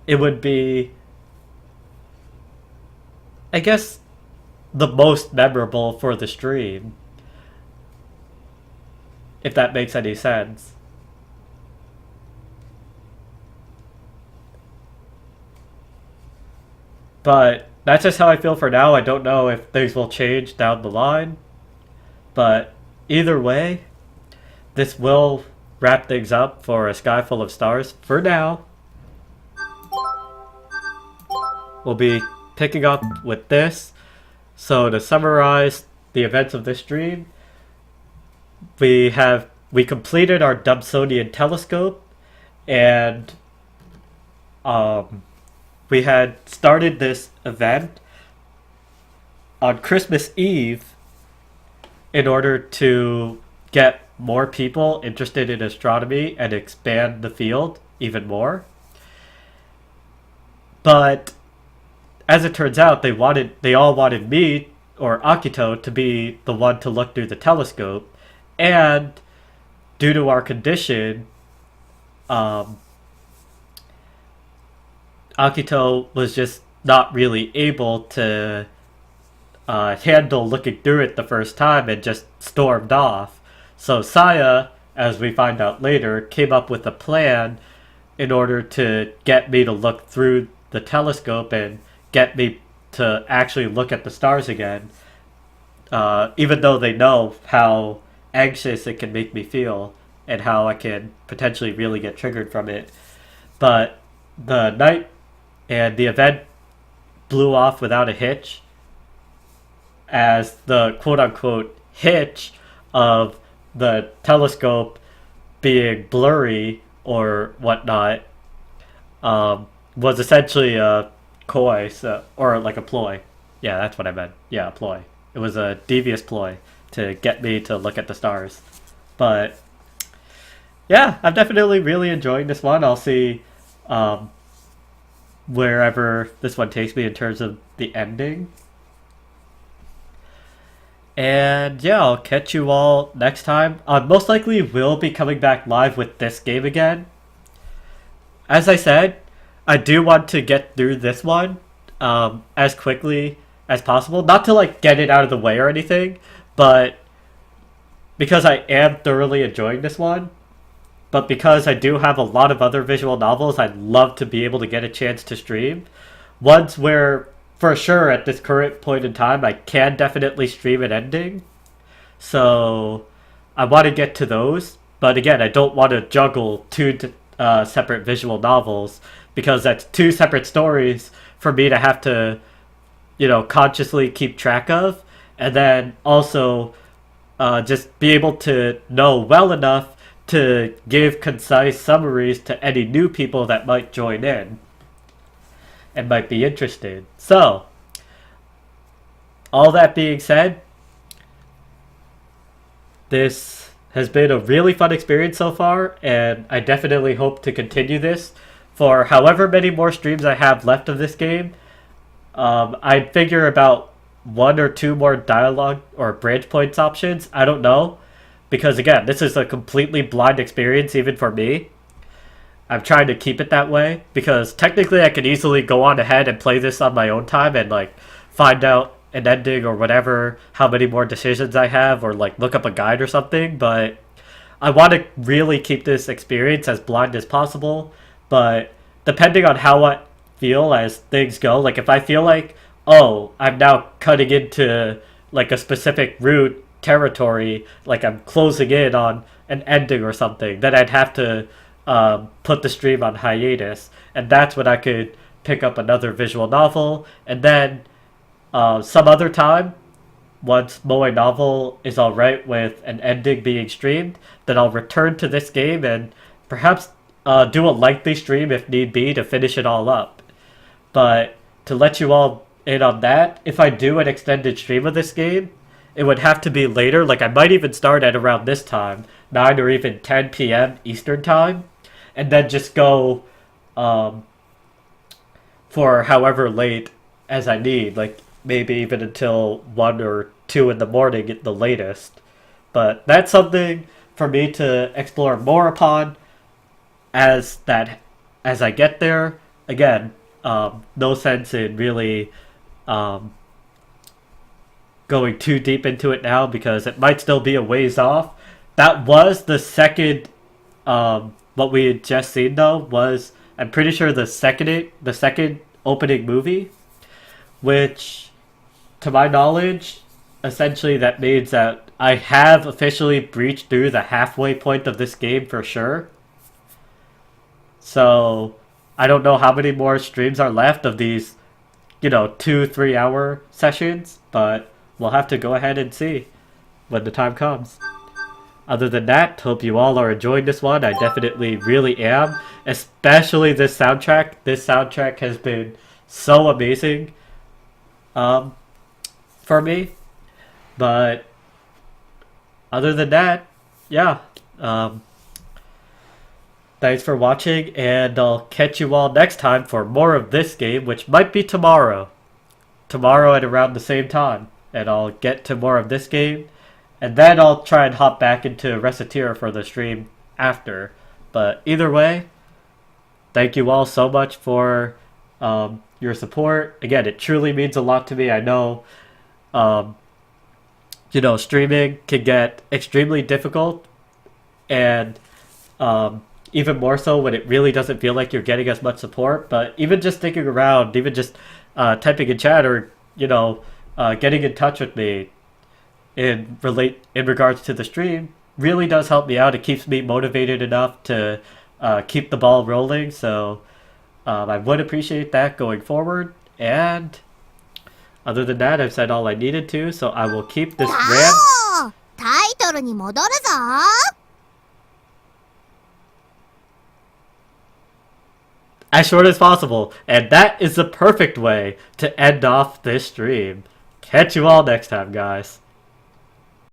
it would be, I guess, the most memorable for the stream, if that makes any sense. But that's just how I feel for now. I don't know if things will change down the line, but either way, this will wrap things up for A Sky Full of Stars for now. We'll be picking up with this. So to summarize the events of this stream, we completed our Dobsonian telescope, and we had started this event on Christmas Eve in order to get more people interested in astronomy and expand the field even more. But as it turns out, they all wanted me, or Akito, to be the one to look through the telescope, and due to our condition, Akito was just not really able to handle looking through it the first time and just stormed off. So Saya, as we find out later, came up with a plan in order to get me to look through the telescope and get me to actually look at the stars again, even though they know how anxious it can make me feel and how I can potentially really get triggered from it. But the night and the event blew off without a hitch, as the quote-unquote hitch of the telescope being blurry or whatnot was essentially a coy, or like a ploy. Yeah, that's what I meant. Yeah, a ploy. It was a devious ploy to get me to look at the stars. But yeah, I'm definitely really enjoying this one. I'll see wherever this one takes me in terms of the ending. And yeah, I'll catch you all next time. Most likely will be coming back live with this game again. As I said, I do want to get through this one as quickly as possible. Not to like get it out of the way or anything, but because I am thoroughly enjoying this one. But because I do have a lot of other visual novels I'd love to be able to get a chance to stream. Ones where for sure at this current point in time, I can definitely stream an ending. So I want to get to those. But again, I don't want to juggle two separate visual novels because that's two separate stories for me to have to, consciously keep track of. And then also just be able to know well enough to give concise summaries to any new people that might join in and might be interested. So, all that being said, this has been a really fun experience so far, and I definitely hope to continue this for however many more streams I have left of this game. I'd figure about 1 or 2 more dialogue or branch points options. I don't know, because again, this is a completely blind experience even for me. I'm trying to keep it that way because technically I could easily go on ahead and play this on my own time and find out an ending or whatever, how many more decisions I have, or look up a guide or something. But I want to really keep this experience as blind as possible. But depending on how I feel as things go, if I feel I'm now cutting into a specific route territory, I'm closing in on an ending or something, then I'd have to put the stream on hiatus, and that's when I could pick up another visual novel, and then some other time, once Moe Novel is alright with an ending being streamed, then I'll return to this game and perhaps do a lengthy stream if need be to finish it all up. But to let you all in on that, if I do an extended stream of this game, it would have to be later. I might even start at around this time, 9 or even 10 p.m. Eastern time, and then just go for however late as I need, maybe even until 1 or 2 in the morning at the latest. But that's something for me to explore more upon as I get there. Again, no sense in really going too deep into it now because it might still be a ways off. That was the second, what we had just seen though, was, I'm pretty sure the second opening movie, which, to my knowledge, essentially that means that I have officially breached through the halfway point of this game for sure. So, I don't know how many more streams are left of these, 2-3 hour sessions, but we'll have to go ahead and see when the time comes. Other than that, hope you all are enjoying this one. I definitely really am. Especially this soundtrack. This soundtrack has been so amazing for me. But other than that, yeah. Thanks for watching, and I'll catch you all next time for more of this game, which might be tomorrow. Tomorrow at around the same time. And I'll get to more of this game. And then I'll try and hop back into Reciteer for the stream after. But either way, thank you all so much for your support. Again, it truly means a lot to me. I know, streaming can get extremely difficult. And even more so when it really doesn't feel like you're getting as much support. But even just sticking around, even just typing in chat or, getting in touch with me in regards to the stream really does help me out. It keeps me motivated enough to keep the ball rolling. So I would appreciate that going forward. And other than that, I've said all I needed to. So I will keep this rant タイトルに戻るぞ。 as short as possible. And that is the perfect way to end off this stream. Catch you all next time, guys.